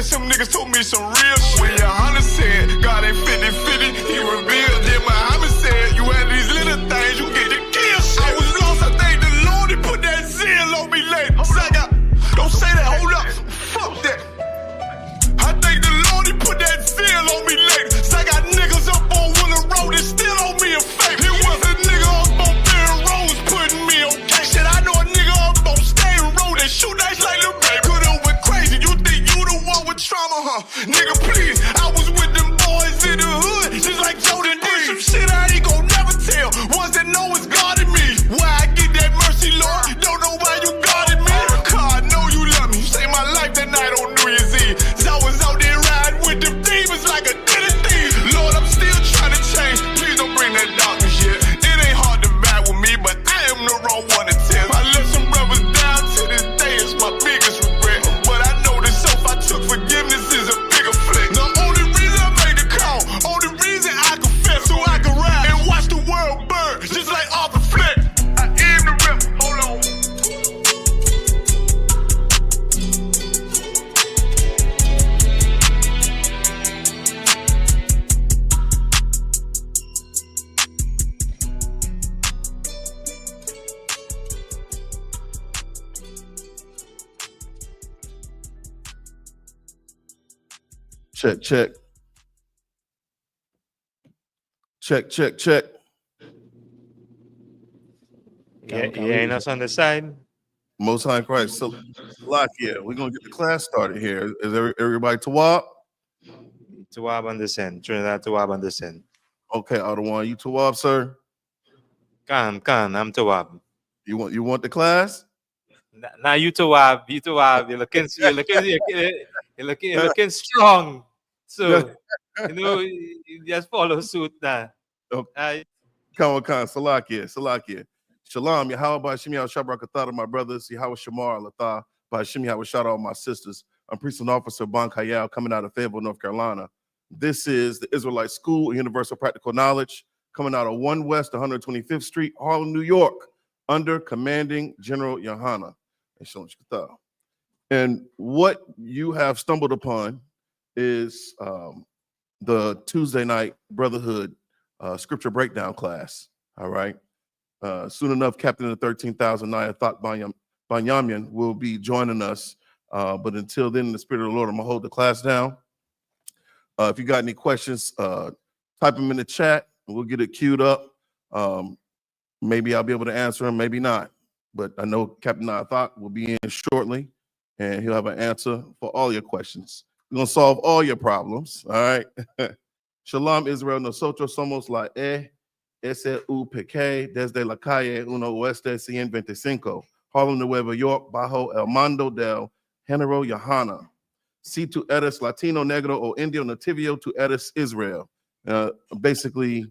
some niggas told me some real shit. When YAHANNA said, God ain't 50-50, he revealed. Then Muhammad said, you had these little things, you get to kill shit. I was lost, I thank the Lord, he put that zeal on me later. Don't say that, hold up, fuck that. I thank the Lord, he put that zeal on me later. So I got niggas up on Willow Road, and still on me a fake. It was a nigga up on Barron Roads putting me on cash. Shit, I know a nigga up on State Road that shoot nice like Lil Baby. Could've went crazy, you think you the one with trauma, huh? Nigga, please, I was with them boys in the hood, just like Jordan did. Some shit I ain't gon' never tell. Ones that know it's God in me. Why I get that mercy, Lord? Don't know why you guarded me. God, I know you love me. You saved my life that night on New Year's Eve. So I was out there riding with them demons like a dinner thief. Lord, I'm still trying to change. Please don't bring that darkness yet. It ain't hard to vibe with me, but I am the wrong one to tell. I let some brothers down to this day. It's my biggest regret. But I know the self I took forgiveness is a bigger flex. The only reason I made the call, only reason I confess, so I can ride and watch the world burn, just like Arthur Fleck. I am the rep. Hold on. Check, check. Check, check, check. Yeah, ain't us on the side. Most High Christ. So, Lakia, we're going to get the class started here. Is everybody Tawab? Tawab on this end. Trinidad Tawab on this end. Okay, Ottawa, you Tawab, sir? Khan, I'm Tawab. You want the class? Now you Tawab. You're looking strong. So you just follow suit now. Okay. Come on, Salakia. Shalom, Yahweh Ba'ashim Yahweh Shabrakatah, my brothers. Yahweh Shamar Alatah, Ba'ashim Yahweh shout out my sisters. I'm Priest and Officer Ban Kayal, coming out of Fayetteville, North Carolina. This is the Israelite School of Universal Practical Knowledge, coming out of 1 West 125th Street, Harlem, New York, under Commanding General YAHANNA. And what you have stumbled upon is the Tuesday night Brotherhood scripture breakdown class. All right. Soon enough, Captain of the 13,000 Nayathaq Banyamin will be joining us. But until then, in the spirit of the Lord, I'm going to hold the class down. If you got any questions, type them in the chat and we'll get it queued up. Maybe I'll be able to answer them, maybe not. But I know Captain Nayathaq will be in shortly and he'll have an answer for all your questions. We're going to solve all your problems. All right. Shalom, Israel. Nosotros somos la I.S.U.P.K. desde la calle 1 Oeste 125, Harlem, Nueva York, bajo el mando del General YAHANNA. Si tu eres Latino, Negro, o Indio Nativio, tu eres Israel. Basically,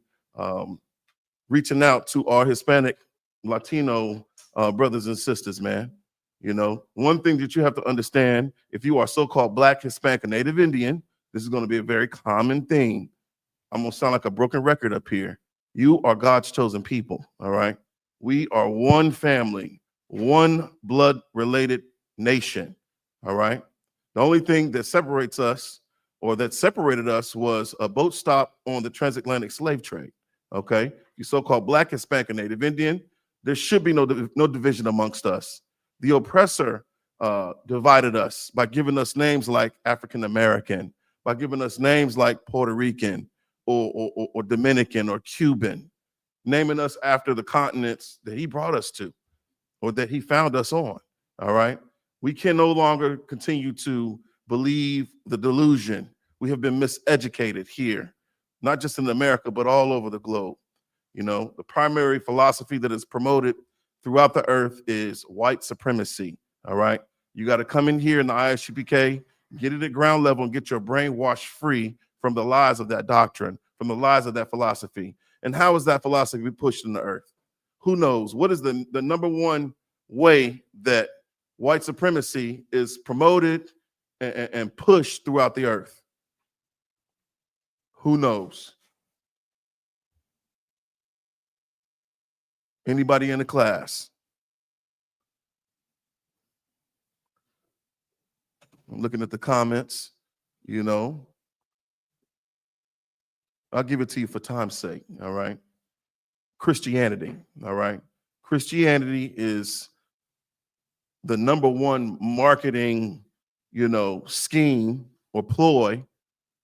reaching out to our Hispanic, Latino brothers and sisters, man. You know, one thing that you have to understand, if you are so-called Black, Hispanic, or Native Indian, this is going to be a very common thing. I'm going to sound like a broken record up here. You are God's chosen people, all right? We are one family, one blood-related nation, all right? The only thing that separates us or that separated us was a boat stop on the transatlantic slave trade, okay? You so-called Black, Hispanic, and Native Indian, there should be no division amongst us. The oppressor divided us by giving us names like African American, by giving us names like Puerto Rican or Dominican or Cuban, naming us after the continents that he brought us to or that he found us on, all right? We can no longer continue to believe the delusion. We have been miseducated here, not just in America, but all over the globe. You know, the primary philosophy that is promoted throughout the earth is white supremacy, all right? You got to come in here in the I.S.U.P.K, get it at ground level and get your brain washed free from the lies of that doctrine, from the lies of that philosophy. And how is that philosophy pushed in the earth? Who knows? What is the number one way that white supremacy is promoted and pushed throughout the earth? Who knows? Anybody in the class? I'm looking at the comments. You know, I'll give it to you for time's sake. All right. Christianity. All right. Christianity is the number one marketing, scheme or ploy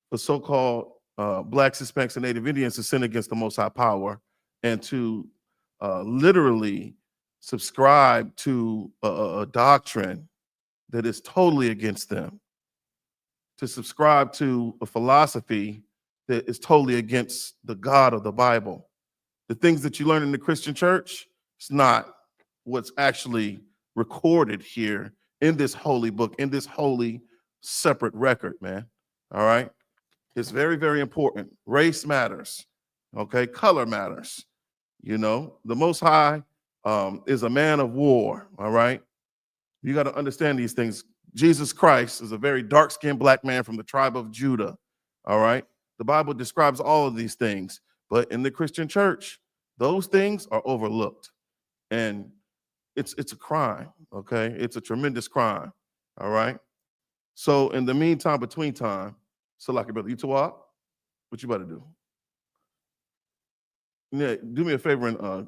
for so-called Blacks, Hispanics, and Native Indians to sin against the Most High Power and to literally subscribe to a doctrine that is totally against them, to subscribe to a philosophy that is totally against the God of the Bible. The things that you learn in the Christian church, it's not what's actually recorded here in this holy book, in this holy separate record, man. All right. It's very, very important. Race matters. Okay. Color matters. The Most High is a man of war. All right. You got to understand these things. Jesus Christ is a very dark-skinned black man from the tribe of Judah. All right. The Bible describes all of these things, but in the Christian church, those things are overlooked. And it's a crime. Okay. It's a tremendous crime. All right. So in the meantime, between time, so like your brother, Utawab, what you about to do? Yeah, do me a favor and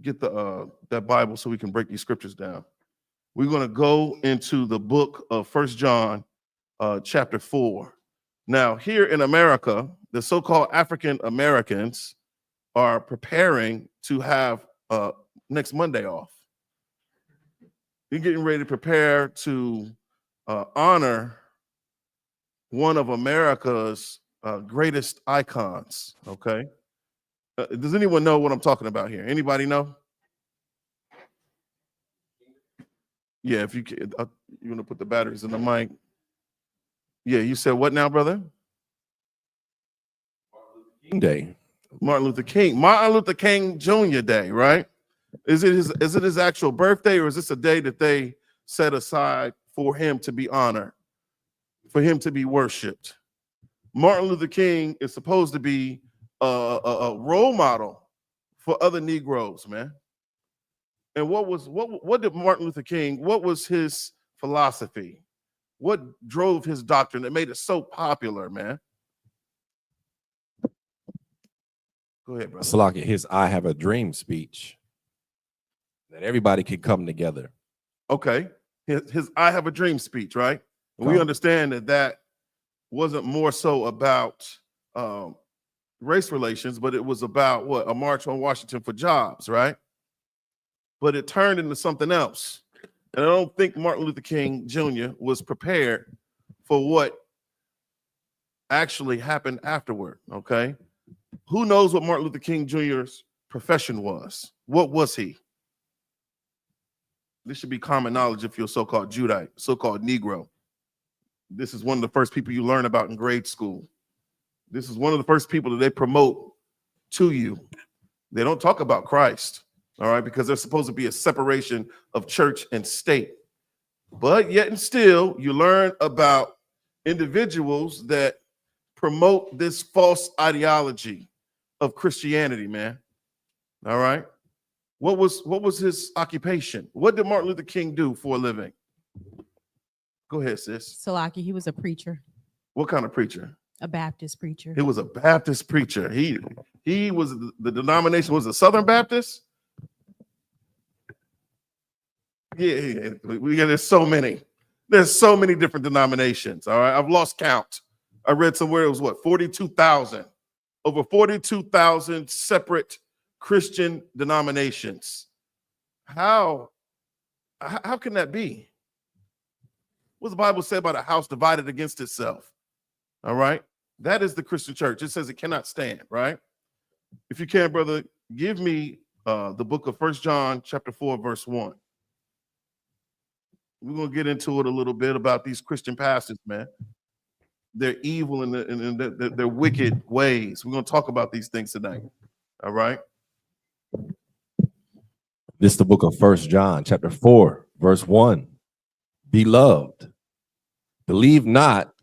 get that Bible so we can break these scriptures down. We're going to go into the book of 1 John, chapter 4. Now, here in America, the so-called African Americans are preparing to have next Monday off. You're getting ready to prepare to honor one of America's greatest icons, okay? Does anyone know what I'm talking about here? Anybody know? Yeah, if you can, you're gonna put the batteries in the mic. Yeah, you said what now, brother? King Day. Martin Luther King Jr. Day, right? Is it his actual birthday, or is this a day that they set aside for him to be honored, for him to be worshipped? Martin Luther King is supposed to be a role model for other Negroes, man. And what did Martin Luther King, what was his philosophy? What drove his doctrine that made it so popular, man? Go ahead, brother. Salaki, his I Have a Dream speech, that everybody could come together. Okay. His I Have a Dream speech, right? And we understand that wasn't more so about race relations, but it was about what? A march on Washington for jobs, right? But it turned into something else. And I don't think Martin Luther King Jr. was prepared for what actually happened afterward, okay? Who knows what Martin Luther King Jr.'s profession was? What was he? This should be common knowledge if you're so-called Judite, so-called Negro. This is one of the first people you learn about in grade school. This is one of the first people that they promote to you. They don't talk about Christ, all right, because there's supposed to be a separation of church and state. But yet and still, you learn about individuals that promote this false ideology of Christianity, man. All right. What was his occupation? What did Martin Luther King do for a living? Go ahead, sis. Salaki, he was a preacher. What kind of preacher? A Baptist preacher. He was a Baptist preacher. He was, the denomination was a Southern Baptist. Yeah, there's so many. There's so many different denominations. All right, I've lost count. I read somewhere it was what, 42,000, over 42,000 separate Christian denominations. How can that be? What does the Bible say about a house divided against itself? All right, that is the Christian church. It says it cannot stand, right? If you can, brother, give me the book of 1 John chapter 4, verse 1. We're going to get into it a little bit about these Christian pastors, man. They're evil and their wicked ways. We're going to talk about these things tonight. All right. This is the book of 1 John, chapter 4, verse 1. Beloved, believe not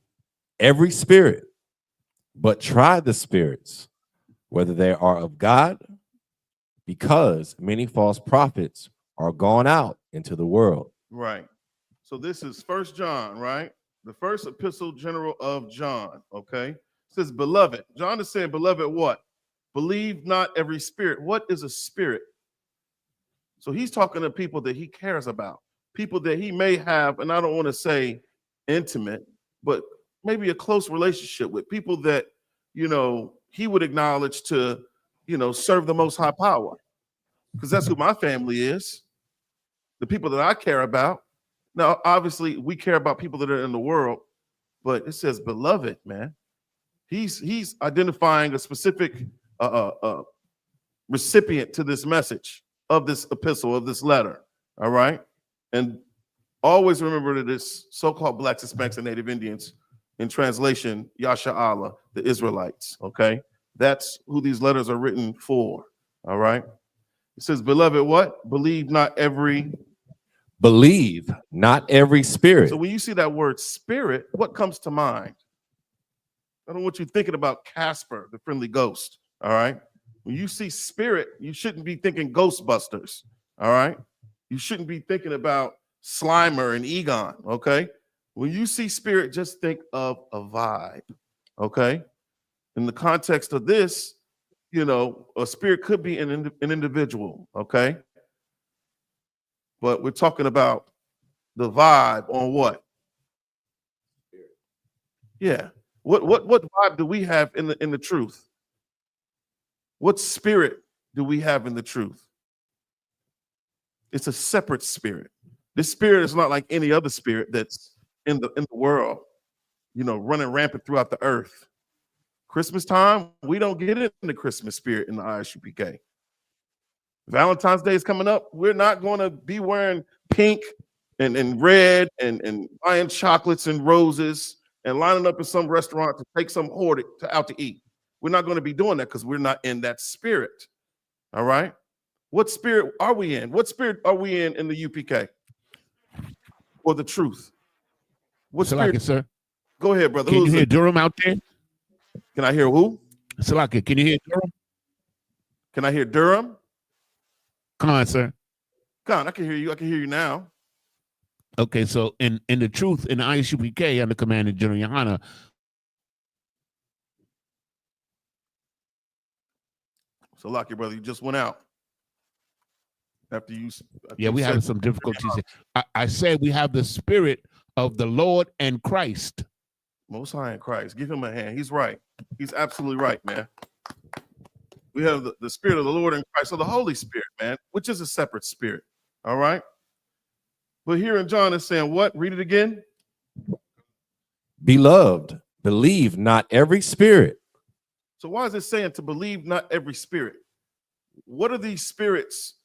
every spirit, but try the spirits, whether they are of God, because many false prophets are gone out into the world. Right. So this is 1 John, right? The first epistle general of John, okay? It says, beloved. John is saying, beloved, what? Believe not every spirit. What is a spirit? So he's talking to people that he cares about, people that he may have, and I don't want to say intimate, but maybe a close relationship with, people that, you know, he would acknowledge to, you know, serve the most high power. Because that's who my family is, the people that I care about. Now, obviously, we care about people that are in the world, but it says beloved, man. He's identifying a specific recipient to this message of this epistle, of this letter, all right? And always remember that it's so-called Blacks, Hispanics, and Native Indians, in translation, Yasha Allah, the Israelites, okay? That's who these letters are written for, all right? It says, beloved, what? Believe not every spirit. So when you see that word spirit, what comes to mind? I don't want you thinking about Casper, the friendly ghost, all right? When you see spirit, you shouldn't be thinking Ghostbusters, all right? You shouldn't be thinking about Slimer and Egon, okay? When you see spirit, just think of a vibe, okay? In the context of this, you know, a spirit could be an individual, okay? But we're talking about the vibe on what? Yeah. What vibe do we have in the truth? What spirit do we have in the truth? It's a separate spirit. This spirit is not like any other spirit that's in the world, you know, running rampant throughout the earth. Christmas time, we don't get in the Christmas spirit in the I.S.U.P.K. Valentine's Day is coming up. We're not going to be wearing pink and red and buying chocolates and roses and lining up in some restaurant to take some hoard out to eat. We're not going to be doing that because we're not in that spirit. All right. What spirit are we in? What spirit are we in the UPK? Or the truth? What spirit? Sir. Go ahead, brother. Can you hear Durham out there? Can I hear who? Salaki, can you hear Durham? Can I hear Durham? Come on, sir. Come on, I can hear you. I can hear you now. Okay, so in the truth, in the I.S.U.P.K. under command of General YAHANNA. So, Locky, brother, you just went out. After we have some difficulties. I said we have the spirit of the Lord and Christ. Most High in Christ. Give him a hand. He's right. He's absolutely right, man. We have the spirit of the Lord and Christ, so the Holy Spirit, man, which is a separate spirit. All right. But here in John is saying what? Read it again. Beloved, believe not every spirit. So why is it saying to believe not every spirit? What are these spirits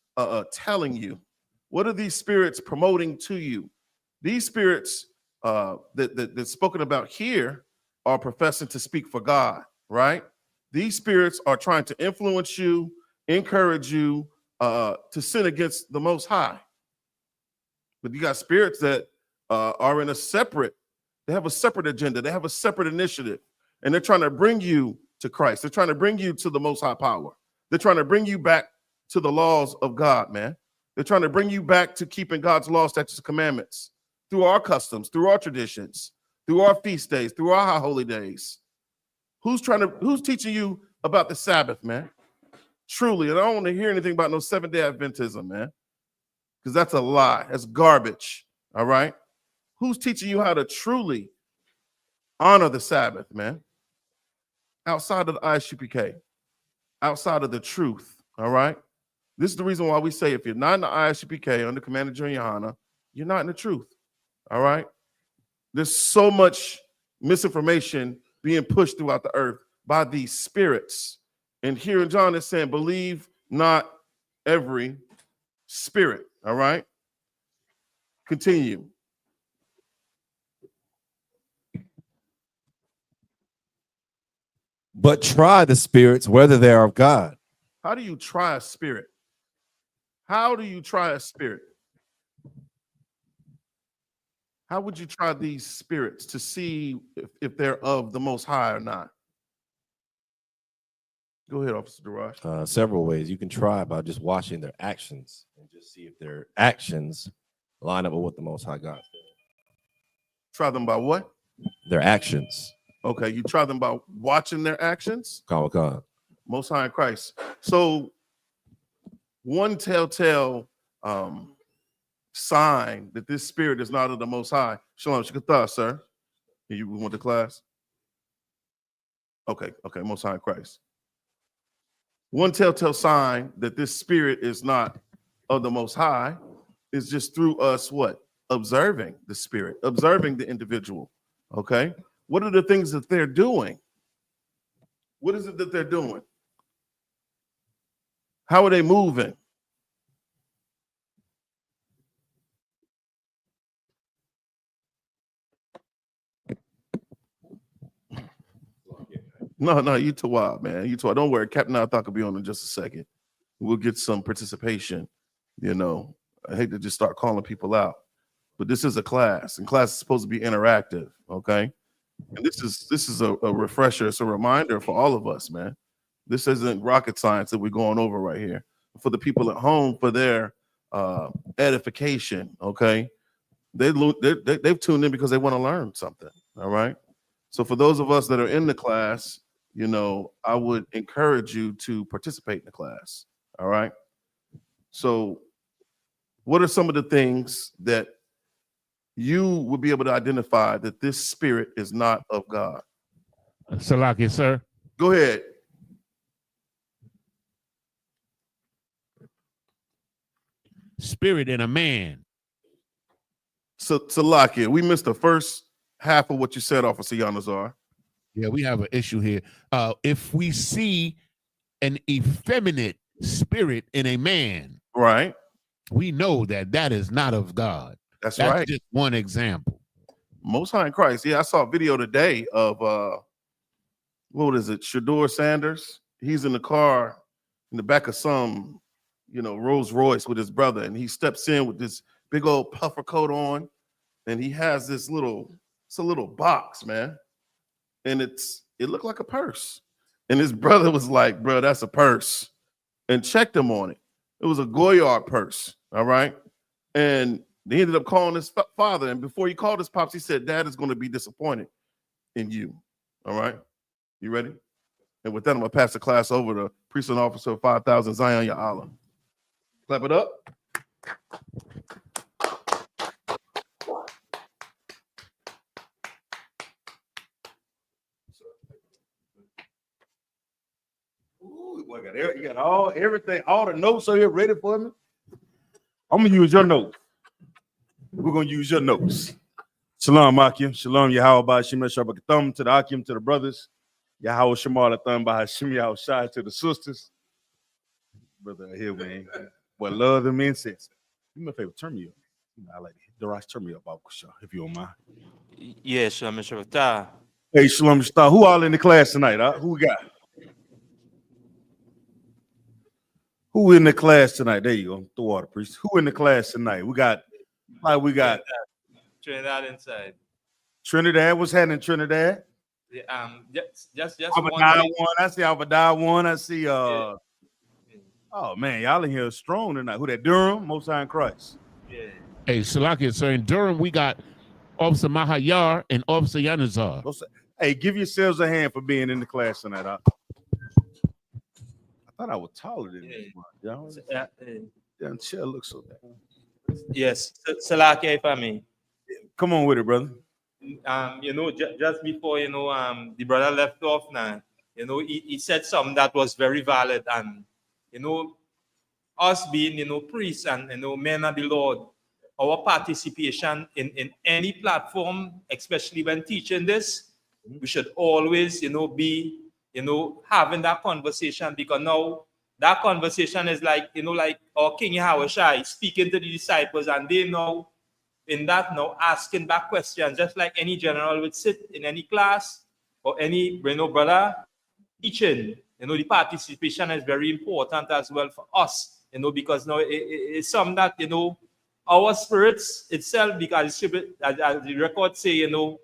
telling you? What are these spirits promoting to you? These spirits that's spoken about here are professing to speak for God, right? These spirits are trying to influence you, encourage you to sin against the Most High. But you got spirits that are in they have a separate agenda. They have a separate initiative. And they're trying to bring you to Christ. They're trying to bring you to the Most High power. They're trying to bring you back to the laws of God, man. They're trying to bring you back to keeping God's laws, statutes, and commandments through our customs, through our traditions, through our feast days, through our high holy days. Who's teaching you about the Sabbath, man? Truly, and I don't want to hear anything about no 7-day Adventism, man, because that's a lie. That's garbage, all right? Who's teaching you how to truly honor the Sabbath, man? Outside of the I.S.U.P.K., outside of the truth, all right? This is the reason why we say if you're not in the I.S.U.P.K. under command of General YAHANNA, you're not in the truth, all right? There's so much misinformation being pushed throughout the earth by these spirits. And here in John is saying, believe not every spirit, all right? Continue. But try the spirits, whether they are of God. How do you try a spirit? How do you try a spirit? How would you try these spirits to see if they're of the Most High or not? Go ahead, Officer Daraj. Several ways. You can try by just watching their actions and just see if their actions line up with what the Most High God said. Try them by what? Their actions. Okay, you try them by watching their actions. God. Most High in Christ. So one telltale sign that this spirit is not of the Most High. Shalom, Shikatah, sir. You went to class? Okay, Most High in Christ. One telltale sign that this spirit is not of the Most High is just through us what? Observing the spirit, observing the individual. Okay, what are the things that they're doing? What is it that they're doing? How are they moving? No, you too wild, man. You too wild. Don't worry, Captain Nayathaq will be on in just a second. We'll get some participation. You know, I hate to just start calling people out, but this is a class, and class is supposed to be interactive, okay? And this is a refresher. It's a reminder for all of us, man. This isn't rocket science that we're going over right here. For the people at home, for their edification, okay? They've tuned in because they want to learn something, all right? So for those of us that are in the class, you know, I would encourage you to participate in the class, all right? So what are some of the things that you would be able to identify that this spirit is not of God? Salaki, sir. Go ahead. Spirit in a man. So Salakia, we missed the first half of what you said, Officer Yanazar. Yeah, we have an issue here. If we see an effeminate spirit in a man, Right. we know that is not of God. That's That's right. just one example. Most High in Christ. Yeah, I saw a video today of what is it? Shador Sanders. He's in the car in the back of some, you know, Rolls Royce with his brother, and he steps in with this big old puffer coat on, and he has this it's a little box, man, and it looked like a purse. And his brother was like, "Bro, that's a purse," and checked him on it. It was a Goyard purse, all right. And they ended up calling his father, and before he called his pops, he said, "Dad is going to be disappointed in you." All right, you ready? And with that, I'm gonna pass the class over to Precinct Officer 5000 Zion Ya'ala. Clap it up. Ooh, you got everything, all the notes are here ready for me. I'm gonna use your notes. We're gonna use your notes. Shalom, Akim. Shalom, Yahweh Ba'ashim Shabbat to the Akim, to the brothers. Yahweh Shemal Atham Ba'ashim Yahweh Shai to the sisters. Brother here, man. Boy, love them incense. Do me a favor, turn me up. I like it. Darash, turn me up, if you don't mind. Yes, Shalom Shabbat. Hey, Shalom Star. Who all in the class tonight? Huh? Who we got? Who in the class tonight? There you go. The water priest. Who in the class tonight? We got Trinidad inside. Trinidad. What's happening, Trinidad? Just Abadai one. I see Abadai one. I see oh man, y'all in here strong tonight. Who that? Durham, Most High in Christ. Yeah. Hey, Salaki, sir, in Durham, we got Officer Mahayar and Officer Yanazar. Hey, give yourselves a hand for being in the class tonight. I thought I was taller than this one. Y'all. Damn chair looks so bad. Yes, Salaki, if I may. Come on with it, brother. You know, just before, you know, the brother left off now, you know, he said something that was very valid. And, you know, us being, you know, priests and, you know, men of the Lord, our participation in any platform, especially when teaching this, we should always, you know, be, you know, having that conversation, because now that conversation is like, you know, like our King Yahweh Shai speaking to the disciples, and they know in that now asking back questions, just like any general would sit in any class or any, you know, brother teaching. You know, the participation is very important as well for us, you know, because now it's something that, you know, our spirits itself, because as the records say, you know,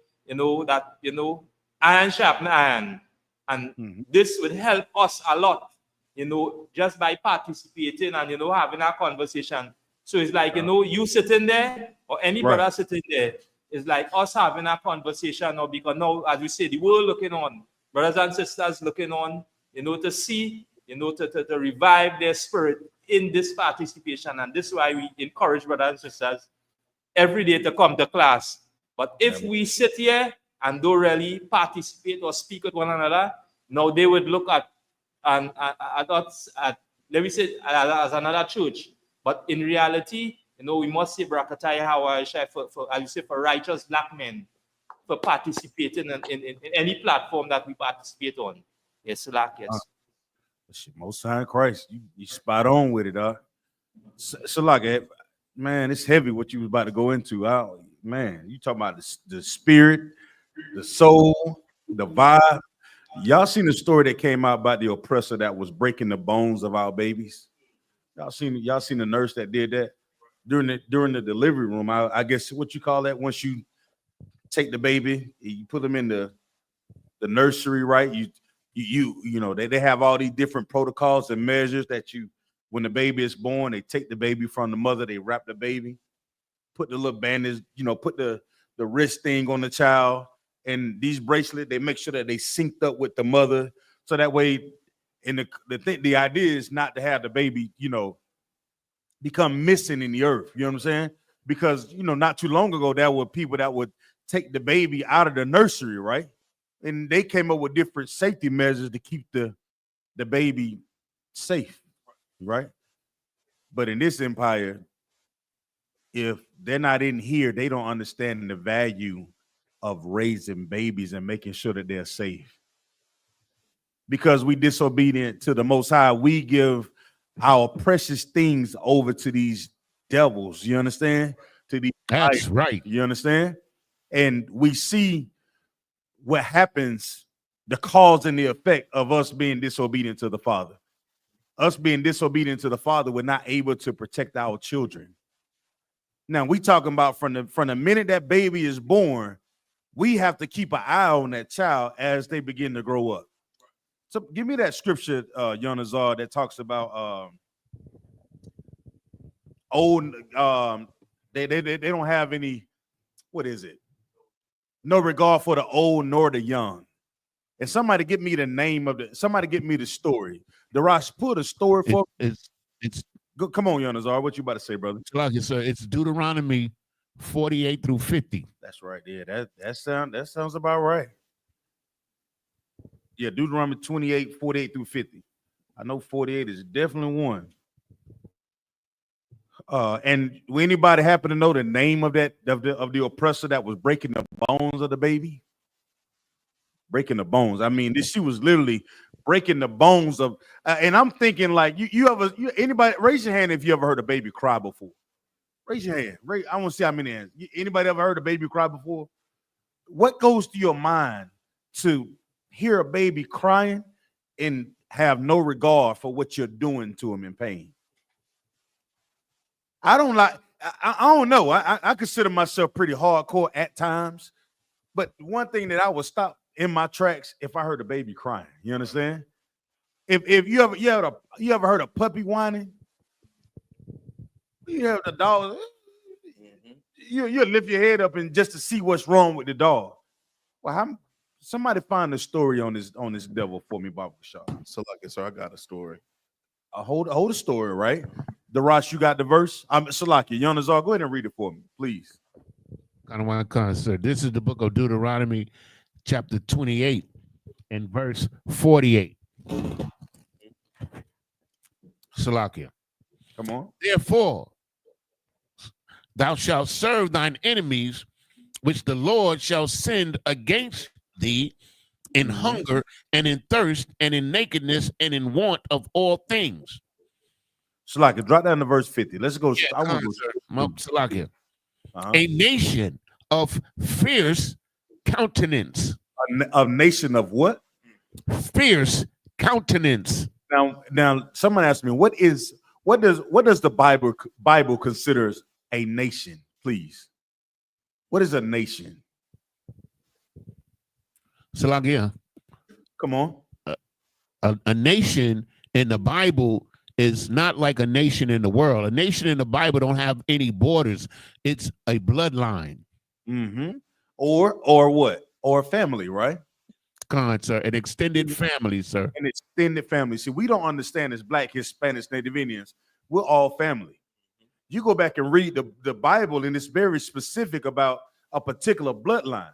that, you know, iron sharpen iron. And this would help us a lot, you know, just by participating and, you know, having a conversation. So it's like, you know, you sitting there or any brother sitting there, it's like us having a conversation now, because now, as we say, the world looking on, brothers and sisters looking on, to see, to revive their spirit in this participation. And this is why we encourage brothers and sisters every day to come to class. But if we sit here and don't really participate or speak with one another, now they would look at us, let me say, as another church. But in reality, we must say Brakataya Hawaii for, as you say, for righteous black men, for participating in any platform that we participate on. Yes, yes. Most High in Christ, you spot on with it, so like, man, it's heavy what you was about to go into. Man, you talking about the spirit, the soul, the vibe. Y'all seen the story that came out about the oppressor that was breaking the bones of our babies? Y'all seen the nurse that did that during the delivery room? I guess what you call that, once you take the baby, you put them in the nursery, right? They have all these different protocols and measures that when the baby is born, they take the baby from the mother, they wrap the baby, put the little bandage, put the wrist thing on the child, and these bracelets, they make sure that they synced up with the mother, so that way, and the idea is not to have the baby, become missing in the earth. You know what I'm saying? Because not too long ago, there were people that would take the baby out of the nursery, right? And they came up with different safety measures to keep the baby safe, right? But in this empire, if they're not in here, they don't understand the value of raising babies and making sure that they're safe. Because we disobedient to the Most High, we give our precious things over to these devils. You understand? To these That's right. You understand? And we see what happens, the cause and the effect of us being disobedient to the Father. Us being disobedient to the Father, we're not able to protect our children. Now, we talking about from the minute that baby is born, we have to keep an eye on that child as they begin to grow up. So give me that scripture, Yonazar, that talks about they don't have any, what is it? No regard for the old nor the young. And somebody get me the name of somebody get me the story. Darash, put a story for it's Go, come on, Yonazar. What you about to say, brother? Sir, it's Deuteronomy 48 through 50. That's right. Yeah, that sounds about right. Yeah, Deuteronomy 28, 48 through 50. I know 48 is definitely one. And will anybody happen to know the name of the oppressor that was breaking the bones of the baby? Breaking the bones. I mean, she was literally breaking the bones of. And I'm thinking, like, anybody raise your hand if you ever heard a baby cry before. Raise your hand. I want to see how many hands. Anybody ever heard a baby cry before? What goes through your mind to hear a baby crying and have no regard for what you're doing to him in pain? I don't know. I consider myself pretty hardcore at times, but one thing that I would stop in my tracks if I heard a baby crying. You understand? If you ever heard a puppy whining, you have the dog. You lift your head up and just to see what's wrong with the dog. Well, somebody find a story on this devil for me, Baba Shaw. So like, sir, I got a story. Hold the story, right? Darash, you got the verse? Salakia, Yonazar, go ahead and read it for me, please. Sir. This is the book of Deuteronomy, chapter 28 and verse 48. Salakia. Come on. Therefore, thou shalt serve thine enemies, which the Lord shall send against thee in hunger and in thirst and in nakedness and in want of all things. Salakia, drop down to verse 50. Let's go. Yeah, Salakia. Uh-huh. A nation of fierce countenance. A nation of what? Fierce countenance. Now, someone asked me, what does the Bible considers a nation? Please, what is a nation? Salakia. Come on. A nation in the Bible is not like a nation in the world. A nation in the Bible don't have any borders. It's a bloodline. Or what? Or family, right? Come on, sir. An extended family, sir. An extended family. See, we don't understand as Black, Hispanics, Native Indians. We're all family. You go back and read the Bible, and it's very specific about a particular bloodline.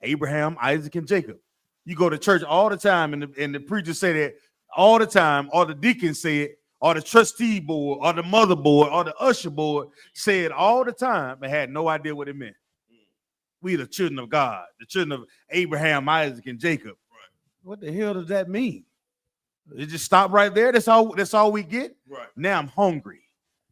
Abraham, Isaac, and Jacob. You go to church all the time, and the preachers say that all the time, or the deacons say it, or the trustee board, or the mother board, or the usher board say it all the time, and had no idea what it meant. We the children of God, the children of Abraham, Isaac, and Jacob. Right. What the hell does that mean? It just stop right there. That's all we get. Right. Now I'm hungry.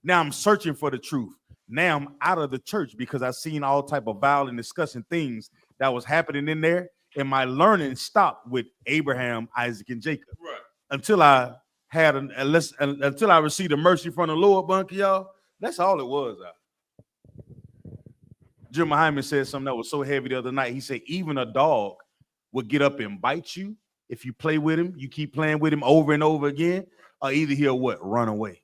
Now I'm searching for the truth. Now I'm out of the church because I've seen all type of vile and disgusting things that was happening in there. And my learning stopped with Abraham, Isaac, and Jacob. Right. Until I had until I received a mercy from the Lord, bunker, y'all. That's all it was. Jim Hyman said something that was so heavy the other night. He said, even a dog would get up and bite you if you play with him. You keep playing with him over and over again, or either he'll what? Run away.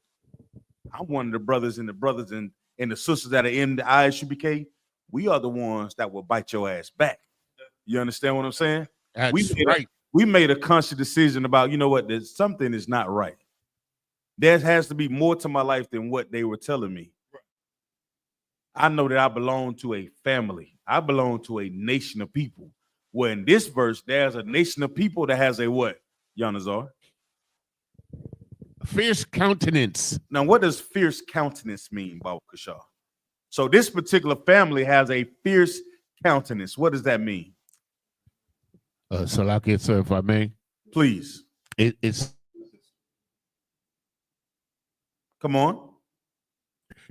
I'm one of the brothers and the sisters that are in the I.S.U.P.K. We are the ones that will bite your ass back. You understand what I'm saying? That's right. We made a conscious decision about, you know what, there's something is not right. There has to be more to my life than what they were telling me. I know that I belong to a family. I belong to a nation of people. Where in this verse, there's a nation of people that has a what, Yanazar? Fierce countenance. Now, what does fierce countenance mean, Baba Kashaw? So this particular family has a fierce countenance. What does that mean? Salakia, sir, if I may. Please. It's come on.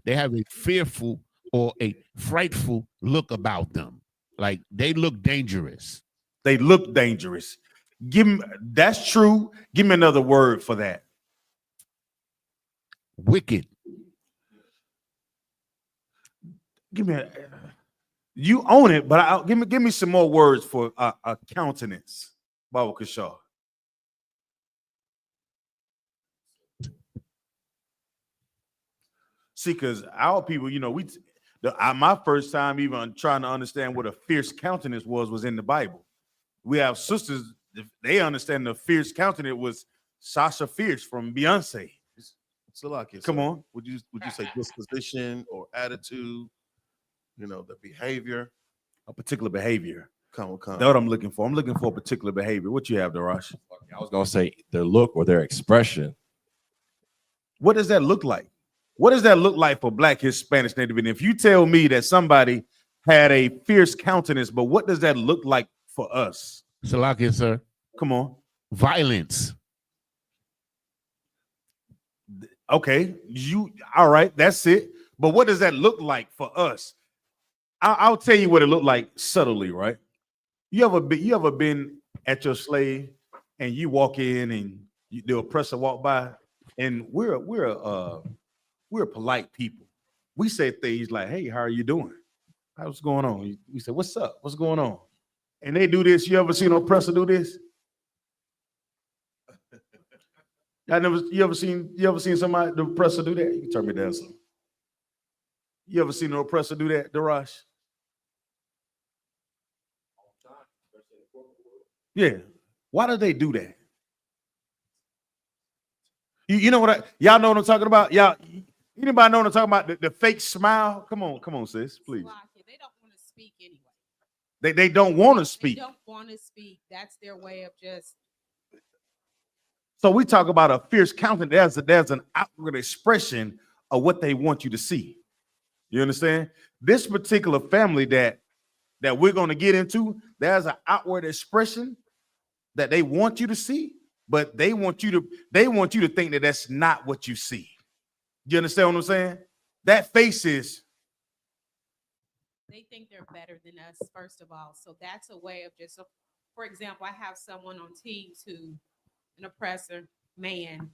They have a fearful or a frightful look about them. Like they look dangerous. They look dangerous. That's true. Give me another word for that. Wicked. Give me you own it, but give me some more words for a countenance, Baba Kashaw. See, because our people, you know, my first time even trying to understand what a fierce countenance was in the Bible. We have sisters, they understand the fierce countenance was Sasha Fierce from Beyonce. Salakia, come on. Would you say disposition or attitude? You know, the behavior, a particular behavior. Come. That's what I'm looking for. I'm looking for a particular behavior. What you have, Darash? I was gonna say their look or their expression. What does that look like? What does that look like for Black, Hispanics, Native Indian? If you tell me that somebody had a fierce countenance, but what does that look like for us? Salakia, sir. Come on. Violence. Okay, all right, that's it. But what does that look like for us? I'll tell you what it looked like subtly, right? You ever been at your slave and you walk in and the oppressor walk by, and we're polite people. We say things like, "Hey, how are you doing? What's going on?" We say, "What's up? What's going on?" And they do this. You ever seen an oppressor do this? You ever seen somebody, the oppressor, do that? You can turn me down some. You ever seen an oppressor do that, Darash? Yeah. Why do they do that? You know what y'all know what I'm talking about? Y'all, anybody know what I'm talking about? The fake smile? Come on, sis, please. They don't want to speak anyway. They don't want to speak. They don't want to speak. That's their way of just. So we talk about a fierce countenance. There's an outward expression of what they want you to see. You understand? This particular family that we're going to get into, there's an outward expression that they want you to see, but they want you to think that that's not what you see. You understand what I'm saying? That face is. They think they're better than us, first of all. So that's a way of just. For example, I have someone on Teams who. An oppressor man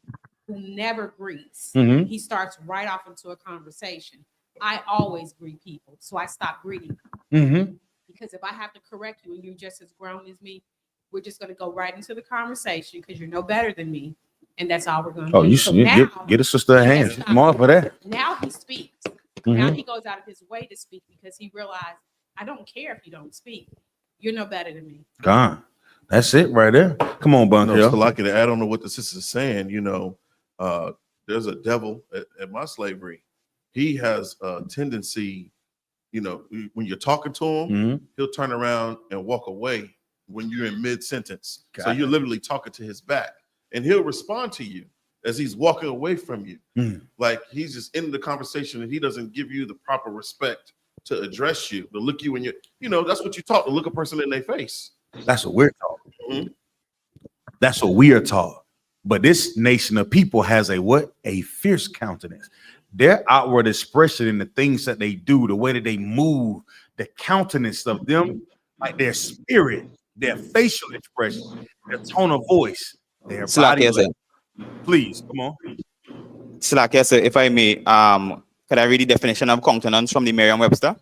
who never greets. Mm-hmm. He starts right off into a conversation. I always greet people, so I stop greeting. Mm-hmm. Because if I have to correct you and you're just as grown as me, we're just going to go right into the conversation because you're no better than me, and that's all we're going to do. You should get a sister a hand. More for that. Now he speaks. Now he goes out of his way to speak because he realized, I don't care if you don't speak. You're no better than me. Gone. That's it right there. Come on, Bunk. No, Salaki, to add on to what the sister's saying, there's a devil at my slavery. He has a tendency, when you're talking to him, he'll turn around and walk away when you're in mid-sentence. So you're literally talking to his back, and he'll respond to you as he's walking away from you. Like he's just in the conversation and he doesn't give you the proper respect to address you, to look you in your, that's what you taught, to look a person in their face. That's what we're taught. That's what we are taught. But this nation of people has a fierce countenance. Their outward expression in the things that they do, the way that they move, the countenance of them, like their spirit, their facial expression, their tone of voice, their body language. Please, come on. Slack, sir, if I may, could I read the definition of countenance from the Merriam-Webster?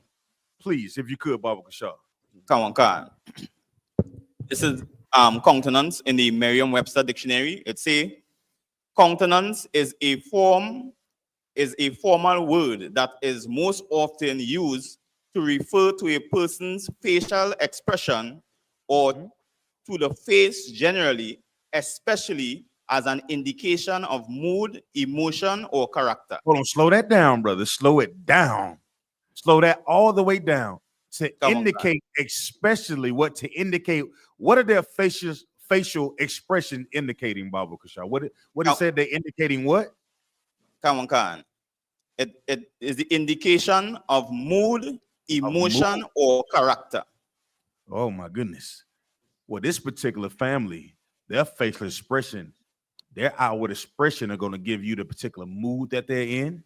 Please, if you could, Baba Kashaw. Come on, Khan. This is countenance in the Merriam-Webster dictionary. It says countenance is a formal word that is most often used to refer to a person's facial expression or to the face generally, especially as an indication of mood, emotion, or character. Hold on, slow that down, brother. Slow it down. Slow that all the way down. To indicate, especially what are their facial expression indicating, Baba Kashaw? What he said, they're indicating what? Come on, Khan. It is the indication of mood, emotion, or character. Oh my goodness. Well, this particular family, their facial expression, their outward expression are going to give you the particular mood that they're in,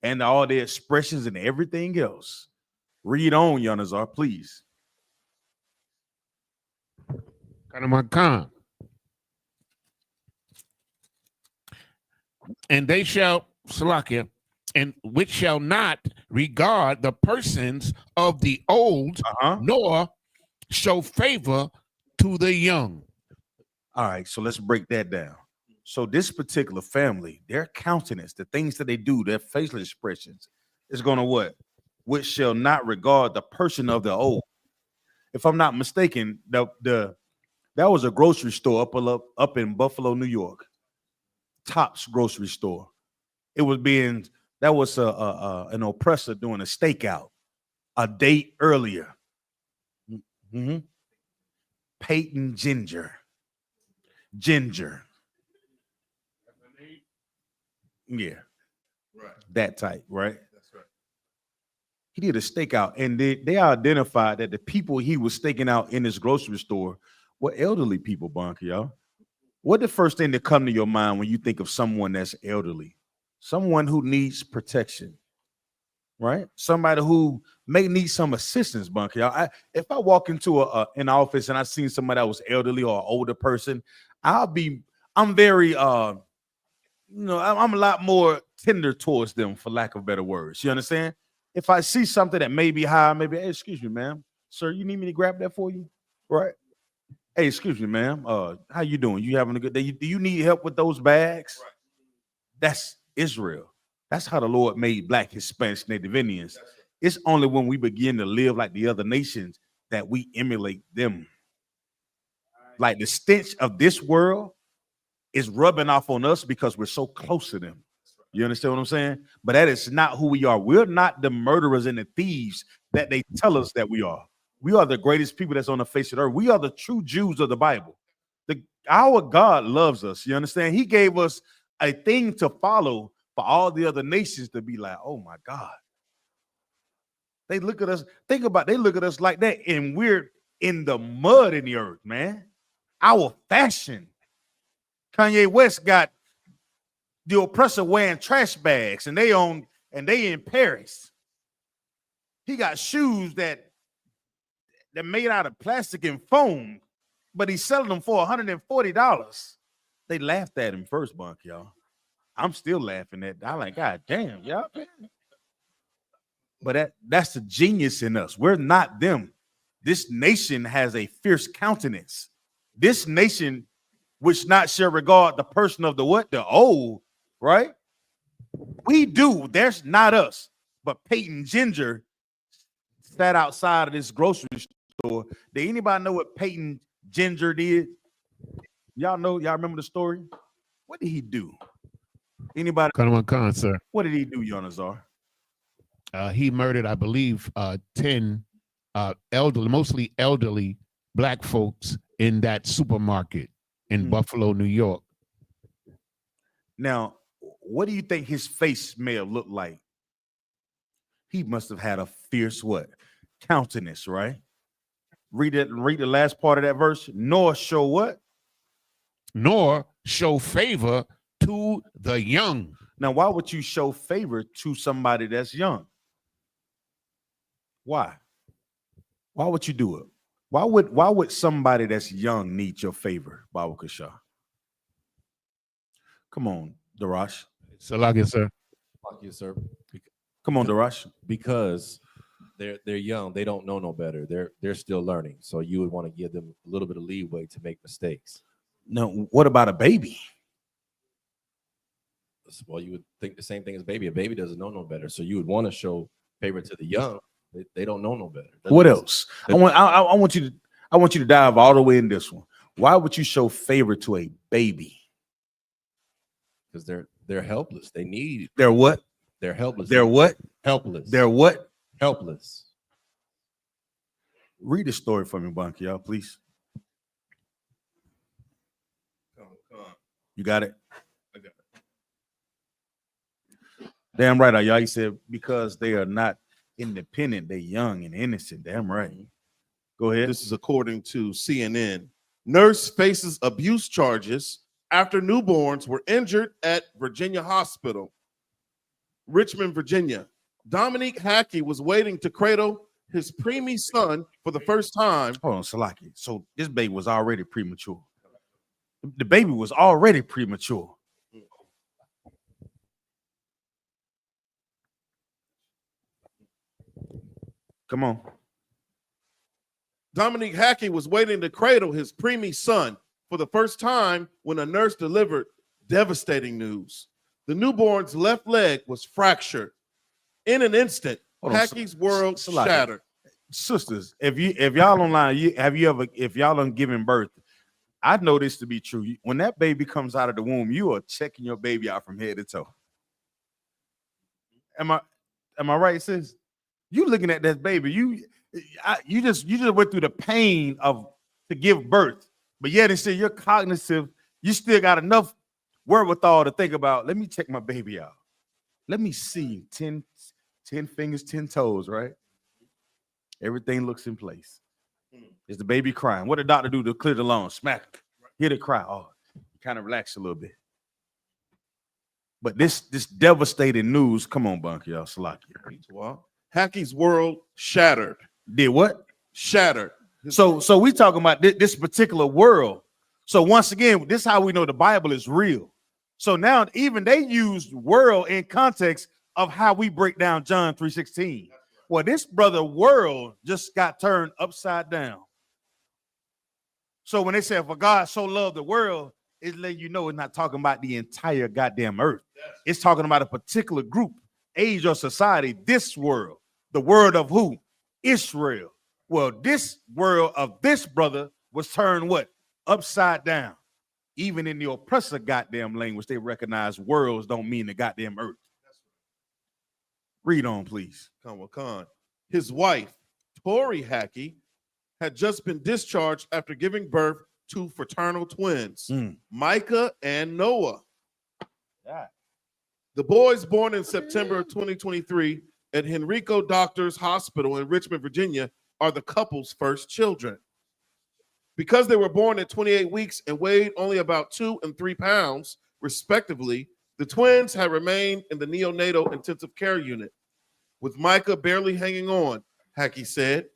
and all their expressions and everything else. Read on, Yanazar, please. And they shall, Salakia, and which shall not regard the persons of the old, nor show favor to the young. All right, so let's break that down. So this particular family, their countenance, the things that they do, their facial expressions, is going to what? Which shall not regard the person of the old. If I'm not mistaken, that was a grocery store up in Buffalo, New York. Tops grocery store. It was that was an oppressor doing a stakeout a date earlier. Peyton Ginger. Yeah. Right. That type, right? That's right. He did a stakeout, and they identified that the people he was staking out in this grocery store were elderly people, Bonka, y'all. What the first thing that come to your mind when you think of someone that's elderly? Someone who needs protection, right? Somebody who may need some assistance, Bonka, y'all. If I walk into an office and I seen somebody that was elderly or an older person, I'm very I'm a lot more tender towards them, for lack of better words. You understand? If I see something that may be high, maybe, hey, excuse me, ma'am, sir, you need me to grab that for you, right? Hey, excuse me, ma'am. How you doing? You having a good day? Do you need help with those bags? Right. That's Israel. That's how the Lord made Black, Hispanics, Native Indians. Right. It's only when we begin to live like the other nations that we emulate them. Right. Like the stench of this world is rubbing off on us because we're so close to them. You understand what I'm saying? But that is not who we are. We're not the murderers and the thieves that they tell us that we are. We are the greatest people that's on the face of the earth. We are the true Jews of the Bible. Our God loves us. You understand? He gave us a thing to follow for all the other nations to be like, oh my God. They look at us, they look at us like that, and we're in the mud in the earth, man. Our fashion. Kanye West got the oppressor wearing trash bags, and they in Paris. He got shoes that made out of plastic and foam, but he's selling them for $140. They laughed at him first, Bunk, y'all. I'm still laughing at that. I'm like, God damn, y'all. But that's the genius in us. We're not them. This nation has a fierce countenance. This nation, which not shall regard the person of the what? The old, right? We do. There's not us, but Peyton Ginger sat outside of this grocery store. Did anybody know what Peyton Ginger did? Y'all know? Y'all remember the story? What did he do? Anybody? Con, sir. What did he do, Yonazar? He murdered, I believe, 10 elderly, mostly elderly black folks in that supermarket in Buffalo, New York. Now, what do you think his face may have looked like? He must have had a fierce what? Countenance, right? Read it. Read the last part of that verse. Nor show what? Nor show favor to the young. Now, why would you show favor to somebody that's young? Why? Why would you do it? Why would somebody that's young need your favor, Baba Kasha? Come on, Darash. Salakia, sir. Thank you, sir. Come on, Darash. Because they're young, they don't know no better. They're still learning. So you would want to give them a little bit of leeway to make mistakes. No, what about a baby? Well, you would think the same thing as baby. A baby doesn't know no better. So you would want to show favor to the young. They don't know no better. What else? I want you to dive all the way in this one. Why would you show favor to a baby? Because they're helpless. They need. They're what? They're helpless. They're what? Helpless. They're what? Helpless. Read the story for me, Bunky, y'all, please. Come on. You got it? I got it. Damn right, y'all. He said because they are not independent, they're young and innocent. Damn right. Go ahead. This is according to CNN. Nurse faces abuse charges after newborns were injured at Virginia Hospital. Richmond, Virginia. Dominique Hackey was waiting to cradle his preemie son for the first time. Hold on, Salaki. So this baby was already premature. The baby was already premature. Come on. Dominique Hackey was waiting to cradle his preemie son for the first time when a nurse delivered devastating news. The newborn's left leg was fractured. In an instant, Hackey's world shattered. Sisters, if y'all online, if y'all done given birth, I know this to be true. When that baby comes out of the womb, you are checking your baby out from head to toe. Am I right, sis? You looking at that baby, you just went through the pain of to give birth, but yet instead you're cognitive, you still got enough wherewithal to think about, let me check my baby out. Let me see 10 fingers, 10 toes, right? Everything looks in place. Is the baby crying? What did the doctor do to clear the lungs? Smack it. Hear it cry. Oh, kind of relax a little bit. But this devastating news, come on, Bunky, y'all, Salakia. Hackey's world shattered. Did what? Shattered. So we talking about this particular world. So once again, this is how we know the Bible is real. So now even they use world in context of how we break down John 3:16. Well, this brother world just got turned upside down. So when they say, for God so loved the world, it's letting you know it's not talking about the entire goddamn earth. It's talking about a particular group, age, or society, this world. The world of who? Israel. Well, this world of this brother was turned what? Upside down. Even in the oppressor goddamn language, they recognize worlds don't mean the goddamn earth. Read on, please. Khan. His wife, Tori Hackey, had just been discharged after giving birth to fraternal twins, Micah and Noah. Yeah. The boys born in September of 2023 at Henrico Doctors Hospital in Richmond, Virginia, are the couple's first children. Because they were born at 28 weeks and weighed only about 2 and 3 pounds, respectively, the twins had remained in the neonatal intensive care unit, with Micah barely hanging on, Hackey said.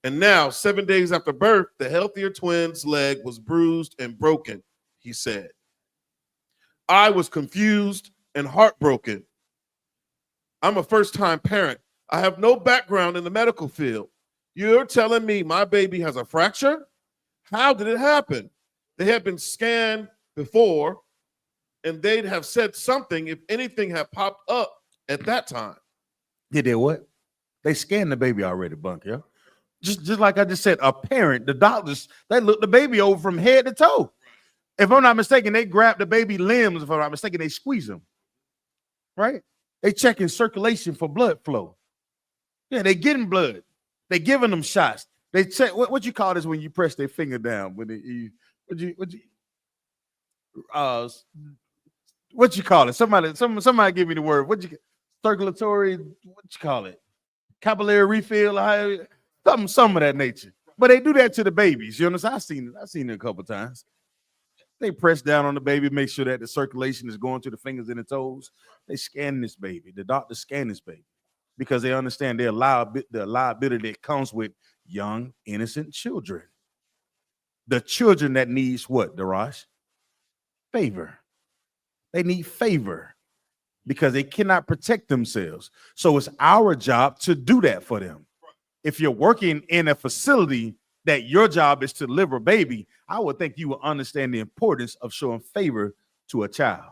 And now, 7 days after birth, the healthier twins' leg was bruised and broken, he said. I was confused and heartbroken. I'm a first-time parent. I have no background in the medical field. You're telling me my baby has a fracture? How did it happen? They had been scanned before, and they'd have said something if anything had popped up at that time. Did they what? They scanned the baby already, Bunk, yeah? Just like I just said, a parent, the doctors, they look the baby over from head to toe. If I'm not mistaken, they grab the baby limbs. If I'm not mistaken, they squeeze them. Right? They checking circulation for blood flow. Yeah, they getting blood. They giving them shots. They check what you call this when you press their finger down. When what you call it? Somebody give me the word. Circulatory? What you call it? Capillary refill? Some of that nature. But they do that to the babies. You understand? I've seen it a couple times. They press down on the baby, make sure that the circulation is going to the fingers and the toes. They scan this baby. The doctors scan this baby because they understand the liability that comes with young, innocent children. The children that needs what, Darash? Favor. They need favor because they cannot protect themselves. So it's our job to do that for them. If you're working in a facility that your job is to deliver a baby, I would think you will understand the importance of showing favor to a child,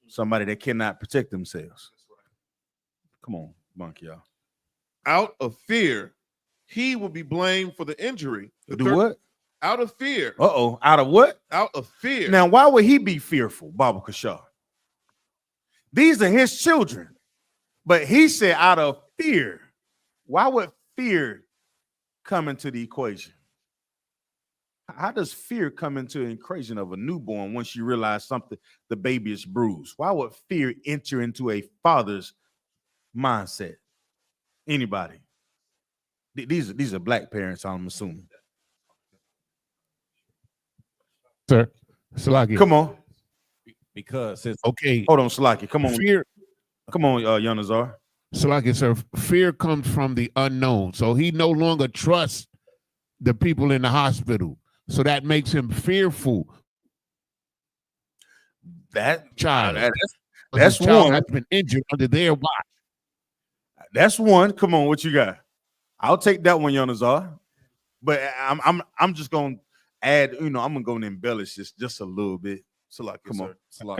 somebody that cannot protect themselves. Come on, Monk, y'all. Out of fear, he will be blamed for the injury. What? Out of fear. Out of what? Out of fear. Now, why would he be fearful, Baba Kashar? These are his children, but he said out of fear. Why would fear come into the equation? How does fear come into the equation of a newborn once you realize something, the baby is bruised? Why would fear enter into a father's mindset? Anybody? These are black parents, I'm assuming. Sir, Salaki. Come on. Because it's Okay. Hold on, Salaki. Come on. Fear. Come on, Yanazar. Salaki, sir, fear comes from the unknown. So he no longer trusts the people in the hospital. So that makes him fearful. That Child. that's The child one. has been injured under their watch. That's one. Come on, what you got? I'll take that one, Yanazar. But I'm just gonna add, I'm gonna go and embellish this just a little bit. Salaki, Come on. sir.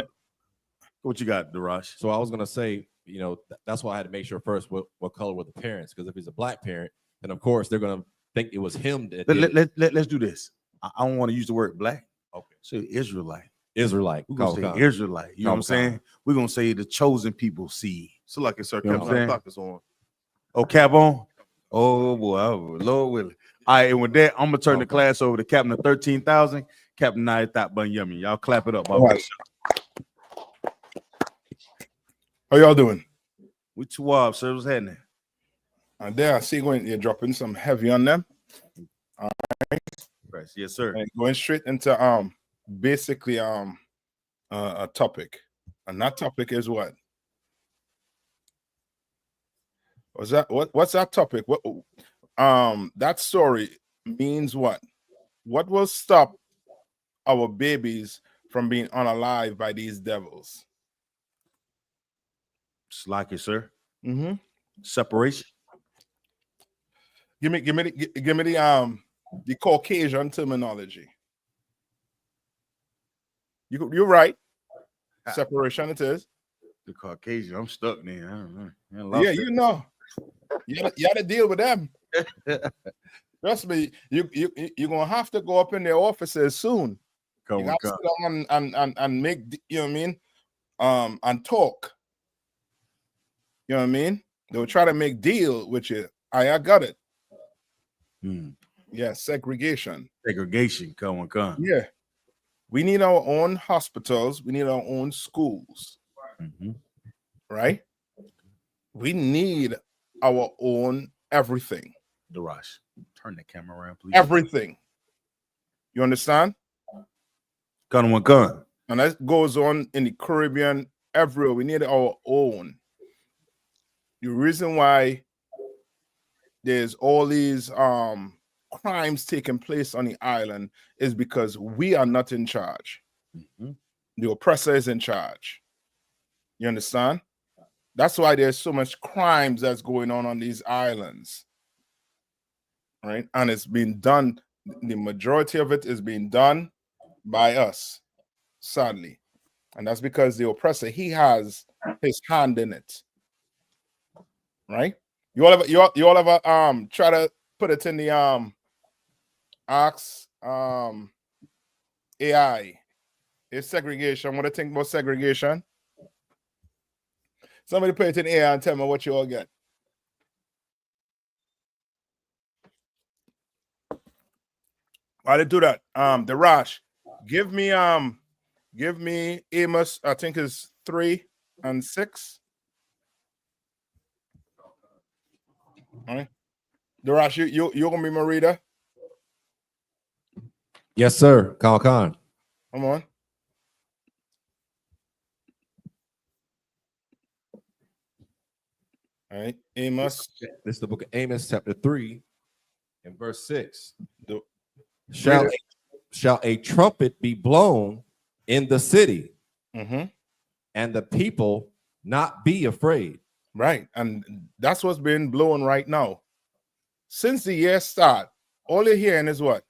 What you got, Darash? So I was gonna say, that's why I had to make sure first what color were the parents, because if he's a black parent, then of course they're gonna think it was him that did it. Let's do this. I don't want to use the word black. Okay. So Israelite. Israelite. We're gonna say Israelite. You know what I'm saying? We're gonna say the chosen people seed. Salaki, sir. You know what I'm saying? Clock is on. Oh, cap on. Oh boy, Lord willing. All right, and with that, I'm gonna turn the class over to Captain of 13,000, Captain Nayathaq Bunyami. Y'all clap it up. All right. How y'all doing? We two up, sir. What's happening? And there I see you're dropping some heavy on them. Yes, sir. And going straight into basically a topic. And that topic is what? What's that topic? What that story means what? What will stop our babies from being unalive by these devils? Just like it, sir. Mm-hmm. Separation. Give me the Caucasian terminology. You're right. Separation it is. The Caucasian. I'm stuck there. I don't know. Yeah, you know. You got to deal with them. Trust me, you're gonna have to go up in their offices soon. You got to sit down and make, you know what I mean, and talk. You know what I mean? They'll try to make deal with you. I got it. Yeah, segregation. Come on. Yeah. We need our own hospitals. We need our own schools. Right? We need our own everything. Darash, turn the camera around, please. Everything. You understand? Gun. And that goes on in the Caribbean, everywhere. We need our own. The reason why there's all these crimes taking place on the island is because we are not in charge. The oppressor is in charge. You understand? That's why there's so much crimes that's going on these islands. Right? And it's been done, the majority of it is being done by us, sadly. And that's because the oppressor, he has his hand in it. Right? You all ever try to put it in the ask AI. It's segregation. What do you think about segregation? Somebody put it in AI and tell me what you all get. Why they do that? The Rash, give me Amos, I think is 3 and 6. All right. The Rash, you're gonna be my reader. Yes, sir. Khan. Come on. All right, Amos. This is the book of Amos, chapter 3, and verse 6. Do- Shall a trumpet be blown in the city, Mhm. and the people not be afraid? Right, and that's what's been blowing right now. Since the year start, all you're hearing is what?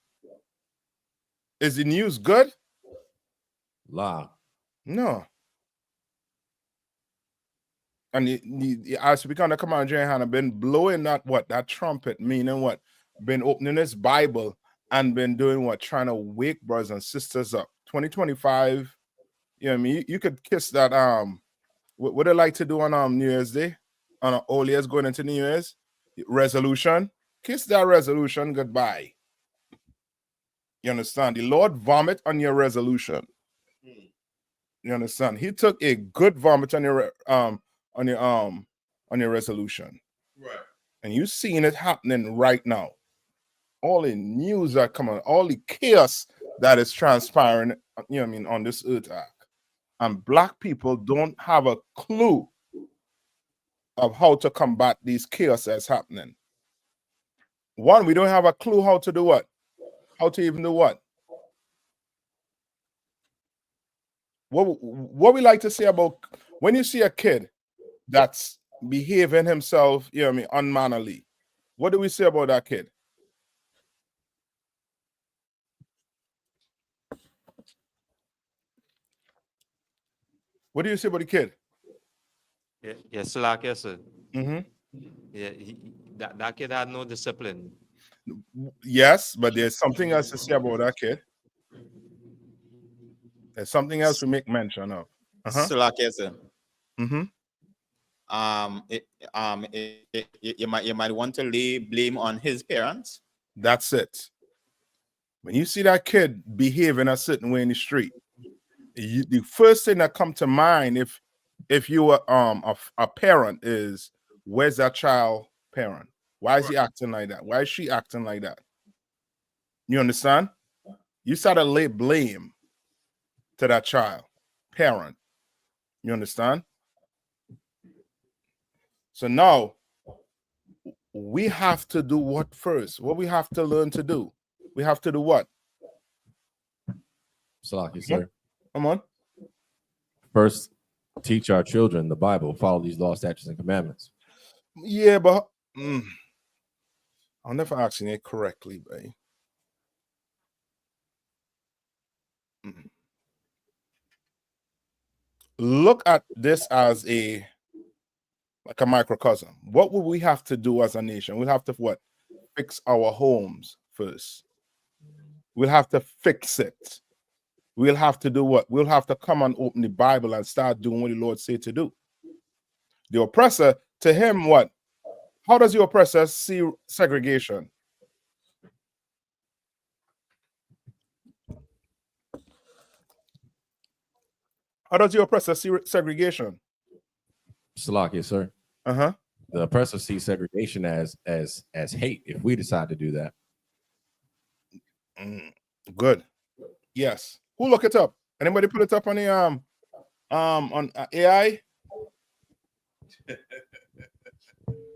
Is the news good? La. No. And the I.S.U.P.K on the command YAHANNA been blowing that trumpet, meaning what? Been opening his Bible and been doing what? Trying to wake brothers and sisters up. 2025, you know what I mean? You could kiss that what they like to do on New Year's Day, on all years going into New Year's resolution. Kiss that resolution goodbye. You understand? The Lord vomit on your resolution. You understand? He took a good vomit on your resolution. Right. And you seeing it happening right now. All the news are coming, all the chaos that is transpiring, you know what I mean, on this earth arc. And black people don't have a clue of how to combat these chaos that's happening. One, we don't have a clue how to do what? How to even do what? What we like to say about when you see a kid that's behaving himself, you know what I mean, unmannerly, what do we say about that kid? What do you say about the kid? Yes, like yes, sir. Mm-hmm. Yeah, that kid had no discipline. Yes, but there's something else to say about that kid. There's something else we make mention of. So like yes, sir. Mm-hmm. You might want to lay blame on his parents. That's it. When you see that kid behaving a certain way in the street, the first thing that come to mind if you are a parent is, where's that child parent? Why is he acting like that? Why is she acting like that? You understand? You start to lay blame to that child parent. You understand? So now we have to do what first? What we have to learn to do? We have to do what? Salaki, sir. Come on. First, teach our children the Bible, follow these laws, statutes, and commandments. Yeah, but I'm never asking it correctly, babe. Look at this as like a microcosm. What would we have to do as a nation? We'll have to what? Fix our homes first. We'll have to fix it. We'll have to do what? We'll have to come and open the Bible and start doing what the Lord said to do. The oppressor, to him, what? How does the oppressor see segregation? How does the oppressor see segregation? Salaki, sir. Uh-huh. The oppressor sees segregation as hate if we decide to do that. Good. Yes. Who look it up? Anybody put it up on the on AI?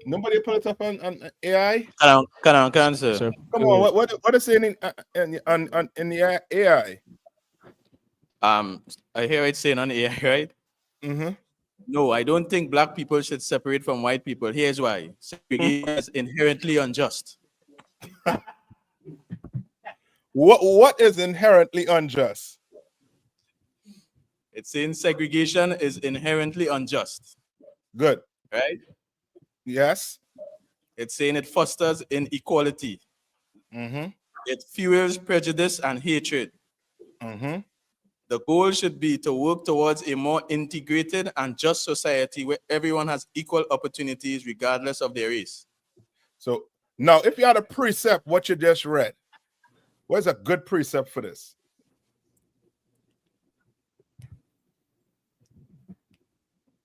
Nobody put it up on AI? Can sir. Come on, what is saying in the AI? I hear it saying on AI, right? Mm-hmm. No, I don't think black people should separate from white people. Here's why. Segregation is inherently unjust. What is inherently unjust? It's saying segregation is inherently unjust, Good. right? Yes. It's saying it fosters inequality. Mm-hmm. It fuels prejudice and hatred. Mm-hmm. The goal should be to work towards a more integrated and just society where everyone has equal opportunities regardless of their race. So now, if you had a precept, what you just read, where's a good precept for this?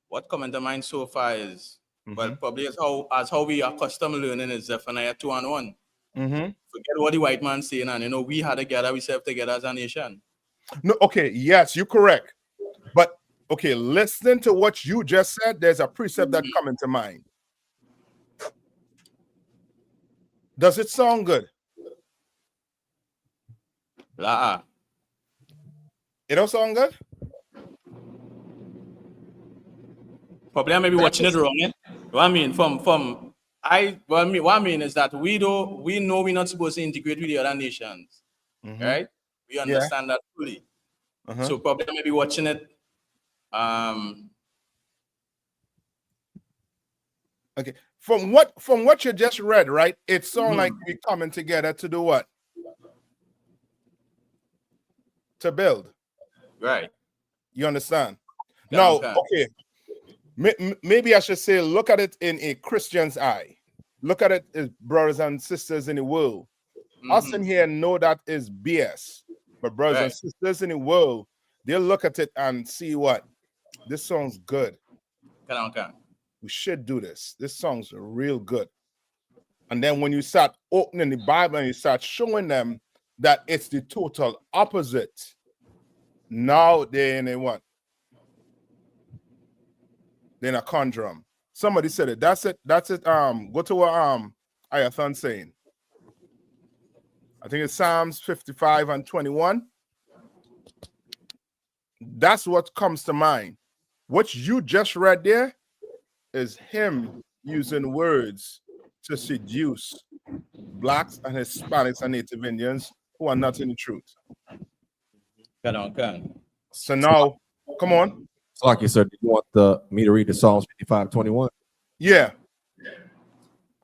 What come into mind so far is, well, Mhm. probably as how we are accustomed learning is Zephaniah 2:1. Mm-hmm. Forget what the white man saying, and we had to gather ourselves together as a nation. No, okay, yes, you're correct. But okay, listen to what you just said. There's a precept that coming to mind. Does it sound good? It don't sound good? Probably I may be watching it wrong. What I mean, what I mean is that we know we're not supposed to integrate with the other nations, right? We understand that fully. So probably I may be watching it. Okay. From what you just read, right? It sounds like we're coming together to do what? To build. Right. You understand? Now, okay. Maybe I should say, look at it in a Christian's eye. Look at it as brothers and sisters in the world. Us in here know that is BS. But brothers and sisters in the world, they'll look at it and see what? This sounds good. We should do this. This sounds real good. And then when you start opening the Bible and you start showing them that it's the total opposite, now they're in a what? They're in a conundrum. Somebody said it. That's it. That's it. Go to what Nayathaq saying. I think it's Psalms 55 and 21. That's what comes to mind. What you just read there is him using words to seduce blacks and Hispanics and Native Indians who are not in the truth. So now, come on. Salaki, sir, do you want me to read the Psalms 55:21? Yeah.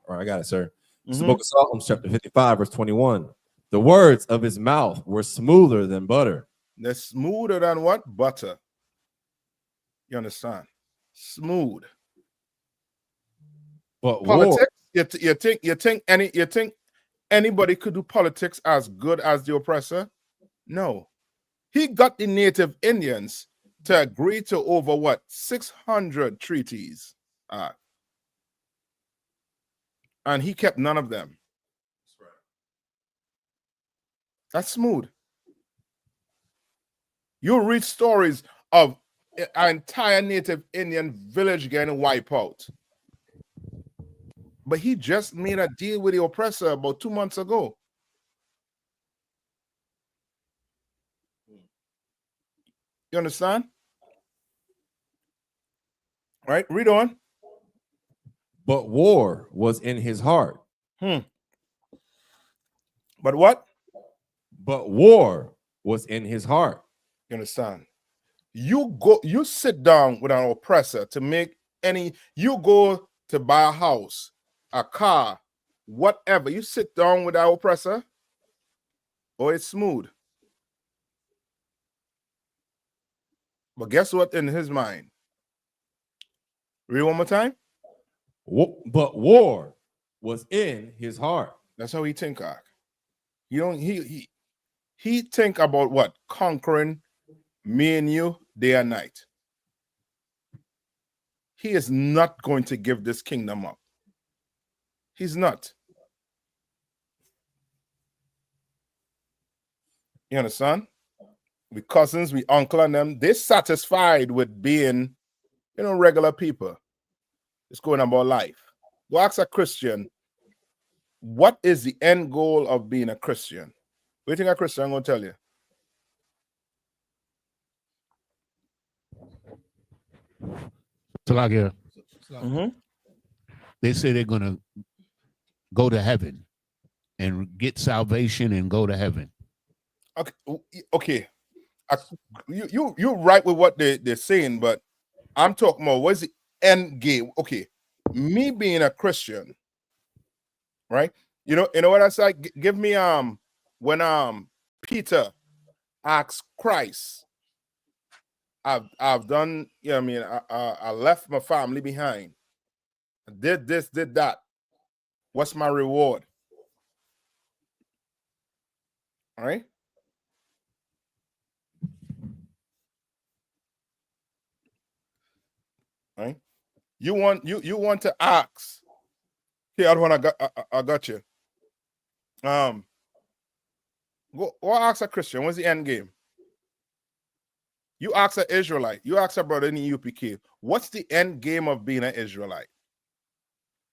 All right, I got it, sir. It's the book of Psalms, chapter 55, verse 21. The words of his mouth were smoother than butter. They're smoother than what? Butter. You understand? Smooth. But politics, you think anybody could do politics as good as the oppressor? No. He got the Native Indians to agree to over what? 600 treaties. And he kept none of them. That's smooth. You read stories of an entire Native Indian village getting wiped out. But he just made a deal with the oppressor about 2 months ago. You understand? Right? Read on. But war was in his heart. But what? But war was in his heart. You understand? You sit down with an oppressor to make you go to buy a house, a car, whatever. You sit down with that oppressor, or it's smooth. But guess what in his mind? Read one more time. But war was in his heart. That's how he think. He think about what? Conquering me and you day and night. He is not going to give this kingdom up. He's not. You understand? We cousins, we uncle and them, they're satisfied with being, regular people. It's going about life. Go ask a Christian, what is the end goal of being a Christian? What do you think a Christian is going to tell you? They say they're going to go to heaven and get salvation and go to heaven. Okay. You right with what they're saying, but I'm talking about what's the end game? Okay, me being a Christian, right? You know what I said? Give me when Peter asked Christ, I've done, you know what I mean, I left my family behind. I did this, did that. What's my reward? All right. All right. You want to ask. Here, other one I got you. Go ask a Christian. What's the end game? You ask an Israelite. You ask a brother in the I.S.U.P.K. What's the end game of being an Israelite?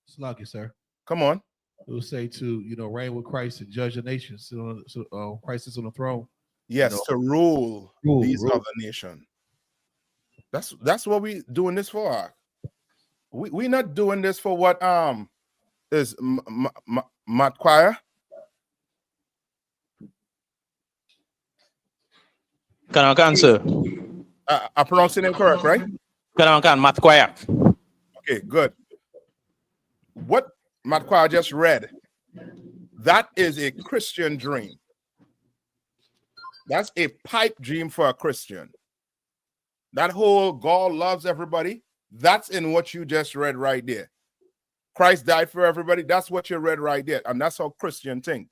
Slug you, sir. Come on. It will say to, reign with Christ and judge the nations. So Christ is on the throne. Yes, to rule these other nations. That's what we doing this for. We not doing this for what is Matt Choir. Can sir. I pronouncing it correct, right? Can Matt Choir. Okay, good. What Matt Choir just read, that is a Christian dream. That's a pipe dream for a Christian. That whole God loves everybody, that's in what you just read right there. Christ died for everybody, that's what you read right there. And that's how Christian think.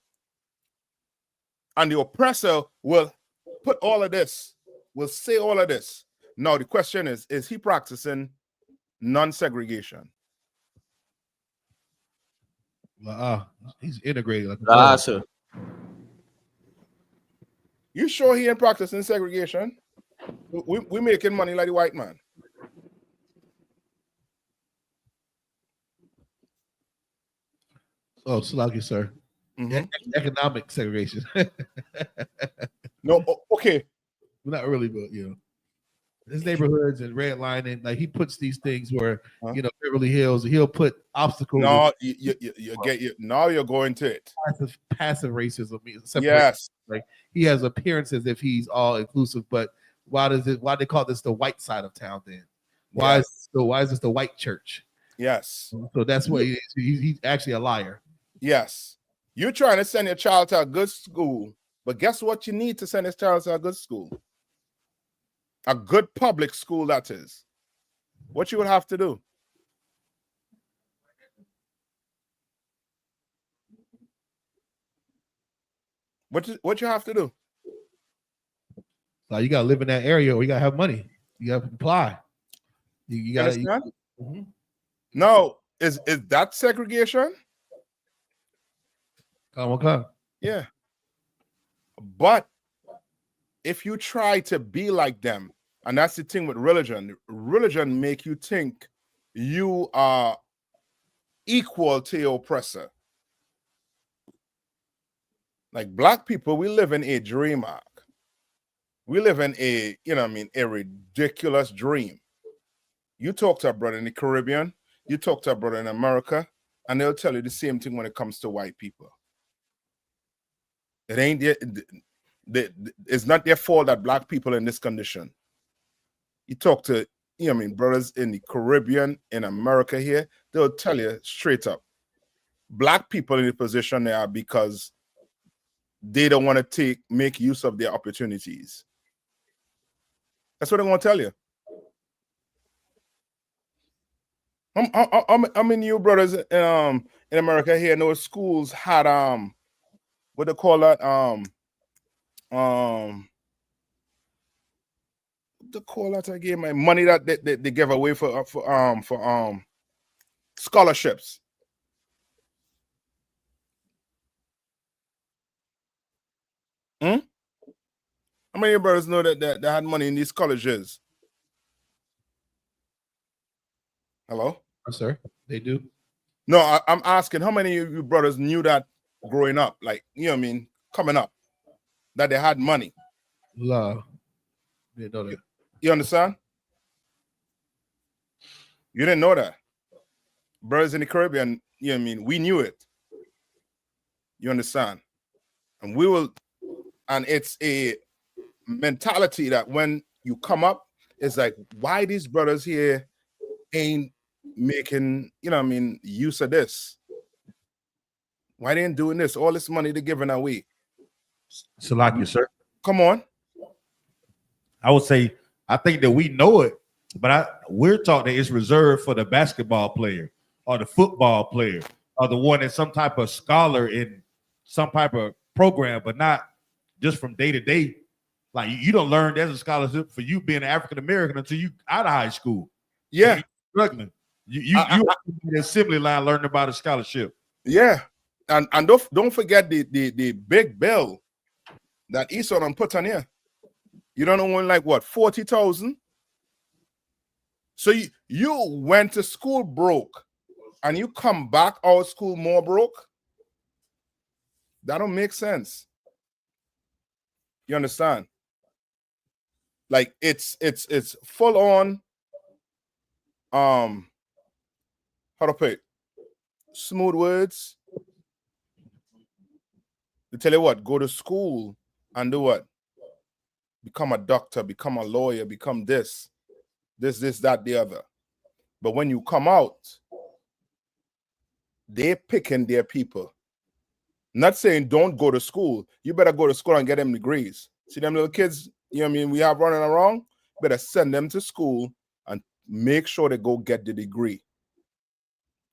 And the oppressor will put all of this, will say all of this. Now, the question is he practicing non-segregation? He's integrated. Like sir. You sure he ain't practicing segregation? We making money like the white man. Oh, Slug you, sir. Economic segregation. No, okay. Not really, but his neighborhoods and redlining, like he puts these things where Beverly Hills, he'll put obstacles. No, now you're going to it. Passive racism means yes. Like he has appearances as if he's all inclusive, but why they call this the white side of town then? Why is this the white church? Yes. So that's what he's actually a liar. Yes. You're trying to send your child to a good school, but guess what you need to send his child to a good school? A good public school, that is. What you would have to do? What you have to do? So you gotta live in that area, or you gotta have money. You gotta apply. You gotta. No, is that segregation? Come. Yeah. But if you try to be like them, and that's the thing with religion make you think you are equal to your oppressor. Like black people, we live in a dream arc. We live in a, a ridiculous dream. You talk to a brother in the Caribbean, you talk to a brother in America, and they'll tell you the same thing when it comes to white people. It ain't it's not their fault that black people are in this condition. You talk to, brothers in the Caribbean, in America here, they'll tell you straight up, black people in the position they are because they don't want to make use of their opportunities. That's what I'm going to tell you. I mean, you brothers in America here, those schools had what they call that what they call that again? My money that they give away for scholarships. How many of your brothers know that they had money in these colleges? Hello? Yes, sir. They do. No, I'm asking how many of you brothers knew that growing up, like, coming up, that they had money? Love. Didn't know that. You understand? You didn't know that. Brothers in the Caribbean, we knew it. You understand? And we will, and it's a mentality that when you come up, it's like, why these brothers here ain't making, you know what I mean, use of this? Why they ain't doing this? All this money they're giving away. Salakia, sir. Come on. I would say, I think that we know it, but we're taught that it's reserved for the basketball player or the football player or the one that's some type of scholar in some type of program, but not just from day to day. Like you don't learn there's a scholarship for you being African American until you out of high school. Yeah, struggling. You in the assembly line learning about a scholarship. Yeah, and don't forget the big bill that Esau put on here. You don't know, like what, 40,000. So you went to school broke, and you come back out of school more broke. That don't make sense. You understand? Like it's full on. How to put it? Smooth words. They tell you what, go to school and do what? Become a doctor, become a lawyer, become this, that, the other. But when you come out, they're picking their people. Not saying don't go to school. You better go to school and get them degrees. See them little kids, you know what I mean, we have running around, better send them to school and make sure they go get the degree.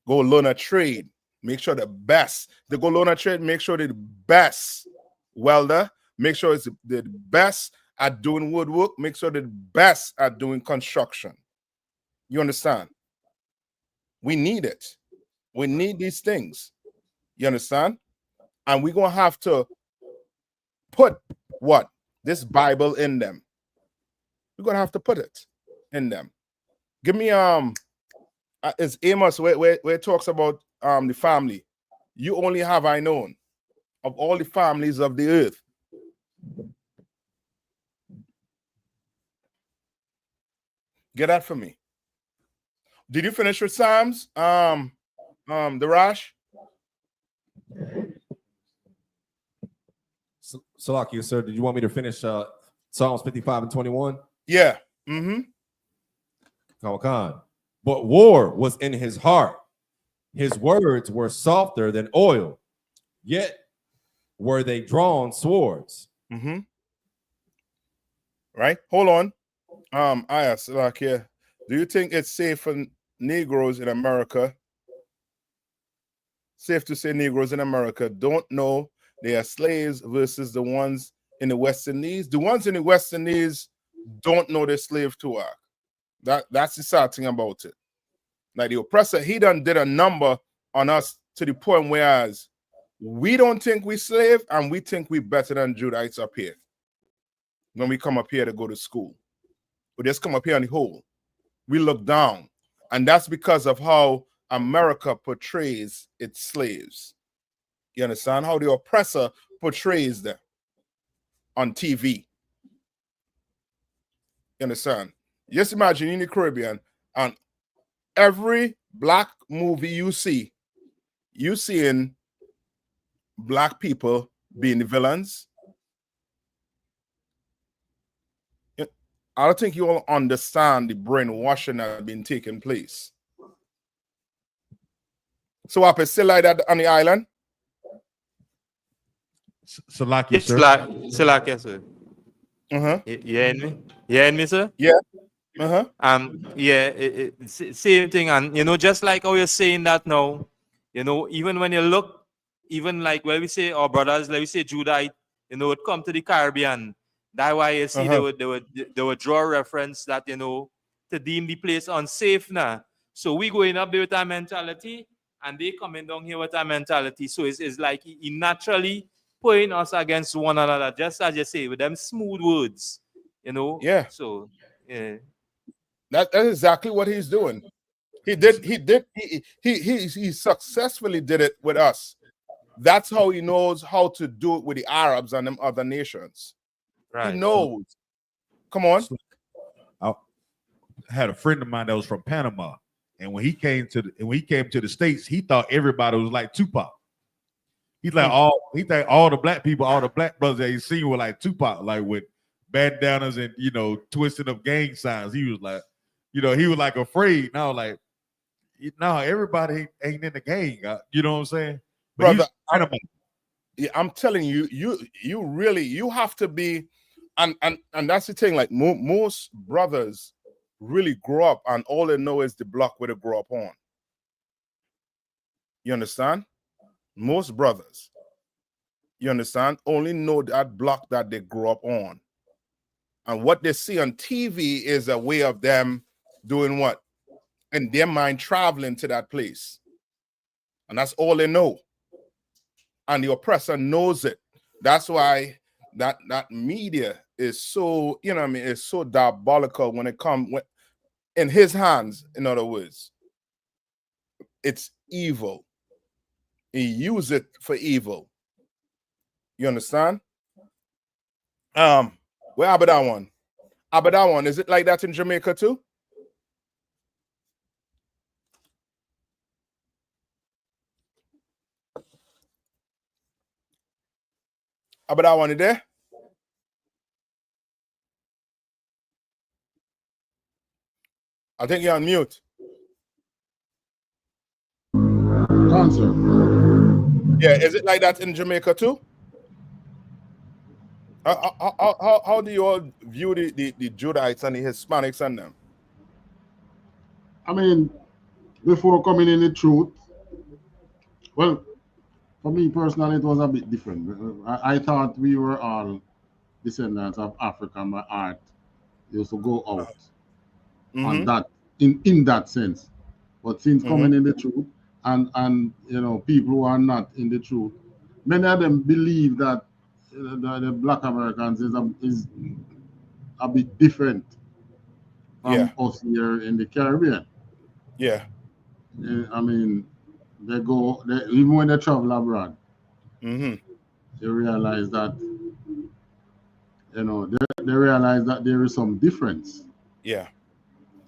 Go learn a trade. Make sure the best. They go learn a trade, make sure they're the best welder. Make sure it's the best at doing woodwork. Make sure they're the best at doing construction. You understand? We need it. We need these things. You understand? And we're going to have to put what? This Bible in them. We're going to have to put it in them. Give me, it's Amos where it talks about the family. You only have I known of all the families of the earth. Get that for me. Did you finish with Psalms? The Rash? Salakia, sir, did you want me to finish Psalms 55 and 21? Yeah. Mm-hmm. Khan. But war was in his heart. His words were softer than oil, yet were they drawn swords. Mm-hmm. Right? Hold on. I.S.U.P.K, do you think it's safe for Negroes in America? Safe to say Negroes in America don't know they are slaves versus the ones in the West Indies. The ones in the West Indies don't know they're slave to work. That's the sad thing about it. Like the oppressor, he done did a number on us to the point whereas we don't think we slave and we think we better than Judahites up here. When we come up here to go to school. We just come up here on the whole. We look down. And that's because of how America portrays its slaves. You understand? How the oppressor portrays them on TV. You understand? Just imagine in the Caribbean, and every black movie you seeing black people being the villains. I don't think you all understand the brainwashing that has been taking place. So what is still like that on the island? Salakia, sir. Salakia, sir. You hear me? You hear me, sir? Yeah. Same thing, and you know, just like how you're saying that now, you know, even when you look, even like when we say our brothers, like we say Judahite, you know, would come to the Caribbean. That's why you see they would draw reference that, you know, to deem the place unsafe now. So we going up there with our mentality, and they coming down here with our mentality. So it's like he naturally putting us against one another, just as you say, with them smooth words, you know. Yeah. So yeah. That's exactly what he's doing. He successfully did it with us. That's how he knows how to do it with the Arabs and them other nations. Right. He knows. Come on. I had a friend of mine that was from Panama, and when he came to the States, he thought everybody was like Tupac. He's like all the black people, all the black brothers that he's seen were like Tupac, like with bandanas and twisting up gang signs. He was like, he was like afraid. And I was like, no, everybody ain't in the gang. You know what I'm saying? But Brother, dynamite. I'm telling you, you really have to be, and that's the thing. Like most brothers really grow up, and all they know is the block where they grow up on. You understand? Most brothers, you understand, only know that block that they grew up on, and what they see on TV is a way of them doing what, in their mind, traveling to that place, and that's all they know. And the oppressor knows it. That's why that media is so, is so diabolical when it comes in his hands. In other words, it's evil. He uses it for evil. You understand? Where Abadan one? Is it like that in Jamaica too? Abadan one, is there? I think you're on mute. Answer. Yeah, is it like that in Jamaica too? How do you all view the Judahites and the Hispanics and them? I mean, before coming in the truth, well, for me personally, it was a bit different. I thought we were all descendants of Africa. My art used to go out on that, in that sense. But since coming in the truth, and people who are not in the truth, many of them believe that the Black Americans is a bit different from us here in the Caribbean. Yeah. I mean, even when they travel abroad, they realize that, they realize that there is some difference. Yeah.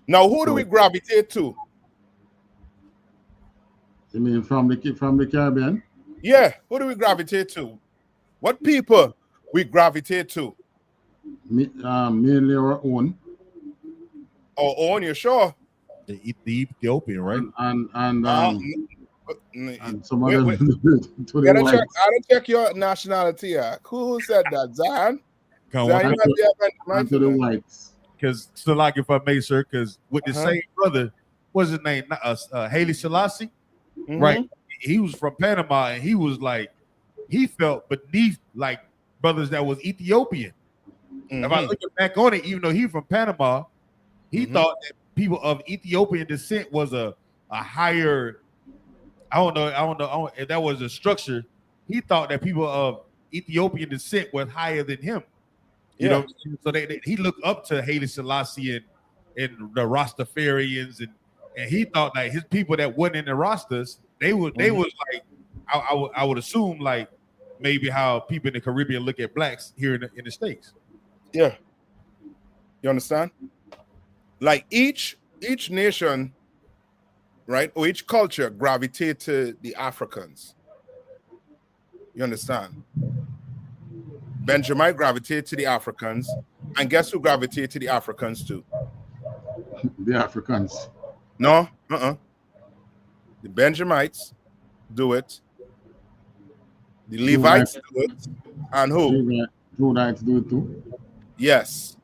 Now, who do we gravitate to? You mean from the Caribbean? Yeah. Who do we gravitate to? What people we gravitate to? Mainly our own. Our own, you sure? The Ethiopian, right? And some of them to the I whites. don't check your nationality. Who said that, Zan? And to the whites. Because still, like, if I may, sir, because with the same brother, what's his name? Haile Selassie, right? He was from Panama, and he was like, he felt beneath like brothers that was Ethiopian. If I look back on it, even though he's from Panama, he thought that people of Ethiopian descent was a higher. I don't know if that was a structure. He thought that people of Ethiopian descent was higher than him. You know, so he looked up to Haile Selassie and the Rastafarians, and he thought that his people that wasn't in the Rastas, they was like, I would assume like maybe how people in the Caribbean look at blacks here in the States. Yeah, you understand? Like each nation, right, or each culture gravitate to the Africans. You understand? Benjamin gravitate to the Africans, and guess who gravitate to the Africans too? The Africans. No, The Benjamites do it. The Levites do it, and who? Judahites do it too. Yes.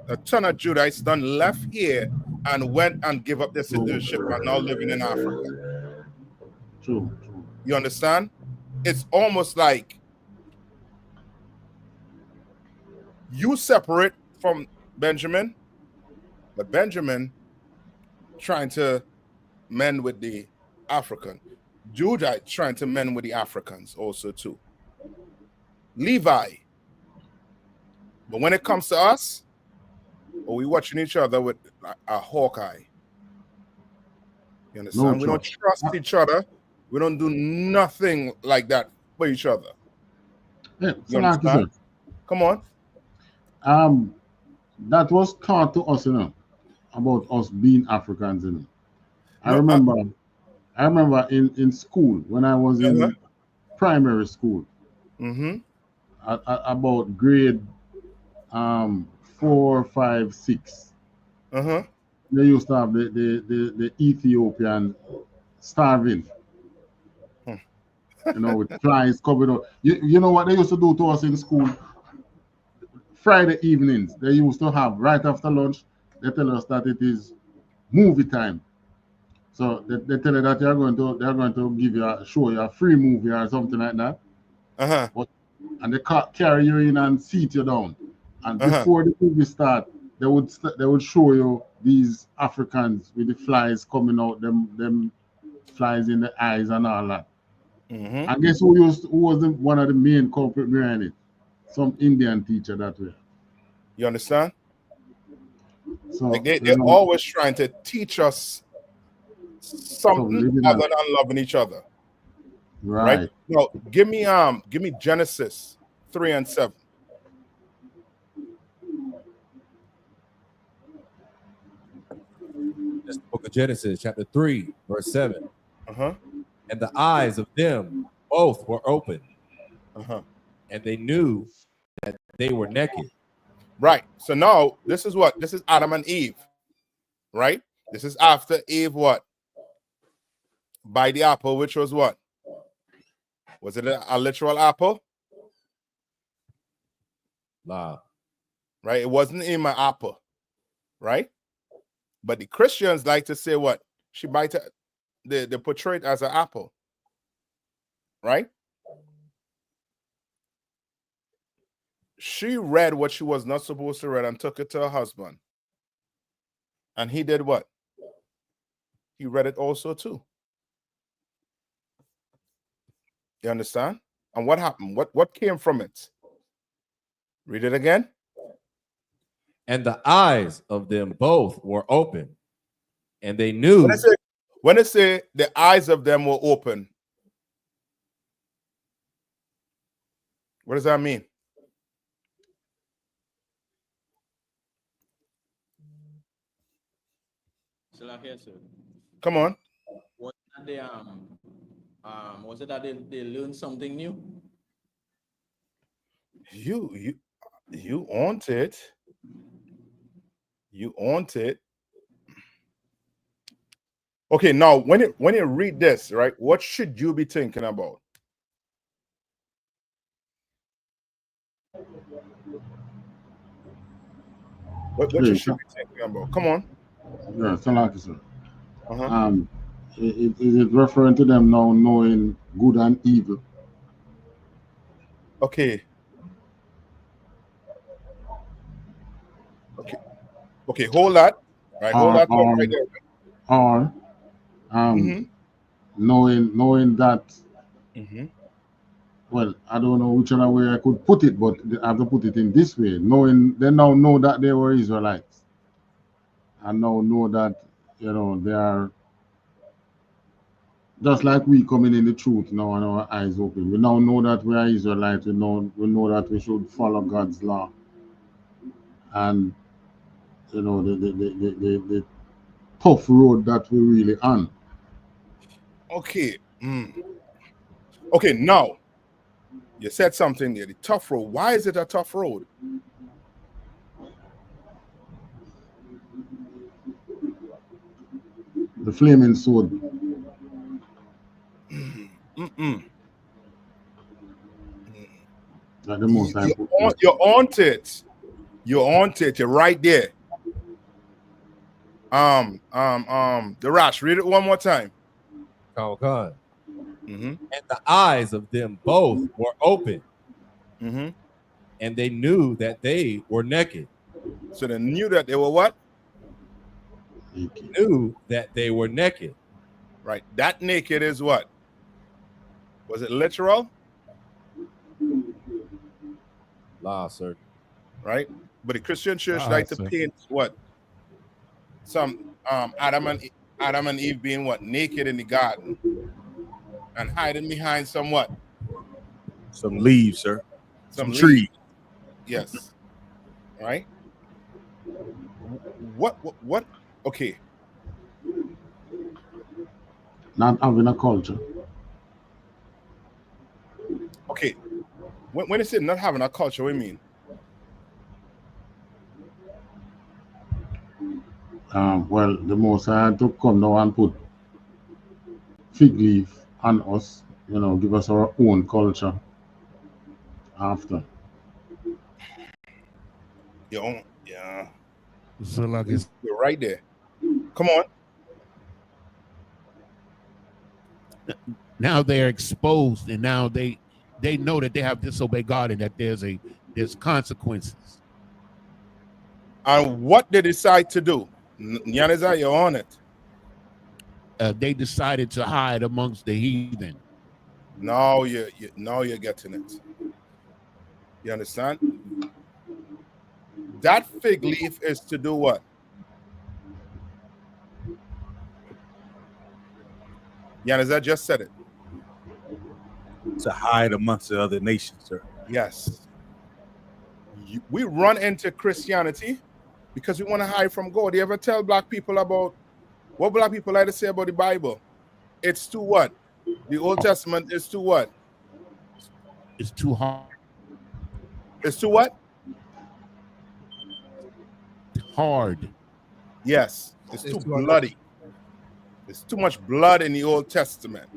A ton of Judahites done left here and went and give up their citizenship and now living in Africa. True. You understand? It's almost like you separate from Benjamin, but Benjamin trying to mend with the African. Judah trying to mend with the Africans also too. Levi. But when it comes to us, we watching each other with a hawk eye. You understand? No we don't trust each other. We don't do nothing like that for each other. Yeah, You understand? Come on. That was taught to us, about us being Africans, I remember in school when I was in primary school. about grade 4, 5, 6. Uh-huh. They used to have the Ethiopian starving. You know, with flies covered up. You know what they used to do to us in school? Friday evenings, they used to have right after lunch, they tell us that it is movie time. So they tell you that they're going to give you show you a free movie or something like that. Uh-huh. And they carry you in and seat you down. And Uh-huh. before the movie start, they would show you these Africans with the flies coming out, them flies in the eyes and all that. Mm-hmm. And guess who was one of the main culprit behind it? Some Indian teacher that way. You understand? So Like they're always trying to teach us something other than loving each other. Right? No, give me Genesis 3 and 7. That's the book of Genesis, chapter 3, verse 7. Uh-huh. And the eyes of them both were open. Uh-huh. And they knew that they were naked. Right. So now this is what? This is Adam and Eve. Right? This is after Eve what? By the apple, which was what? Was it a literal apple? Nah. Right? It wasn't in my apple. Right? But the Christians like to say what? She bite it, they portray it as an apple. Right? She read what she was not supposed to read and took it to her husband. And he did what? He read it also too. You understand? And what happened? What came from it? Read it again. And the eyes of them both were open, and they knew. When it say the eyes of them were open, what does that mean? Come on. Was it that they learned something new? You owned it. You owned it. Okay, now when you read this, right, what should you be thinking about? What you should be thinking about? Come on. Yeah, Salaki, sir. Is it referring to them now knowing good and evil? Okay. Okay, hold that. Right, hold that thought right there. Or knowing that, well, I don't know which other way I could put it, but I have to put it in this way. Knowing they now know that they were Israelites. And now know that, you know, they are just like we coming in the truth now and our eyes open. We now know that we are Israelites. We know that we should follow God's law. And you know the tough road that we really on. Okay. Okay, now you said something there. The tough road. Why is it a tough road? The flaming sword. Like the most you're on it. You're on it. You're right there. The Rash, read it one more time. And the eyes of them both were open, and they knew that they were naked. So they knew that they were what? Knew that they were naked. Right. That naked is what? Was it literal? La, sir. Right. But the Christian church like to paint what? Some Adam and Eve being what? Naked in the garden and hiding behind some what? Some leaves, sir. Some trees. Yes. Right. What? Okay. Not having a culture. Okay. When you say not having a culture, what do you mean? Well, the Most High had to come now and put fig leaf on us, give us our own culture after. Your own, yeah. So like it's You're right there. Come on. now they're exposed, and now they know that they have disobeyed God and that there's consequences. And what they decide to do, Nyaniza, you're on it. They decided to hide amongst the heathen. Now you're getting it. You understand? That fig leaf is to do what? Nyaniza just said it. To hide amongst the other nations, sir. Yes. We run into Christianity because we want to hide from God. You ever tell black people about what black people like to say about the Bible? It's to what? The Old Testament is to what? It's too hard. It's to what? Hard. Yes. It's too bloody. There's too much blood in the Old Testament.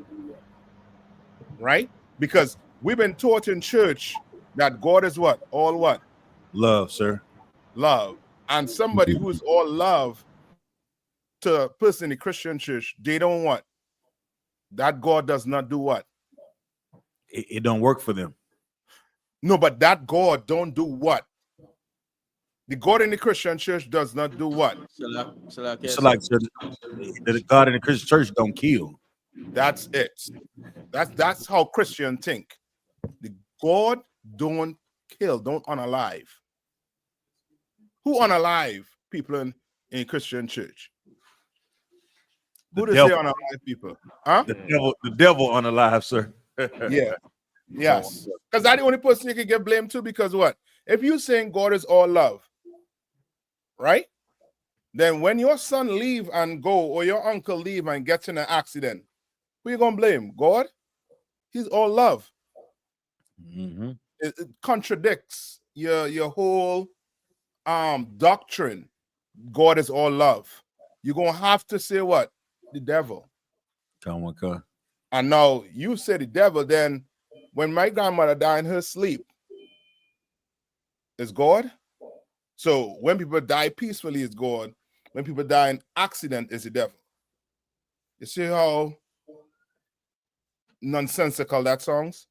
Right? Because we've been taught in church that God is what? All what? Love, sir. Love. And somebody who's all love to a person in the Christian church, they don't want. That God does not do what? It don't work for them. No, but that God don't do what? The God in the Christian church does not do what? It's like the God in the Christian church don't kill. That's it. That's how Christians think. The God don't kill, don't unalive. Who unalive people in Christian church? Who does say unalive people? Huh? The devil unalive, sir. Yeah. Yes. Because that's the only person you can get blamed to, because what? If you're saying God is all love, right? Then when your son leave and go, or your uncle leave and gets in an accident, who you gonna blame? God? He's all love. Mm-hmm. It contradicts your whole doctrine. God is all love. You're gonna have to say what? The devil. Come on, God. And now you say the devil, then when my grandmother died in her sleep, it's God. So when people die peacefully, it's God. When people die in accident, it's the devil. You see how nonsensical that sounds?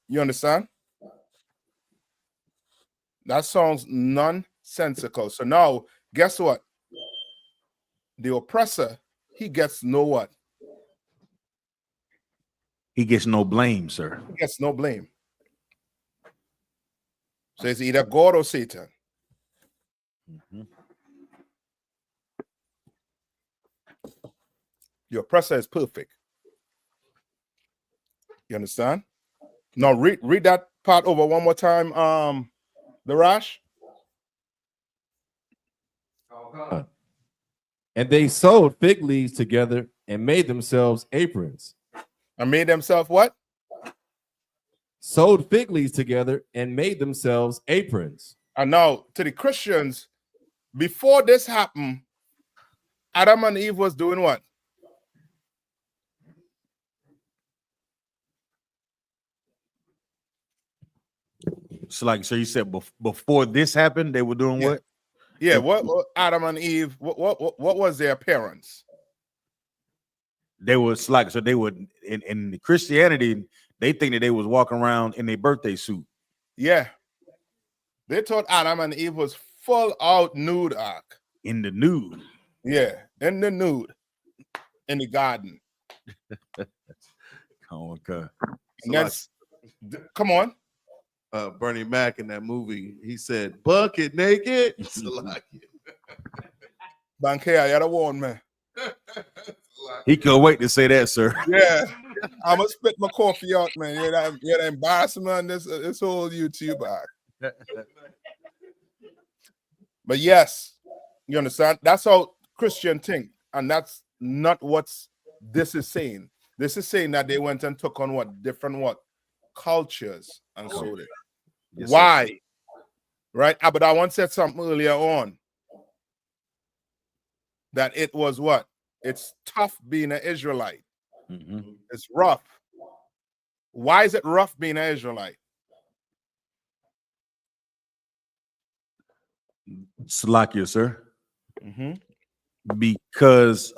You understand? That sounds nonsensical. So now, guess what? The oppressor, he gets no what? He gets no blame, sir. He gets no blame. So it's either God or Satan. Mm-hmm. Your oppressor is perfect. You understand? Now read that part over one more time. The Rash. And they sewed fig leaves together and made themselves aprons. And made themselves what? Sewed fig leaves together and made themselves aprons. And now to the Christians, before this happened, Adam and Eve was doing what? So you said before this happened, they were doing what? Yeah, what Adam and Eve, what was their appearance? They was like, so they would in Christianity, they think that they was walking around in their birthday suit. Yeah. They thought Adam and Eve was full out nude arc. In the nude. Yeah, in the nude. In the garden. Oh, okay. And that's, come on. Bernie Mac in that movie, he said, "Bucket naked." Bankea, you're the one, man. He couldn't wait to say that, sir. Yeah, I'm gonna spit my coffee out, man. You're the embarrassment on this whole YouTube act. But yes, you understand? That's how Christian think, and that's not what this is saying. This is saying that they went and took on what different what cultures and so there. Yes, Why? sir. Right? But I once said something earlier on that it was what? It's tough being an Israelite. It's rough. Why is it rough being an Israelite? Salakia, sir. Because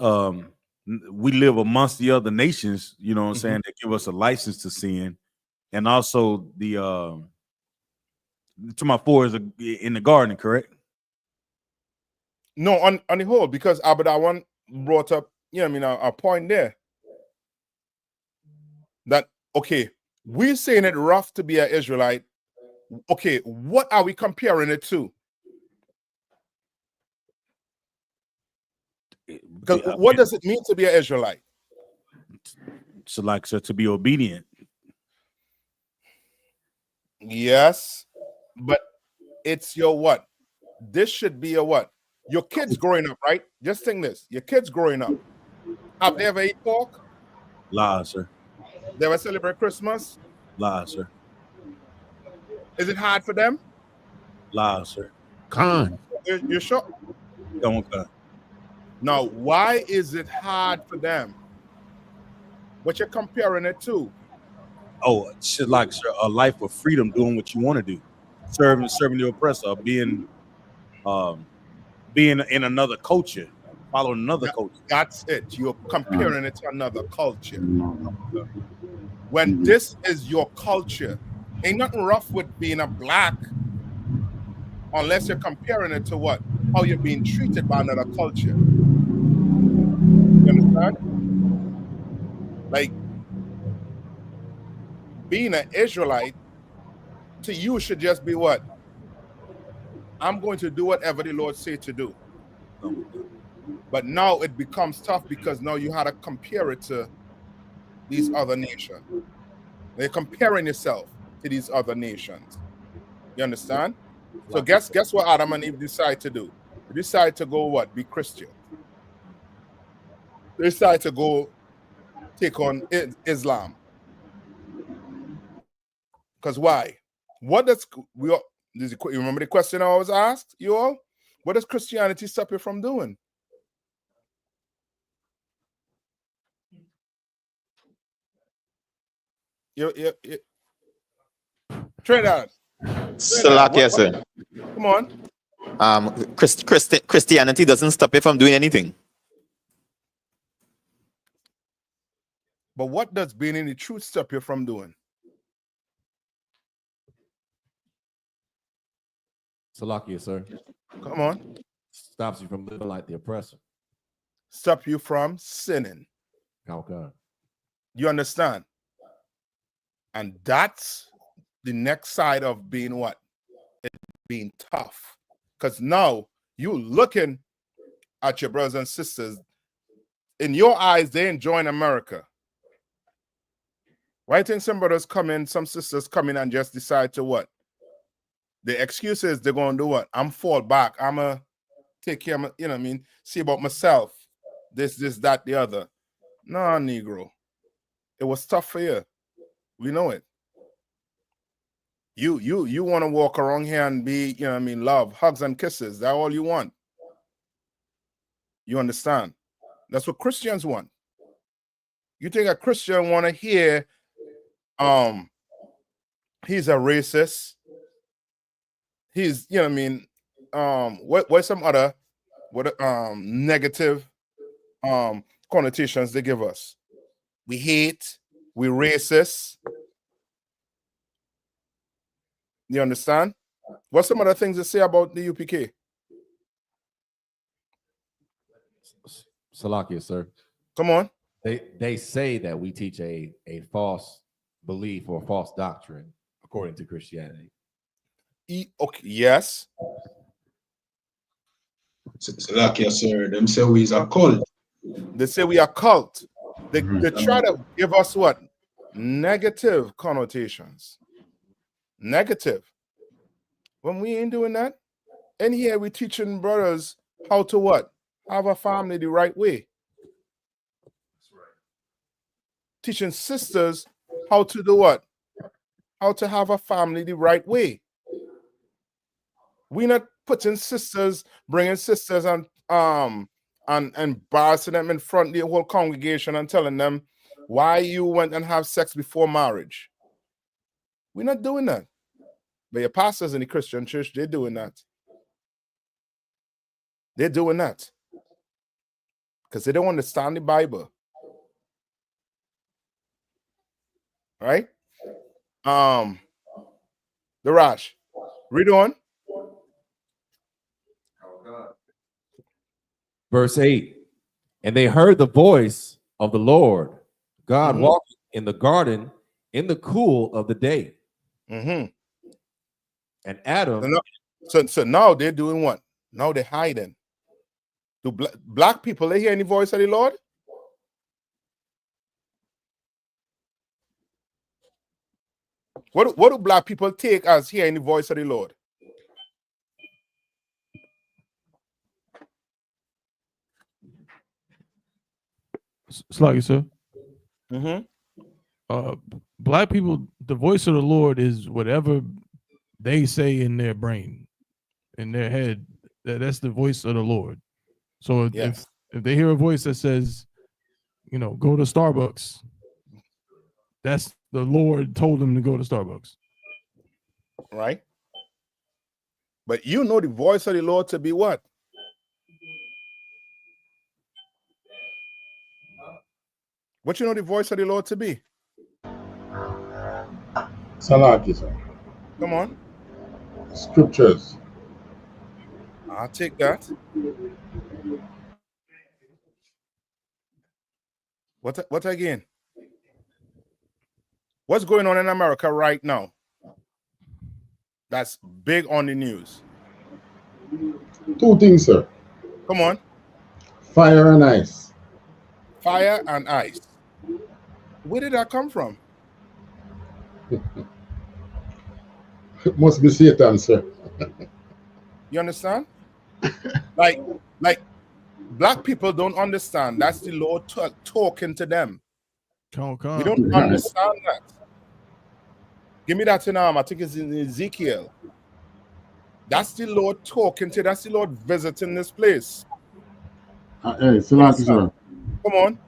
we live amongst the other nations, you know what I'm saying, that give us a license to sin. And also the to my four is in the garden, correct? No, on the whole, because Abadawan brought up, you know, I mean, a point there that okay, we're saying it rough to be an Israelite. Okay, what are we comparing it to? Because what does it mean to be an Israelite? So, like, so to be obedient. Yes, but it's your what? This should be a what? Your kids growing up, right? Just think this. Your kids growing up. Have they ever eat pork? La, sir. They ever celebrate Christmas? La, sir. Is it hard for them? La, sir. You're sure? Don't come. Now, why is it hard for them? What you're comparing it to? Oh, shit, like, sir, a life of freedom, doing what you want to do, serving the oppressor, being in another culture, following another culture. That's it. You're comparing it to another culture. When this is your culture, ain't nothing rough with being a black, unless you're comparing it to what? How you're being treated by another culture. You understand? Like, being an Israelite to you should just be what? I'm going to do whatever the Lord say to do. But now it becomes tough because now you had to compare it to these other nations. They're comparing yourself to these other nations. You understand? So guess what Adam and Eve decide to do? They decide to go what? Be Christian. They decide to go take on Islam. Because why? What does you remember the question I was asked, you all? What does Christianity stop you from doing? Trinidad. Salakia, sir. Come on. Christianity doesn't stop you from doing anything. But what does being in the truth stop you from doing? Salakia, sir. Come on. Stops you from living like the oppressor. Stop you from sinning. Okay. You understand? And that's the next side of being what? It being tough. Because now you looking at your brothers and sisters. In your eyes, they enjoying America. Why think some brothers come in, some sisters come in and just decide to what? The excuse is they're going to do what? I'm fall back. I'm going to take care of, you know what I mean? See about myself. This, that, the other. Nah, Negro. It was tough for you. We know it. You want to walk around here and be, you know what I mean, love, hugs and kisses. That's all you want. You understand? That's what Christians want. You think a Christian want to hear, he's a racist. He's, you know what I mean, what's some other negative connotations they give us? We hate, we racist. You understand? What's some other things to say about the UPK? Salakia, sir. Come on. They say that we teach a false belief or false doctrine according to Christianity. Okay, yes. Salakia, sir. Them say we is a cult. They say we are cult. They try to give us what? Negative connotations. Negative. When we ain't doing that. And here we teaching brothers how to what? Have a family the right way. That's right. Teaching sisters how to do what? how to have a family the right way. We're not putting sisters, bringing sisters and embarrassing them in front of the whole congregation and telling them why you went and have sex before marriage. We're not doing that. But your pastors in the Christian church, they're doing that. They're doing that because they don't understand the Bible. Right? The Rash. Read on. Verse 8. And they heard the voice of the Lord God walking in the garden in the cool of the day. And Adam. So now they're doing what? Now they're hiding. Do black people, they hear any voice of the Lord? What do black people take as hearing the voice of the Lord? Sluggy, sir. Black people, the voice of the Lord is whatever they say in their brain, in their head. That's the voice of the Lord. So if they hear a voice that says, you know, go to Starbucks, that's the Lord told them to go to Starbucks. Right? But you know the voice of the Lord to be what? What you know the voice of the Lord to be? Salaki, sir. Come on. Scriptures. I'll take that. What again? What's going on in America right now? That's big on the news. Two things, sir. Come on. Fire and ice. Fire and ice. Where did that come from? It must be Satan, sir. You understand? like black people don't understand. That's the Lord talking to them. We don't understand that. Give me that in I think it's in Ezekiel. That's the Lord talking to. That's the Lord visiting this place. Hey, Salaki, sir. Come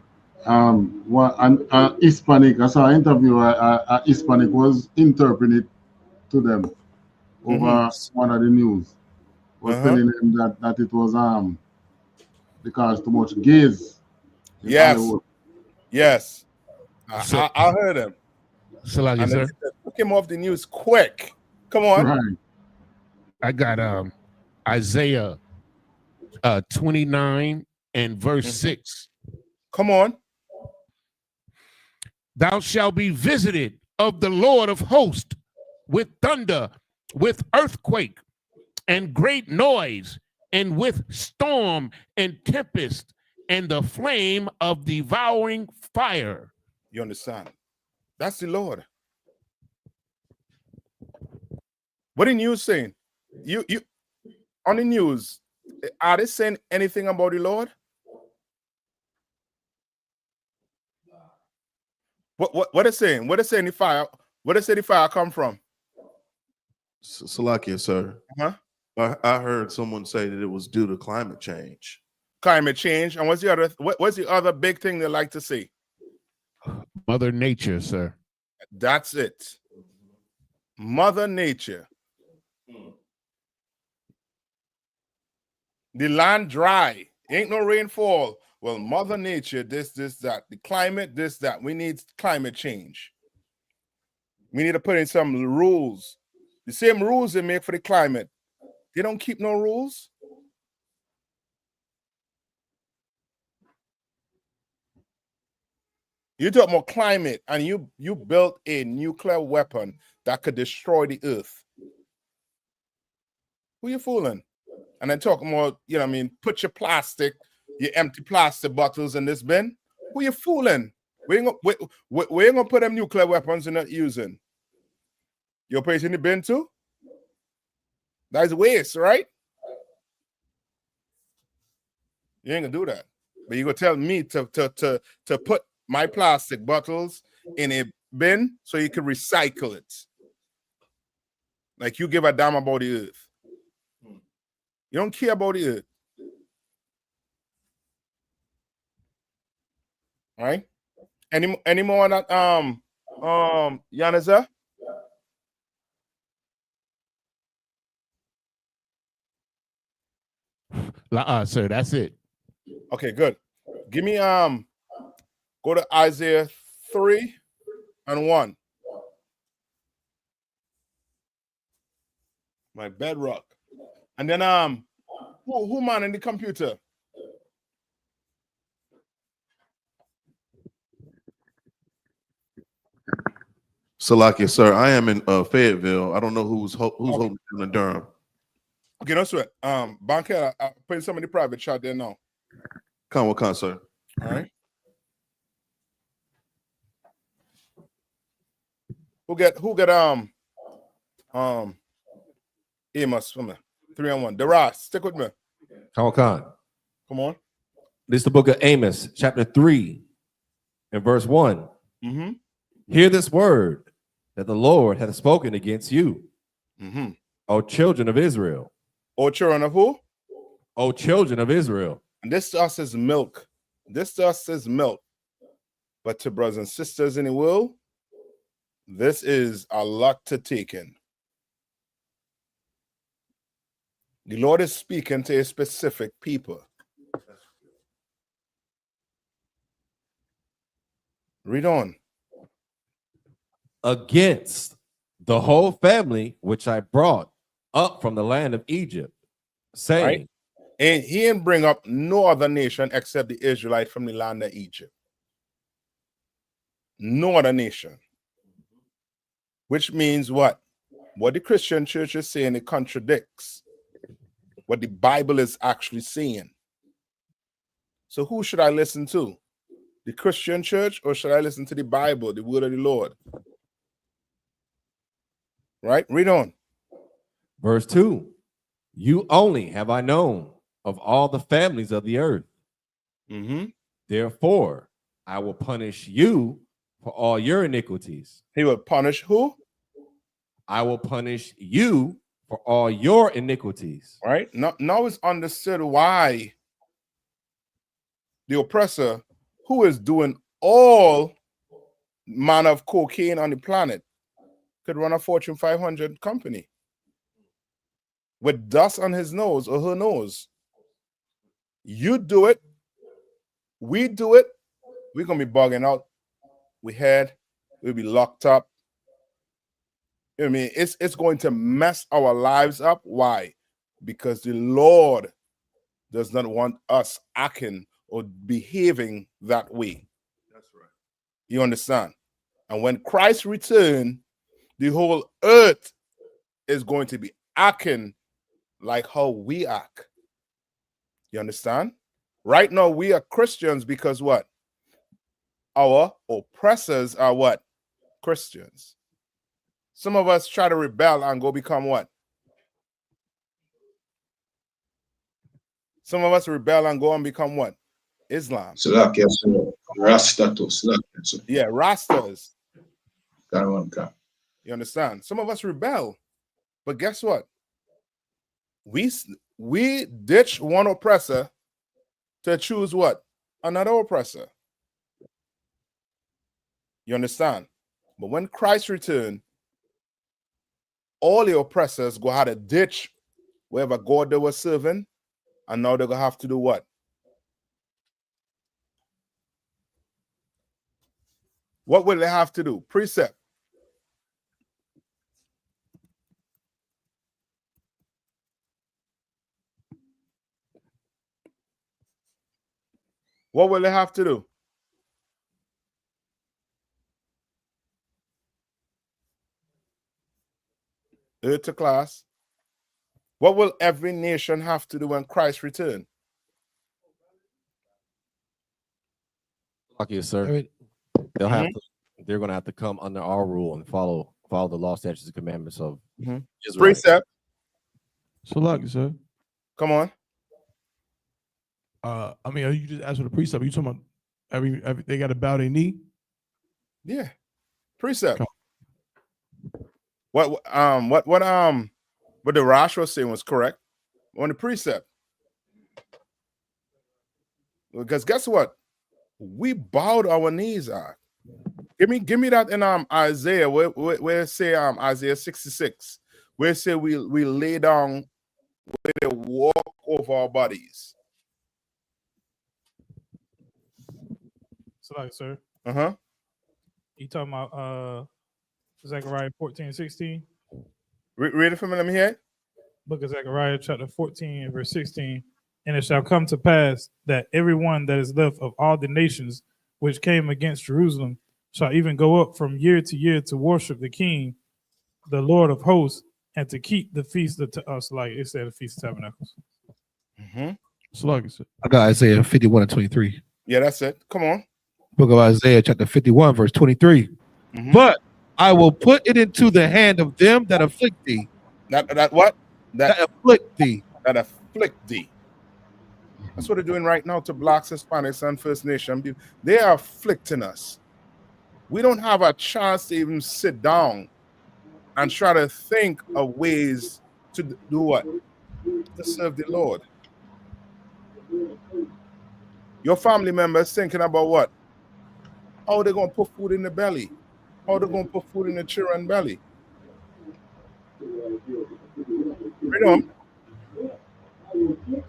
on. Hispanic, I saw an interview. Hispanic was interpreting it to them over one of the news. Was telling them that it was because too much gays. Yes. I heard him. Salaki, sir. Took him off the news quick. Come on. Right. I got Isaiah 29 and verse 6. Come on. Thou shalt be visited of the Lord of hosts with thunder, with earthquake, and great noise, and with storm and tempest, and the flame of devouring fire. You understand? That's the Lord. What the news saying? You on the news, are they saying anything about the Lord? What they saying? What they saying the fire? Where they say the fire come from? Salakia, sir. I heard someone say that it was due to climate change. Climate change. And what's the other big thing they like to see? Mother Nature, sir. That's it. Mother Nature. The land dry. Ain't no rainfall. Well, Mother Nature, this, that. The climate, this, that. We need climate change. We need to put in some rules. The same rules they make for the climate. They don't keep no rules. You talk about climate, and you built a nuclear weapon that could destroy the earth. Who you fooling? And then talking about, you know what I mean, put your empty plastic bottles in this bin. Who you fooling? We ain't gonna put them nuclear weapons you're not using. You're putting in the bin too? That's waste, right? You ain't gonna do that. But you're gonna tell me to put my plastic bottles in a bin so you can recycle it. Like you give a damn about the earth. You don't care about the earth. All right. Any more on that? Yanaza? Sir, that's it. Okay, good. Give me go to Isaiah 3:1. My bedrock. And then who man in the computer? Salakia, sir. I am in Fayetteville. I don't know who's holding in the Durham. Okay, no sweat. Banker, I put some in the private chat there now. Con, sir. All right. Who get Amos for me? 3-1. Deras, stick with me. Con. Come on. This is the book of Amos, chapter 3, and verse 1. Mm-hmm. Hear this word that the Lord hath spoken against you, O children of Israel. O children of who? O children of Israel. And this to us is milk. This to us is milk. But to brothers and sisters in the world, this is a lot to take in. The Lord is speaking to a specific people. Read on. Against the whole family which I brought up from the land of Egypt, saying, Right? And he didn't bring up no other nation except the Israelite from the land of Egypt. No other nation. Which means what? What the Christian church is saying, it contradicts what the Bible is actually saying. So who should I listen to? The Christian church, or should I listen to the Bible, the word of the Lord? Right? Read on. Verse 2. You only have I known of all the families of the earth. Therefore, I will punish you for all your iniquities. He will punish who? I will punish you for all your iniquities. Right? Now it's understood why the oppressor, who is doing all manner of cocaine on the planet, could run a Fortune 500 company with dust on his nose or her nose. You do it, we do it, we're gonna be bugging out. We'll be locked up. You know what I mean? It's going to mess our lives up. Why? Because the Lord does not want us acting or behaving that way. That's right. You understand? And when Christ returns, the whole earth is going to be acting like how we act. You understand? Right now, we are Christians because what? Our oppressors are what? Christians. Some of us try to rebel and go become what? Some of us rebel and go and become what? Islam. Salakia, sir. Rasta to Salakia, sir. Yeah, Rastas. God. You understand? Some of us rebel. But guess what? We ditch one oppressor to choose what? Another oppressor. You understand? But when Christ returned, all the oppressors go have to ditch wherever God they were serving, and now they're going to have to do what? What will they have to do? Precept. What will they have to do? To class. What will every nation have to do when Christ returns? Okay, sir. They're going to have to come under our rule and follow the law, statutes, and commandments of Israel. Precept. So lucky, sir. Come on. I mean, you just asked for the precept. Are you talking about every they got to bow their knee? Yeah. Precept. What the Rash was saying was correct on the precept. Because guess what? We bowed our knees out. Give me that in Isaiah where it say Isaiah 66, where it say we lay down, where they walk over our bodies. So like, sir. Uh-huh. You talking about Zechariah 14:16? Read it for me, let me hear it. Book of Zechariah, chapter 14, verse 16. And it shall come to pass that everyone that is left of all the nations which came against Jerusalem shall even go up from year to year to worship the King, the Lord of hosts, and to keep the feast of us, like it said, the Feast of Tabernacles. I got Isaiah 51 and 23. Yeah, that's it. Come on. Book of Isaiah, chapter 51, verse 23. But I will put it into the hand of them that afflict thee. That what? That afflict thee. That afflict thee. That's what they're doing right now to blacks, Hispanics, and First Nation people. They are afflicting us. We don't have a chance to even sit down and try to think of ways to do what? To serve the Lord. Your family members thinking about what? How they're going to put food in the belly? How they're going to put food in the children's belly? Read on.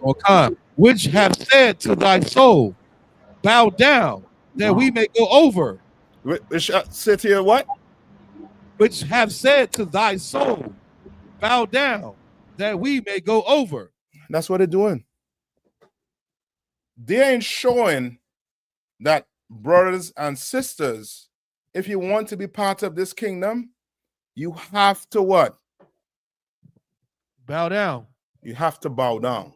O come, which have said to thy soul, bow down, that we may go over. Which said to you what? Which have said to thy soul, bow down, that we may go over. That's what they're doing. They ain't showing that, brothers and sisters, if you want to be part of this kingdom, you have to what? Bow down. You have to bow down.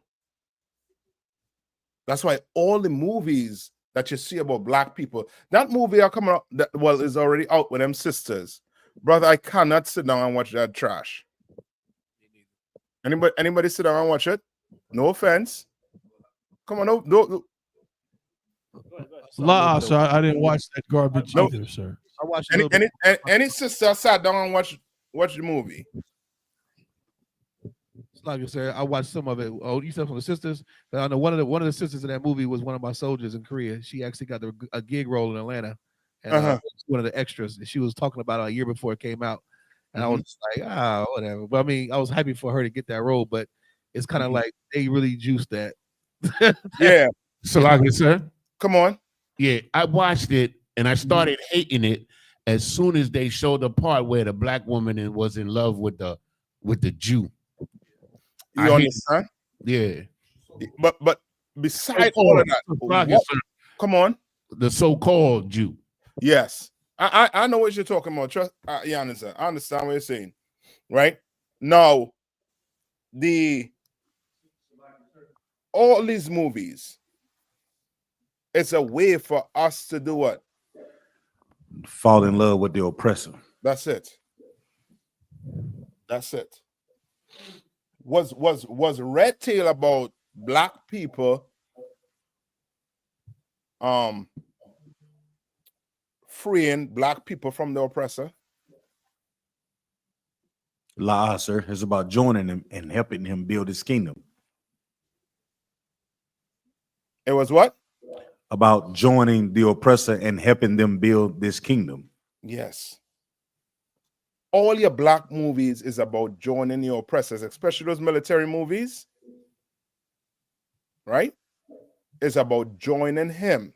That's why all the movies that you see about black people, that movie are coming up, that well is already out with them sisters. Brother, I cannot sit down and watch that trash. Anybody sit down and watch it? No offense. Come on, no. Sir, I didn't watch that garbage either, sir. I watched any sister sat down and watch the movie. Like you said, I watched some of it. Oh, you said from the sisters. But I know one of the sisters in that movie was one of my soldiers in Korea. She actually got a gig role in Atlanta, and one of the extras. She was talking about it a year before it came out, and I was just like, whatever. But I mean, I was happy for her to get that role, but it's kind of like they really juiced that. Yeah. So like I said, come on. Yeah, I watched it and I started hating it as soon as they showed the part where the black woman was in love with the Jew. You understand? Yeah. But besides all of that, come on. The so-called Jew. Yes. I know what you're talking about. Trust you understand. I understand what you're saying. Right? Now, all these movies, it's a way for us to do what? Fall in love with the oppressor. That's it. That's it. Was Red Tail about black people freeing black people from the oppressor? La, sir. It's about joining him and helping him build his kingdom. It was what? About joining the oppressor and helping them build this kingdom. Yes. All your black movies is about joining your oppressors, especially those military movies. Right? It's about joining him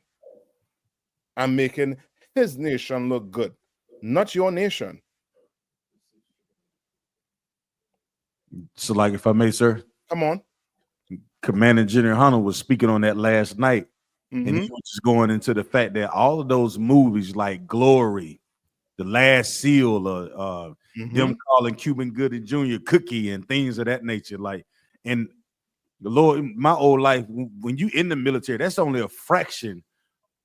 and making his nation look good, not your nation. So, like, if I may, sir. Come on. Commander General YAHANNA was speaking on that last night. And he was just going into the fact that all of those movies like Glory, The Last Seal, them calling Cuban Gooding Jr. Cookie and things of that nature. Like, and the Lord, my old life, when you in the military, that's only a fraction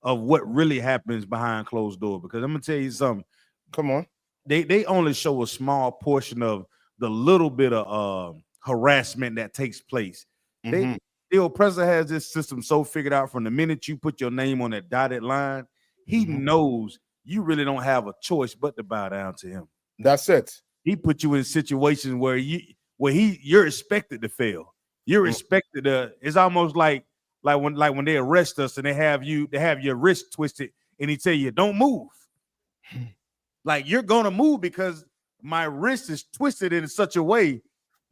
of what really happens behind closed doors. Because I'm gonna tell you something. Come on. They only show a small portion of the little bit of harassment that takes place. The oppressor has this system so figured out from the minute you put your name on that dotted line, he knows you really don't have a choice but to bow down to him. That's it. he put you in situations where you're expected to fail. You're expected to. It's almost like when they arrest us and they have your wrist twisted and he tell you don't move. Like you're gonna move because my wrist is twisted in such a way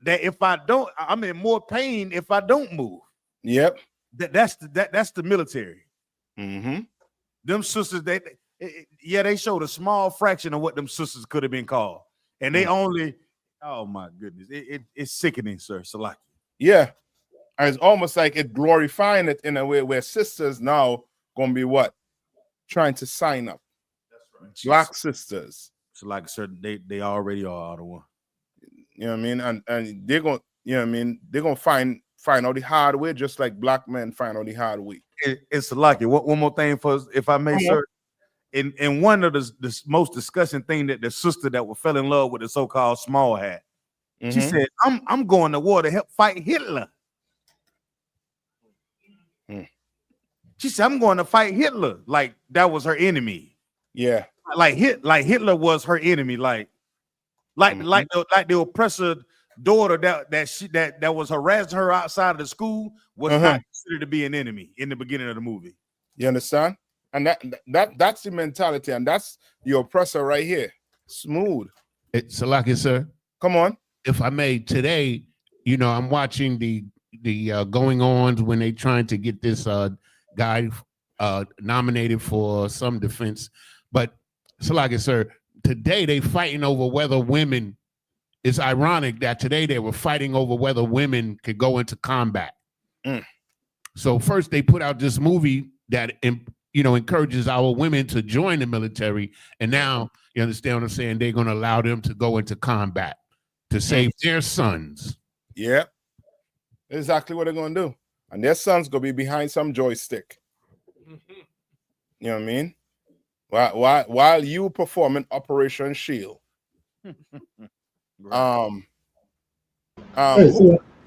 that if I don't, I'm in more pain if I don't move. Yep. That's the military. Mm-hmm. Them sisters, they showed a small fraction of what them sisters could have been called, and they only. Oh my goodness, it's sickening, sir. Salaki. Yeah, and it's almost like it glorifying it in a way where sisters now gonna be what trying to sign up. That's right. Black sisters. So like, sir, they already are out of one. You know what I mean? And they're gonna, you know what I mean? They're gonna find out the hard way, just like black men find out the hard way. It's like it. One more thing for us, if I may, sir. In one of the most disgusting thing that the sister that fell in love with the so-called small hat, she said, "I'm going to war to help fight Hitler." She said, "I'm going to fight Hitler," like that was her enemy. Yeah, like Hitler was her enemy. Like the oppressor daughter that was harassing her outside of the school was not considered to be an enemy in the beginning of the movie. You understand? And that's the mentality, and that's the oppressor right here. Smooth. Salaki, sir. Come on. If I may, today, I'm watching the going ons when they trying to get this guy nominated for some defense. But Salaki, sir, today they fighting over whether women. It's ironic that today they were fighting over whether women could go into combat. So first they put out this movie that encourages our women to join the military, and now you understand what I'm saying. They're going to allow them to go into combat to save their sons. Yeah, exactly what they're going to do, and their sons going to be behind some joystick. You know what I mean? While you performing Operation Shield.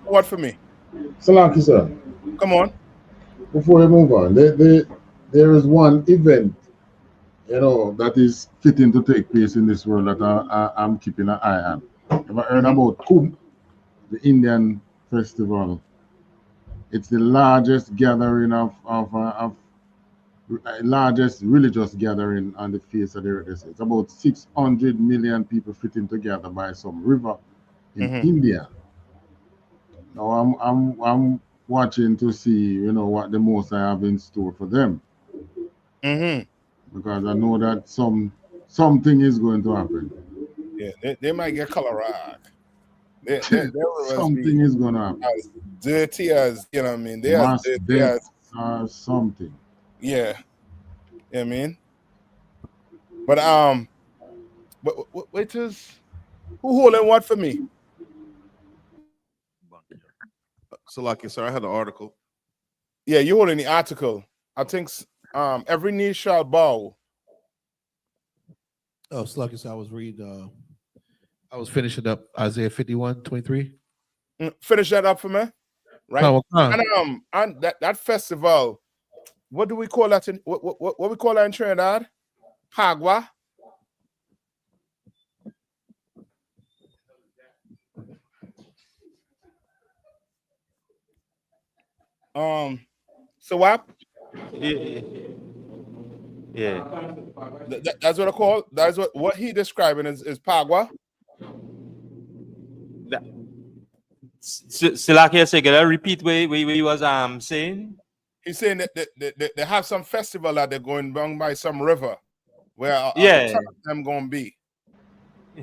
What for me? Salaki, sir. Come on. Before we move on, there is one event, that is fitting to take place in this world that I'm keeping an eye on. Have I heard about I.S.U.P.K, the Indian festival? It's the largest gathering of largest religious gathering on the face of the earth. It's about 600 million people fitting together by some river in India. Now I'm watching to see, what the Most I have in store for them. Because I know that something is going to happen. Yeah, they might get colorized. Something is going to happen. As dirty as, you know what I mean? They Mass are dirty death as or something. Yeah. You know what I mean? But wait, who holding what for me? So, like, sir, I had an article. Yeah, you holding the article. I think every knee shall bow. Oh, Slucky, so I was reading. I was finishing up Isaiah 51:23. Finish that up for me, right? Oh, and that festival. What do we call that in what we call that in Trinidad? Pagua. So what? Yeah. That's what I call. That's what he describing is Pagua. Silaki, so can I repeat where he was saying? He's saying that they have some festival that they're going down by some river where them gonna be.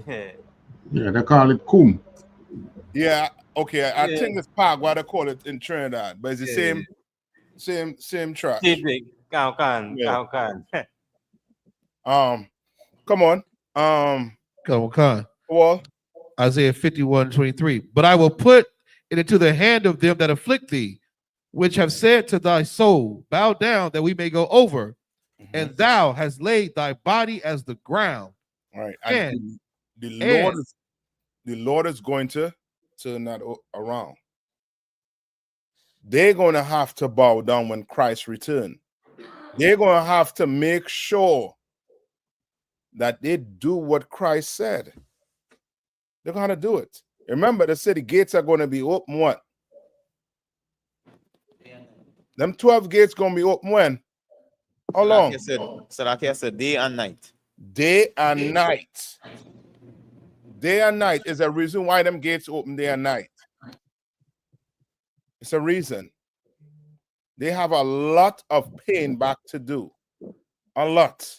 Yeah, they call it Kum. Yeah, okay. I think it's Pagua they call it in Trinidad, but it's the same track. Same thing. Can. Come on. Well, Isaiah 51:23. But I will put it into the hand of them that afflict thee, which have said to thy soul, bow down that we may go over, and thou hast laid thy body as the ground. All right. And the Lord is going to turn that around. They're going to have to bow down when Christ returns. They're going to have to make sure that they do what Christ said. They're going to do it. Remember, the city gates are going to be open what? Them 12 gates going to be open when? How long? Salakia said day and night. Day and night. Day and night is a reason why them gates open day and night. It's a reason. They have a lot of paying back to do. A lot.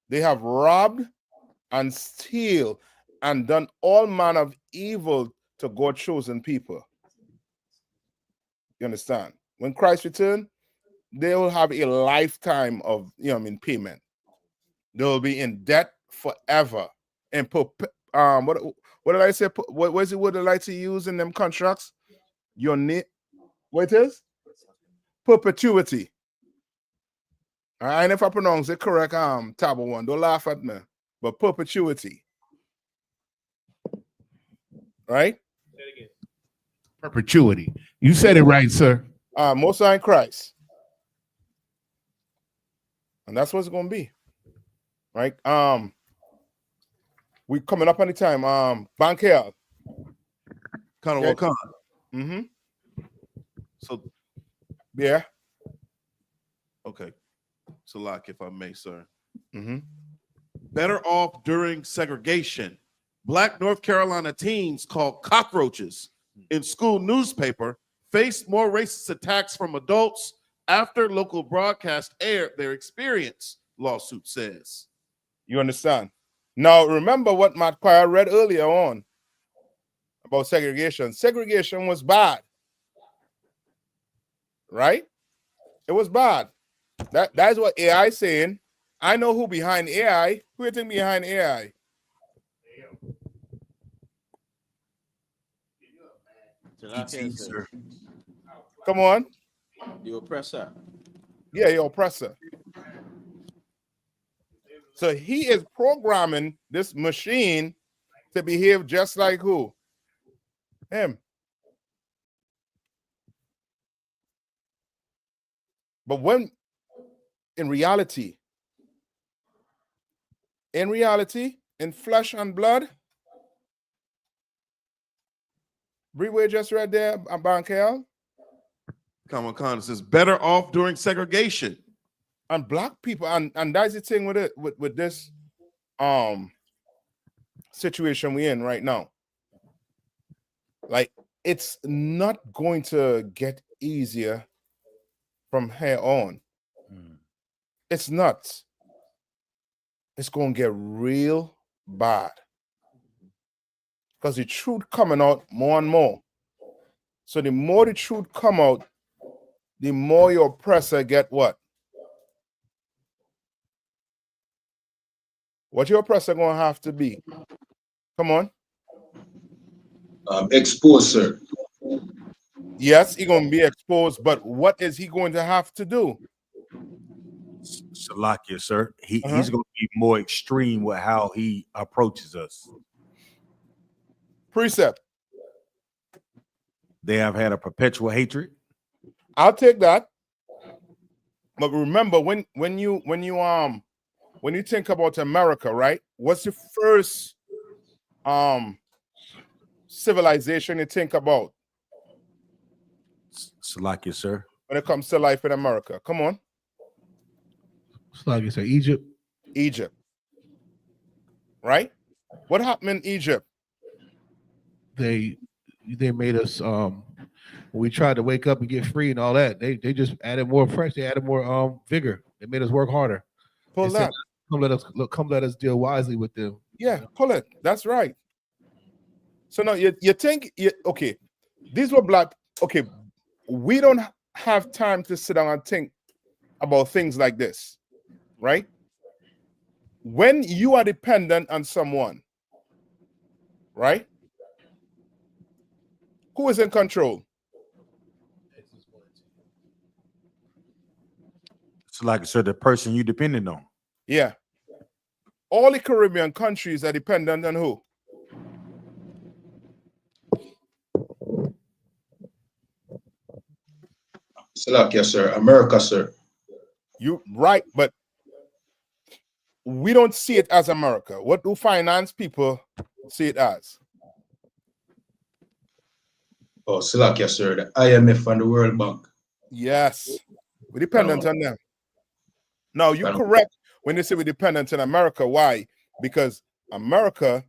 They have robbed and steal and done all manner of evil to God's chosen people. You understand? When Christ returns, they will have a lifetime of, payment. They will be in debt forever. And what did I say? What is it? What they like to use in them contracts? What it is? Perpetuity. And if I pronounce it correct, Table One, don't laugh at me. But perpetuity. Right? Perpetuity. You said it right, sir. Most High in Christ. And that's what it's gonna be. Right? We coming up on the time. Bankel. Kind of what kind? Mm-hmm. So yeah. Okay. So like if I may, sir. Mm-hmm. Better off during segregation. Black North Carolina teens called cockroaches in school newspaper faced more racist attacks from adults after local broadcast aired their experience, lawsuit says. You understand? Now, remember what Matt Pryor read earlier on about segregation. Segregation was bad. Right? It was bad. That's what AI is saying. I know who behind AI. Who you think behind AI? Come on. The oppressor. Yeah, your oppressor. So he is programming this machine to behave just like who? Him. But when in reality, in flesh and blood, Breeway just read there, Bankel. Common Con says better off during segregation. And black people, and that's the thing with it, with this situation we're in right now. Like, it's not going to get easier from here on. It's not. It's going to get real bad. Because the truth coming out more and more. So the more the truth come out, the more your oppressor get what? What your oppressor going to have to be? Come on. Exposed, sir. Yes, he's going to be exposed, but what is he going to have to do? Salakia, sir. He's going to be more extreme with how he approaches us. Precept. They have had a perpetual hatred. I'll take that. But remember, when you think about America, right? What's the first civilization you think about? Salakia, sir. When it comes to life in America, come on. Salakia, sir. Egypt. Egypt. Right? What happened in Egypt? They made us when we tried to wake up and get free and all that, they just added more pressure, they added more vigor. They made us work harder. Pull that. Come let us deal wisely with them. Yeah, pull it. That's right. So now you think okay, these were black. Okay, we don't have time to sit down and think about things like this, right? When you are dependent on someone, right? Who is in control? It's like, sir, the person you dependent on. Yeah. All the Caribbean countries are dependent on who? Salakia, sir. America, sir. You right, but we don't see it as America. What do finance people see it as? Oh, Slack, sir. The IMF and the World Bank. Yes, we're dependent on them. Now, you're correct when they say we're dependent on America. Why? Because America,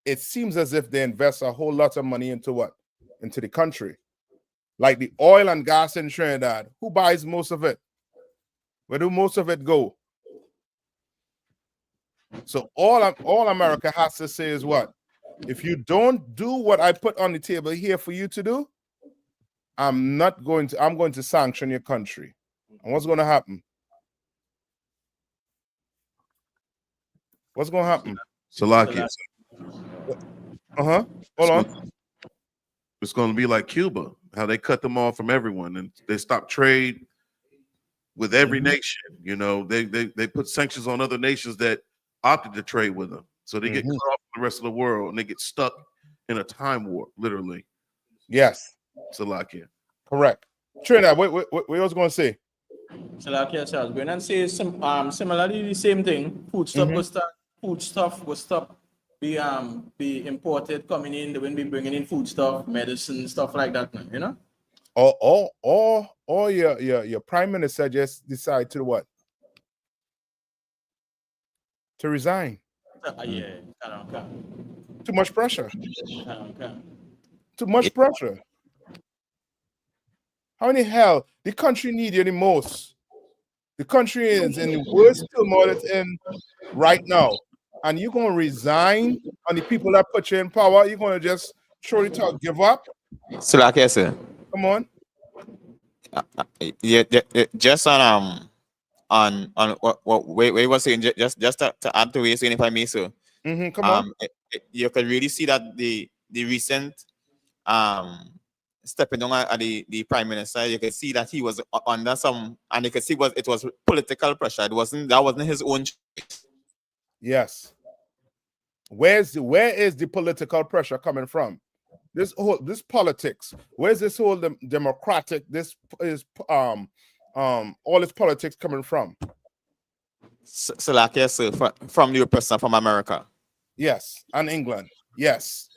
it seems as if they invest a whole lot of money into what? Into the country. Like the oil and gas in Trinidad. Who buys most of it? Where do most of it go? So all America has to say is what? If you don't do what I put on the table here for you to do, I'm going to sanction your country. And what's going to happen? What's going to happen? Salakia. Hold on. It's going to be like Cuba, how they cut them off from everyone and they stop trade with every nation. You know, they put sanctions on other nations that opted to trade with them. So they get cut off from the rest of the world and they get stuck in a time warp, literally. Yes. Salakia. Correct. Trinidad, what was going to say? Salakia, so I was going to say similarly the same thing. Foodstuff will stop be imported coming in. They won't be bringing in foodstuff, medicine, stuff like that. You know. Or your prime minister just decide to what? To resign. Yeah. Too much pressure. Okay. Too much pressure. How in the hell the country need you the most? The country is in the worst turmoil it's in right now. And you're going to resign on the people that put you in power? You're going to just throw it out, give up? Slack, sir. Come on. Yeah, just on what we was saying, just to add to what you're saying, if I may, sir. Come on. You can really see that the recent stepping down at the prime minister, you can see that he was under some, and you can see it was political pressure. That wasn't his own choice. Yes. Where is the political pressure coming from? This politics. Where's this whole democratic? This is all this politics coming from? So like yes, sir, from your person from America. Yes, and England. Yes,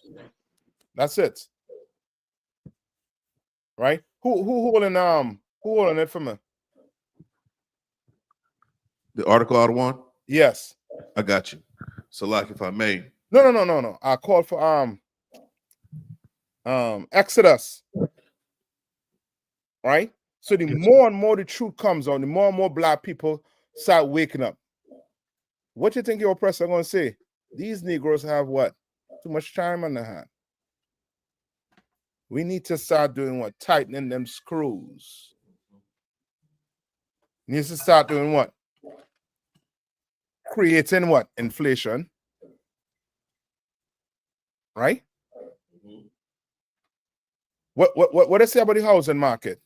that's it. Right? Who holding it for me? The article out of one? Yes. I got you. So like if I may. No. I call for Exodus. Right? So the more and more the truth comes on, the more and more black people start waking up. What do you think your oppressors are going to say? These Negroes have what? Too much time on their hand. We need to start doing what? Tightening them screws. Needs to start doing what? Creating what? Inflation. Right? What they say about the housing market?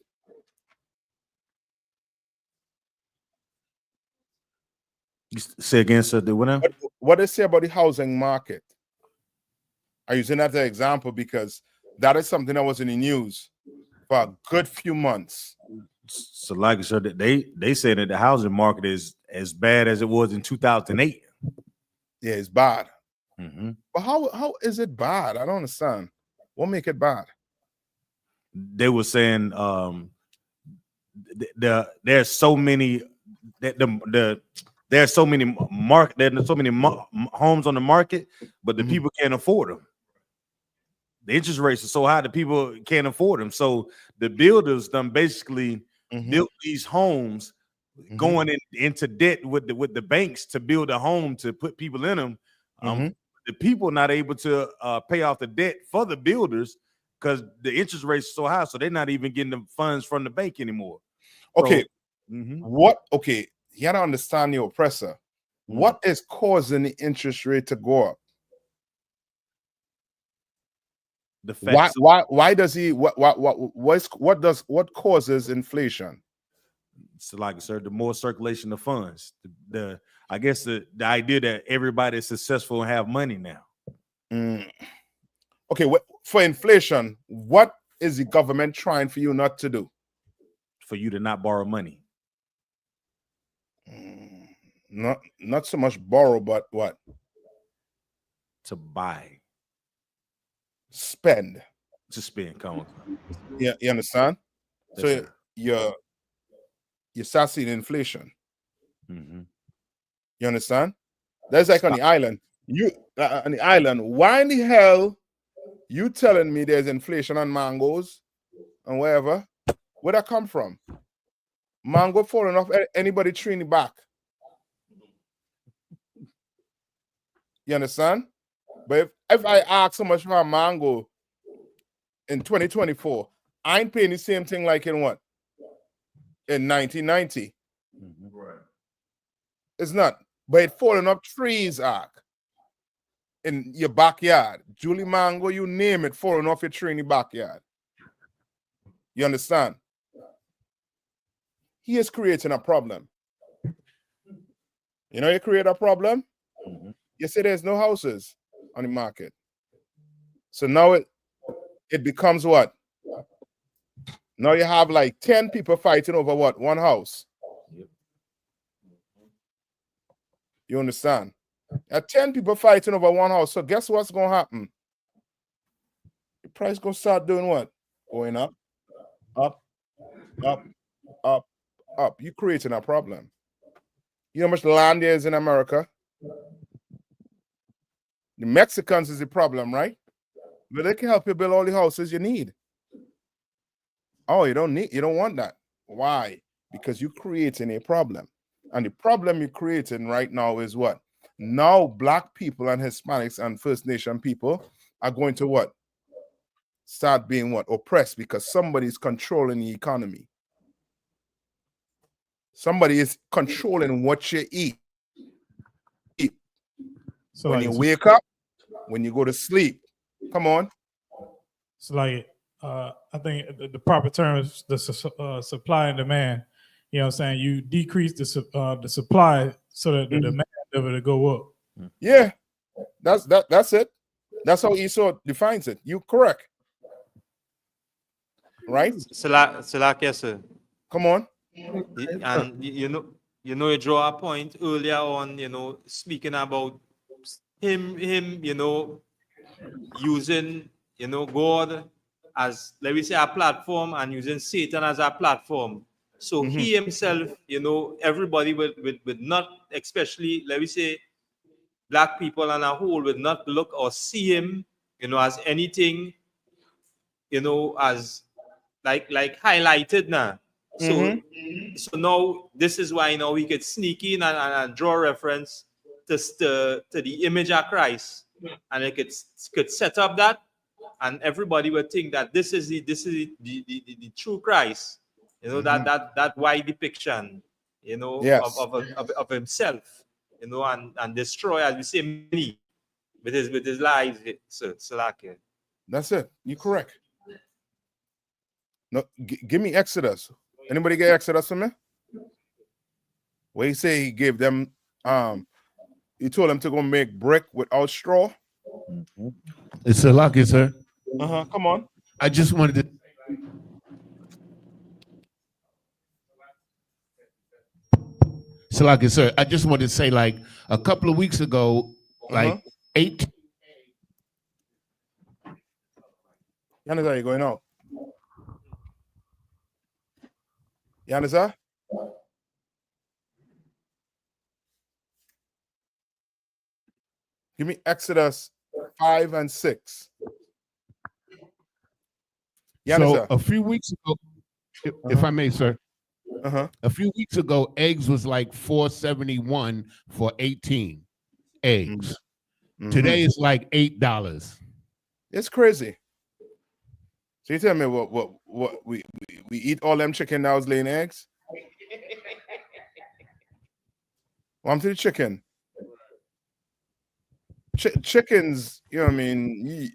You say again, sir, what they say about the housing market? I'm using that as an example because that is something that was in the news for a good few months. So like I said, they say that the housing market is as bad as it was in 2008. Yeah, it's bad. Mm-hmm. But how is it bad? I don't understand. What make it bad? They were saying there's so many there's so many homes on the market, but the people can't afford them. The interest rates are so high that people can't afford them. So the builders done basically built these homes, going into debt with the banks to build a home to put people in them. The people not able to pay off the debt for the builders because the interest rates are so high, so they're not even getting the funds from the bank anymore. Okay, so, Okay, you gotta understand the oppressor. What is causing the interest rate to go up? The fact why does he what causes inflation? So like I said, the more circulation of funds, I guess the idea that everybody is successful and have money now. Okay, for inflation, what is the government trying for you not to do? For you to not borrow money. Not so much borrow, but what? To buy. Spend. To spend. Come on. Yeah, you understand? Yes, So sir. you start seeing inflation. Mm-hmm. You understand? That's like on the island. You on the island. Why in the hell you telling me there's inflation on mangoes and wherever? Where that come from? Mango falling off anybody tree in the back. You understand? But if I ask so much for a mango in 2024, I ain't paying the same thing like in what? In 1990. Right. It's not. But it falling up trees, Ark. In your backyard. Julie mango, you name it, falling off your tree in the backyard. You understand? He is creating a problem. You know, you create a problem. You say there's no houses on the market. So now it becomes what? Now you have like 10 people fighting over what? One house. You understand? 10 people fighting over one house. So guess what's going to happen? The price going to start doing what? Going up, up, up, up, up. You creating a problem. You know how much land there is in America? The Mexicans is the problem, right? But they can help you build all the houses you need. Oh, you don't want that. Why? Because you're creating a problem. And the problem you're creating right now is what? Now Black people and Hispanics and First Nation people are going to what? Start being what? Oppressed because somebody's controlling the economy. Somebody is controlling what you eat. So when you wake up, when you go to sleep, come on. It's like I think the proper term is the supply and demand. You know what I'm saying? You decrease the supply so that the demand of it to go up. Yeah, that's it. That's how I.S.U.P. defines it. You correct. Right? Salak, yes, sir. Come on. And you draw a point earlier on, speaking about him, using, God as, let me say, a platform and using Satan as a platform. So he himself, everybody would not, especially, let me say, Black people on a whole would not look or see him, as anything, as like highlighted now. So now this is why we could sneak in and draw reference to the image of Christ, and it could set up that, and everybody would think that this is the true Christ, that wide depiction, of himself, and destroy, as we say, many with his lies. So that's it. You're correct. No, give me Exodus. Anybody get Exodus for me? Where he say he gave them, he told them to go make brick without straw. It's a lucky, sir. Come on. I just wanted to. Salaki, sir, I just wanted to say, like, a couple of weeks ago, like 8. Yannis, are you going out? Yannis, give me Exodus 5 and 6. So a few weeks ago, if I may, sir. A few weeks ago, eggs was like $4.71 for 18 eggs. Today it's like $8. It's crazy. So you tell me what we eat all them chicken that was laying eggs? One to the chicken. Chickens, you know what I mean?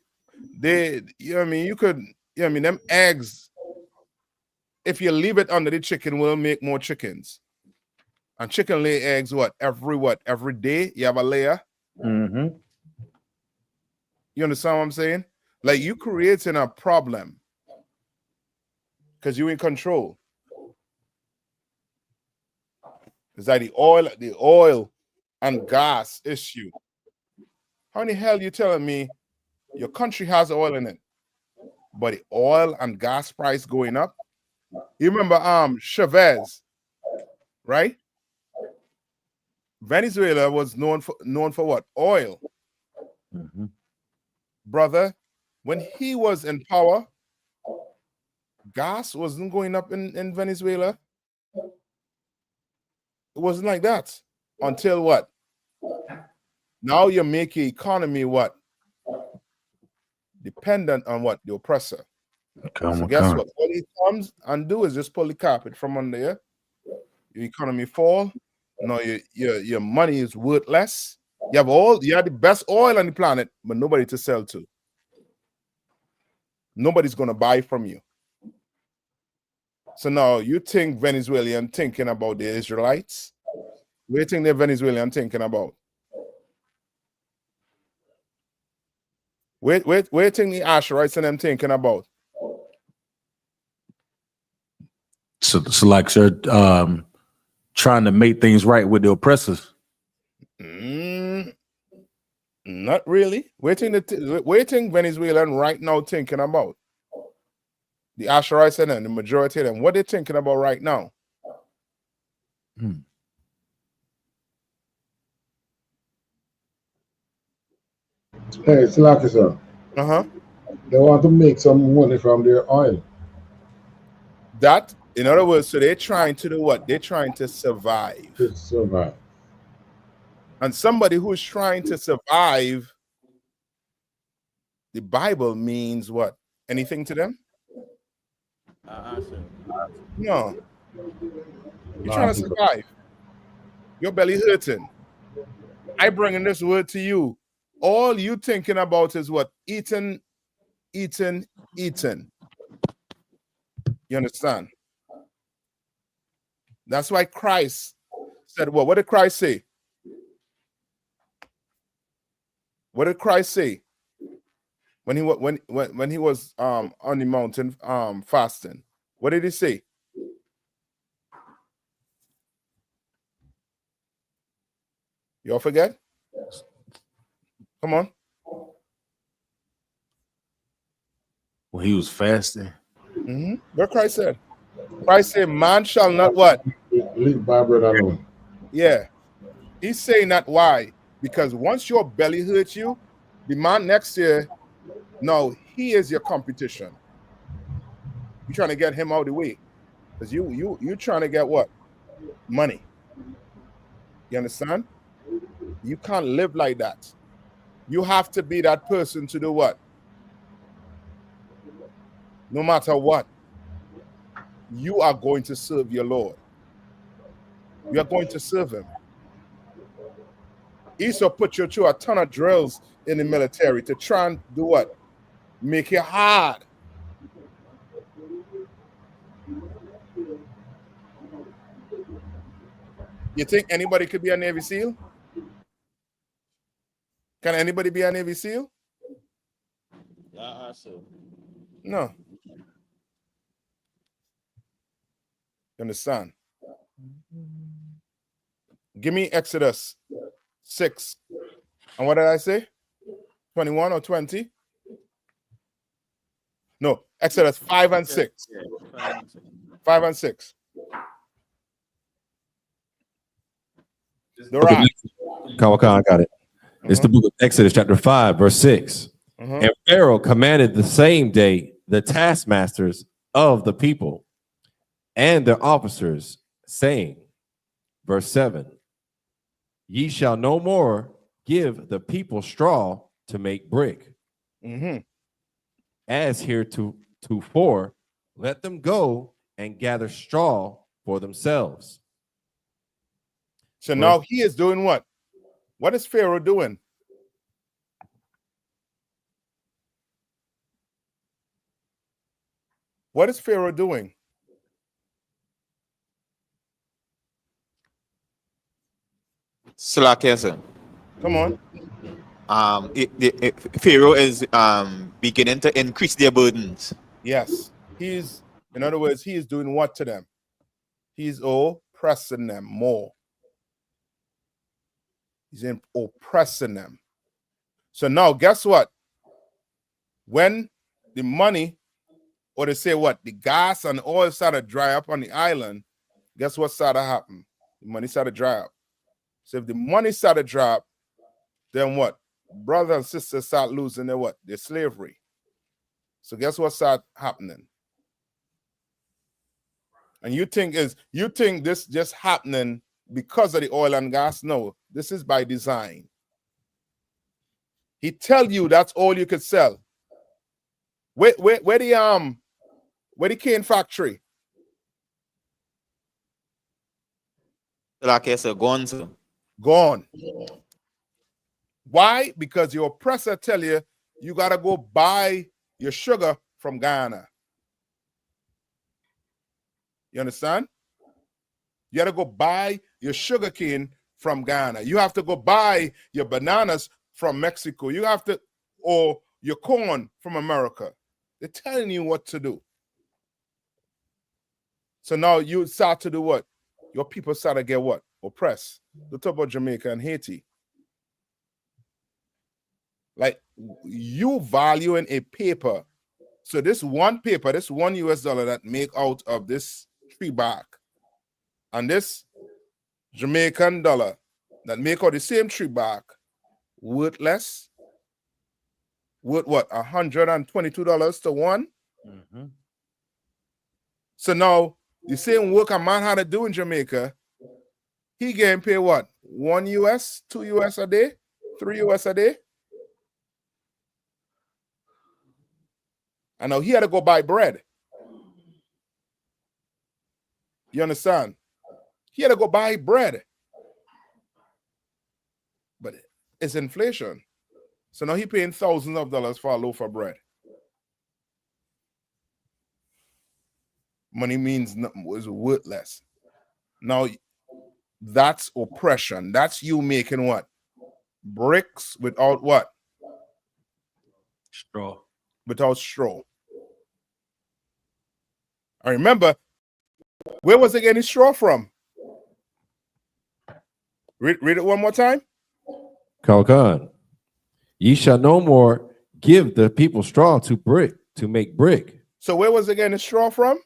You could, them eggs, if you leave it under the chicken, will make more chickens. And chicken lay eggs every day you have a layer. You understand what I'm saying? Like, you creating a problem because you in control. It's like the oil and gas issue. How in the hell you telling me your country has oil in it, but the oil and gas price going up? You remember Chavez, right? Venezuela was known for what? Oil. Brother, when he was in power, gas wasn't going up in Venezuela. It wasn't like that until what? Now you make your economy what? Dependent on what? The oppressor. So guess what? All he comes and do is just pull the carpet from under you. Your economy fall. No, your money is worth less. You have the best oil on the planet, but nobody to sell to. Nobody's gonna buy from you. So now you think Venezuelan thinking about the Israelites? What do you think the Venezuelan thinking about? Where do you think the Asherites and them thinking about? So like, sir, trying to make things right with the oppressors. Not really. Where do you think Venezuelan right now thinking about? The Asherites and the majority of them, what they thinking about right now? Hey, it's like sir. They want to make some money from their oil. That, in other words, so they're trying to do what? They're trying to survive. To survive. And somebody who's trying to survive, the Bible means what? Anything to them? No. You're trying to survive. Your belly hurting. I bringing this word to you. All you thinking about is what? Eating. You understand? That's why Christ said, well, what did Christ say? What did Christ say when he was on the mountain fasting? What did he say? Y'all forget? Come on. When he was fasting. What Christ said? Christ said, man shall not what? Live by bread alone. Yeah. He's saying that why? Because once your belly hurts you, the man next year, no, he is your competition. You're trying to get him out of the way. Because you're trying to get what? Money. You understand? You can't live like that. You have to be that person to do what? No matter what, you are going to serve your Lord. You are going to serve him. I.S.U.P. put you through a ton of drills in the military to try and do what? Make it hard. You think anybody could be a Navy SEAL? Can anybody be a Navy SEAL? No. You understand? Give me Exodus 6. And what did I say? 21 or 20? No, Exodus 5 and 6. 5 and 6. Okay, I got it. It's the book of Exodus, chapter 5, verse 6. And Pharaoh commanded the same day the taskmasters of the people and their officers, saying, verse 7, ye shall no more give the people straw to make brick. As heretofore, let them go and gather straw for themselves. So now he is doing what? What is Pharaoh doing? What is Pharaoh doing? Slack, sir. Come on. Pharaoh is beginning to increase their burdens. Yes. In other words, he is doing what to them? He's oppressing them more. He's oppressing them. So now, guess what? When the money, or they say what, the gas and oil started to dry up on the island, guess what started to happen? The money started to dry up. So if the money started to dry up, then what? Brothers and sisters start losing their what? Their slavery. So guess what started happening? And you think this just happening because of the oil and gas? No, this is by design. He tell you that's all you could sell. Where the cane factory? Like I said, gone, sir. Gone. Why? Because your oppressor tell you gotta go buy your sugar from Ghana. You understand? You gotta go buy your sugar cane from Ghana. You have to go buy your bananas from Mexico. You have to, or your corn from America. They're telling you what to do. So now you start to do what? Your people start to get what? Oppressed. Let's talk about Jamaica and Haiti. Like, you valuing a paper. So this one paper, this $1 US that make out of this tree bark, and this Jamaican dollar that make out the same tree bark, worth less? Worth what? $122 to one? Mm-hmm. So now the same work a man had to do in Jamaica, he getting paid what? $1 US, $2 US a day, $3 US a day? And now he had to go buy bread. You understand? He had to go buy bread. But it's inflation. So now he paying thousands of dollars for a loaf of bread. Money means nothing, is worthless. Now that's oppression. That's you making what? Bricks without what? Straw. Without straw. I remember, where was they getting straw from? Read it one more time. Kalkan, ye shall no more give the people straw to make brick. So where was they getting straw from?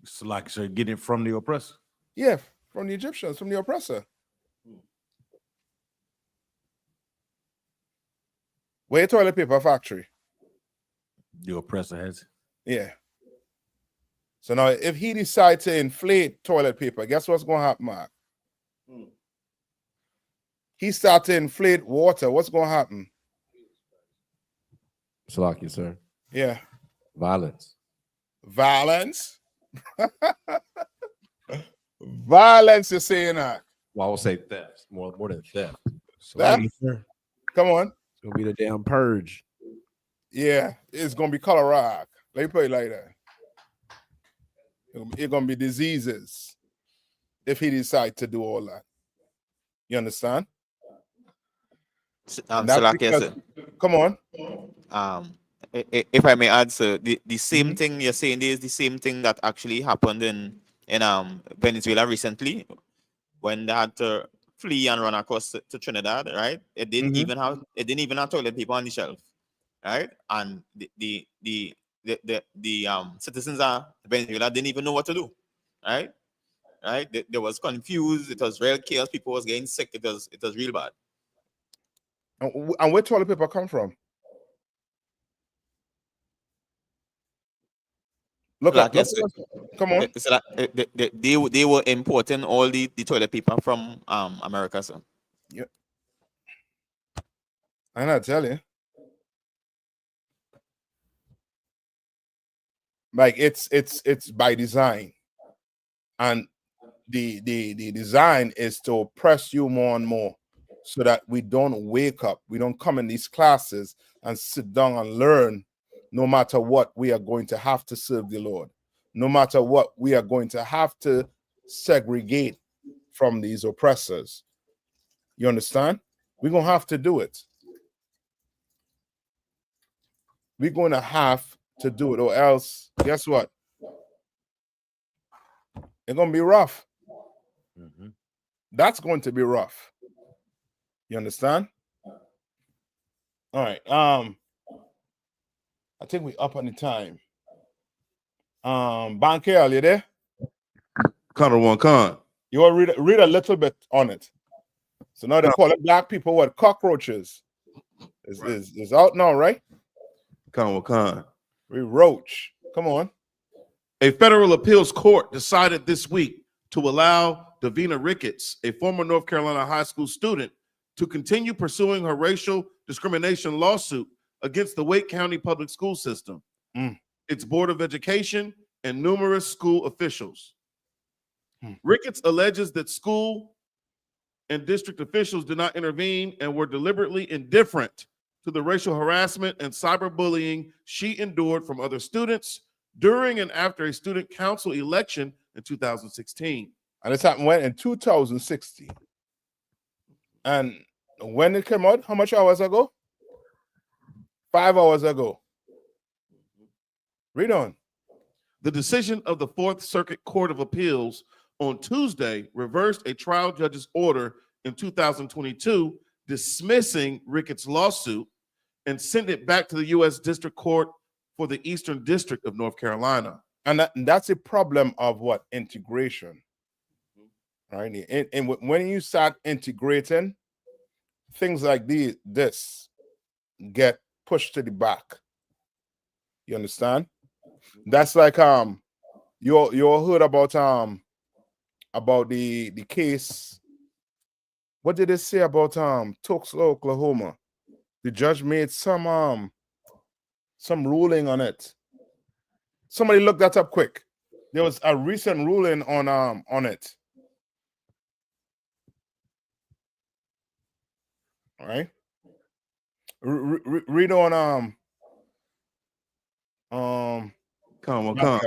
It's like so getting it from the oppressor. Yeah, from the Egyptians, from the oppressor. Where toilet paper factory? The oppressor has it. Yeah. So now if he decides to inflate toilet paper, guess what's going to happen, Mark? He starts to inflate water. What's going to happen? Salaki, sir. Yeah. Violence. Violence? Violence, you're saying that? Well, I will say theft. More than theft. Theft? Come on. It's gonna be the damn purge. Yeah, it's gonna be Colorado. Let me put it like that. It's gonna be diseases if he decides to do all that. You understand? Come on. If I may add, sir, the same thing you're saying is the same thing that actually happened in Venezuela recently when they had to flee and run across to Trinidad, right? It didn't even have toilet paper on the shelf, right? And the citizens of Venezuela didn't even know what to do, right? Right? They was confused. It was real chaos. People was getting sick. It was real bad. And where toilet paper come from? Look up. Come on. They were importing all the toilet paper from America, sir. Yep. I'm not telling you. Like it's by design. And the design is to oppress you more and more so that we don't wake up. We don't come in these classes and sit down and learn. No matter what, we are going to have to serve the Lord. No matter what, we are going to have to segregate from these oppressors. You understand? We're going to have to do it. We're going to have to do it, or else, guess what? It's gonna be rough. That's going to be rough. You understand? All right. I think we up on the time. Banker, you there? Connor one con. You want to read a little bit on it. So now they call it black people what cockroaches. Is out now, right? Connor one con. We roach. Come on. A federal appeals court decided this week to allow Davina Ricketts, a former North Carolina high school student, to continue pursuing her racial discrimination lawsuit against the Wake County Public School System, its Board of Education, and numerous school officials. Ricketts alleges that school and district officials did not intervene and were deliberately indifferent to the racial harassment and cyberbullying she endured from other students during and after a student council election in 2016. And this happened when? In 2016. And when it came out, how much hours ago? 5 hours ago. Read on. The decision of the Fourth Circuit Court of Appeals on Tuesday reversed a trial judge's order in 2022 dismissing Ricketts' lawsuit and sent it back to the U.S. District Court for the Eastern District of North Carolina. And that's a problem of what? Integration. Right? And when you start integrating, things like this get pushed to the back. You understand? That's like you all heard about the case. What did they say about Tulsa, Oklahoma? The judge made some ruling on it. Somebody look that up quick. There was a recent ruling on it. All right. Read on Come on.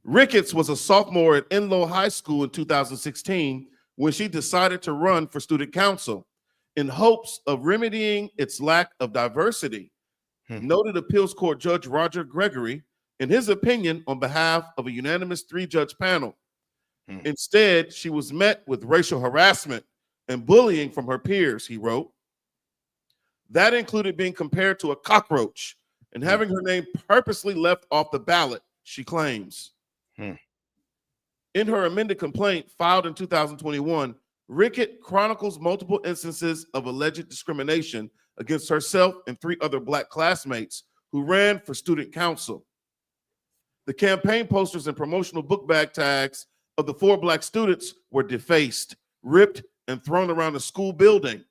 Ricketts was a sophomore at Enloe High School in 2016 when she decided to run for student council in hopes of remedying its lack of diversity, noted appeals court Judge Roger Gregory in his opinion on behalf of a unanimous 3-judge panel. Instead, she was met with racial harassment and bullying from her peers, he wrote. That included being compared to a cockroach and having her name purposely left off the ballot, she claims. In her amended complaint filed in 2021, Ricketts chronicles multiple instances of alleged discrimination against herself and 3 other Black classmates who ran for student council. The campaign posters and promotional book bag tags of the 4 Black students were defaced, ripped, and thrown around the school building,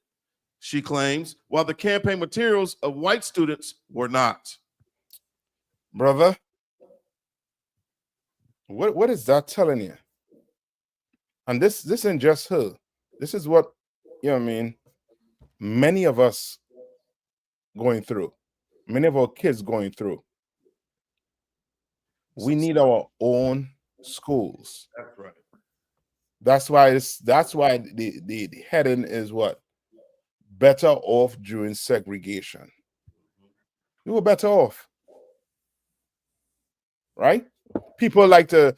she claims, while the campaign materials of white students were not. Brother, what is that telling you? And this isn't just her. This is what, you know what I mean, many of us going through, many of our kids going through. We need our own schools. That's right. That's why the heading is what? Better off during segregation. We were better off. Right? People like to,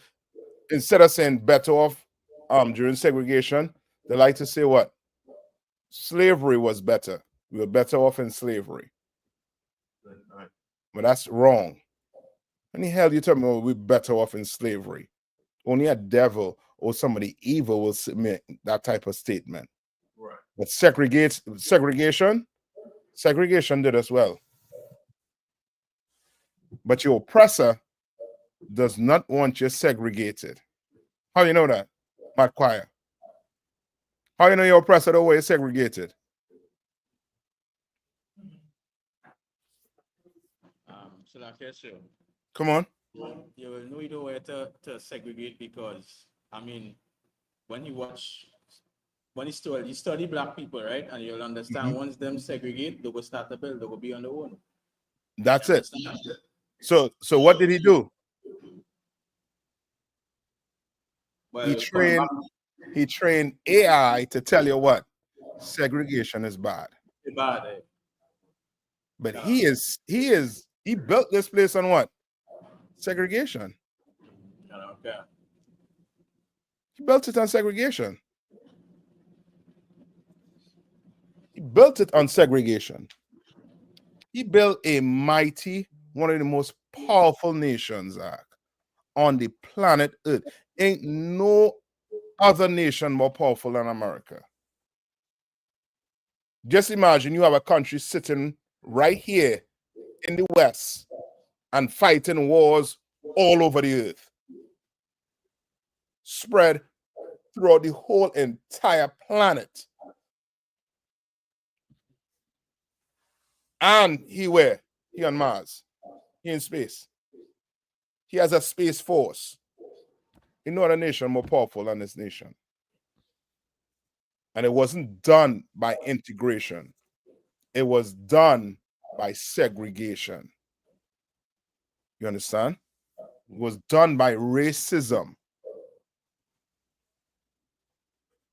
instead of saying better off during segregation, they like to say what? Slavery was better. We were better off in slavery. But that's wrong. When the hell you tell me we're better off in slavery? Only a devil or somebody evil will submit that type of statement. Right. But segregation did as well. But your oppressor does not want you segregated. How you know that, Matt Choir? How you know your oppressor don't want you segregated? Come on. You will know either way to segregate because, I mean, when you study Black people, right? And you'll understand once them segregate, they will start to build, they will be on their own. That's it. So what did he do? Well, he trained AI to tell you what? Segregation is bad. Bad, eh? But he built this place on what? Segregation. Okay. He built it on segregation. He built it on segregation. He built a mighty, one of the most powerful nations on the planet Earth. Ain't no other nation more powerful than America. Just imagine you have a country sitting right here in the West and fighting wars all over the earth, spread throughout the whole entire planet. And he where? He on Mars. He in space. He has a space force. You know, a nation more powerful than this nation. And it wasn't done by integration. It was done by segregation. You understand? It was done by racism.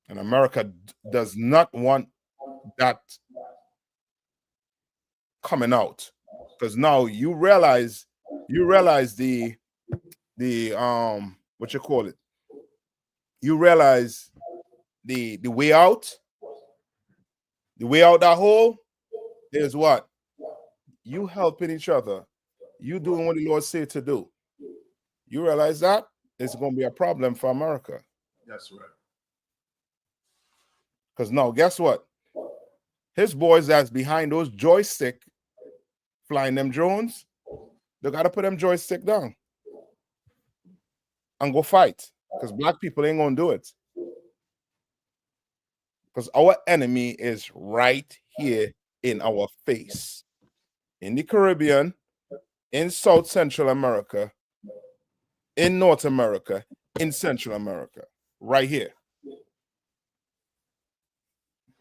And America does not want that coming out, because now you realize the what you call it, you realize the way out that hole is what? You helping each other, you doing what the Lord said to do. You realize that it's going to be a problem for America. That's right. Because now guess what, his boys that's behind those joystick flying them drones, they got to put them joystick down and go fight, because black people ain't going to do it. Because our enemy is right here in our face, in the Caribbean, in South Central America, in North America, in Central America, right here.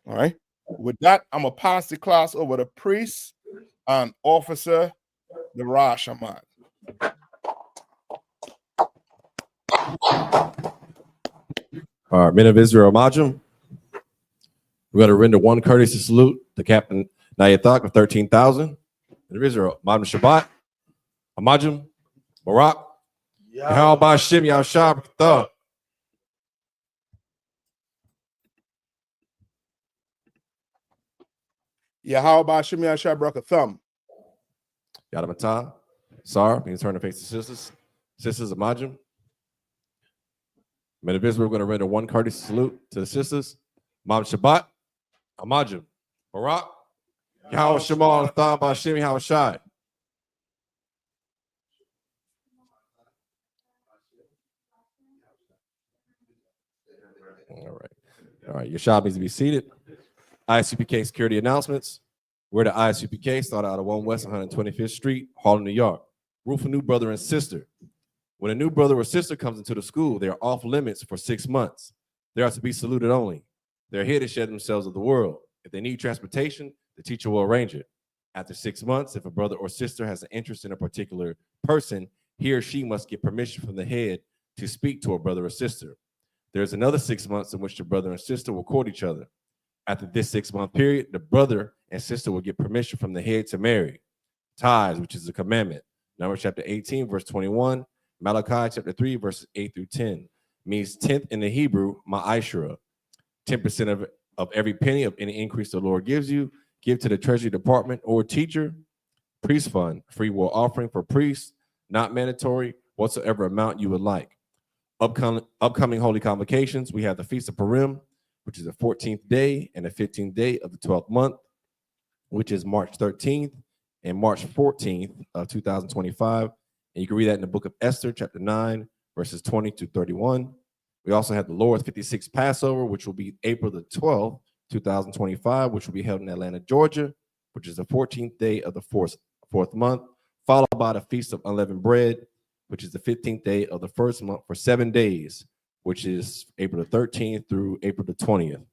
All right. With that, I'm going to pass the class over to priest and officer the Rosh Ahmad. All right, men of Israel, Majum. We're going to render one courtesy salute to Captain Nayathaq of 13,000. Men of Israel, Majum Shabbat, Amajum, Barak, How about Shim Yahshab? How about Shimei Shabraka Thumb? Yadamata, Sar, being turn to face the sisters. Sisters of Majum. Men of Israel, we're going to render one courtesy salute to the sisters. Mam Shabbat, Amajum, Barak, Yahweh Shema, Tham, Bashim, Yahweh Shai. All right, your shop needs to be seated. I.S.U.P.K security announcements. We're the I.S.U.P.K, started out of 1 West 125th Street, Harlem, New York. Rule for new brother and sister. When a new brother or sister comes into the school, they are off limits for 6 months. They are to be saluted only. They're here to share themselves with the world. If they need transportation, the teacher will arrange it. After 6 months, if a brother or sister has an interest in a particular person, he or she must get permission from the head to speak to a brother or sister. There's another 6 months in which the brother and sister will court each other. After this 6 month period, the brother and sister will get permission from the head to marry. Tithes, which is a commandment. Numbers chapter 18, verse 21. Malachi chapter 3, verses 8 through 10. Means 10th in the Hebrew, ma'ashra. 10% of every penny of any increase the Lord gives you, give to the treasury department or teacher. Priest fund, free will offering for priests, not mandatory, whatsoever amount you would like. Upcoming holy convocations, we have the Feast of Purim, which is the 14th day and the 15th day of the 12th month, which is March 13th and March 14th of 2025. And you can read that in the book of Esther, chapter 9, verses 20 to 31. We also have the Lord's 56th Passover, which will be April the 12th, 2025, which will be held in Atlanta, Georgia, which is the 14th day of the fourth month, followed by the Feast of Unleavened Bread, which is the 15th day of the first month for 7 days, which is April the 13th through April the 20th.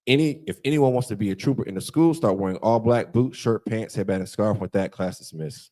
If anyone wants to be a trooper in the school, start wearing all black boots, shirt, pants, headband, and scarf. With that, class dismissed.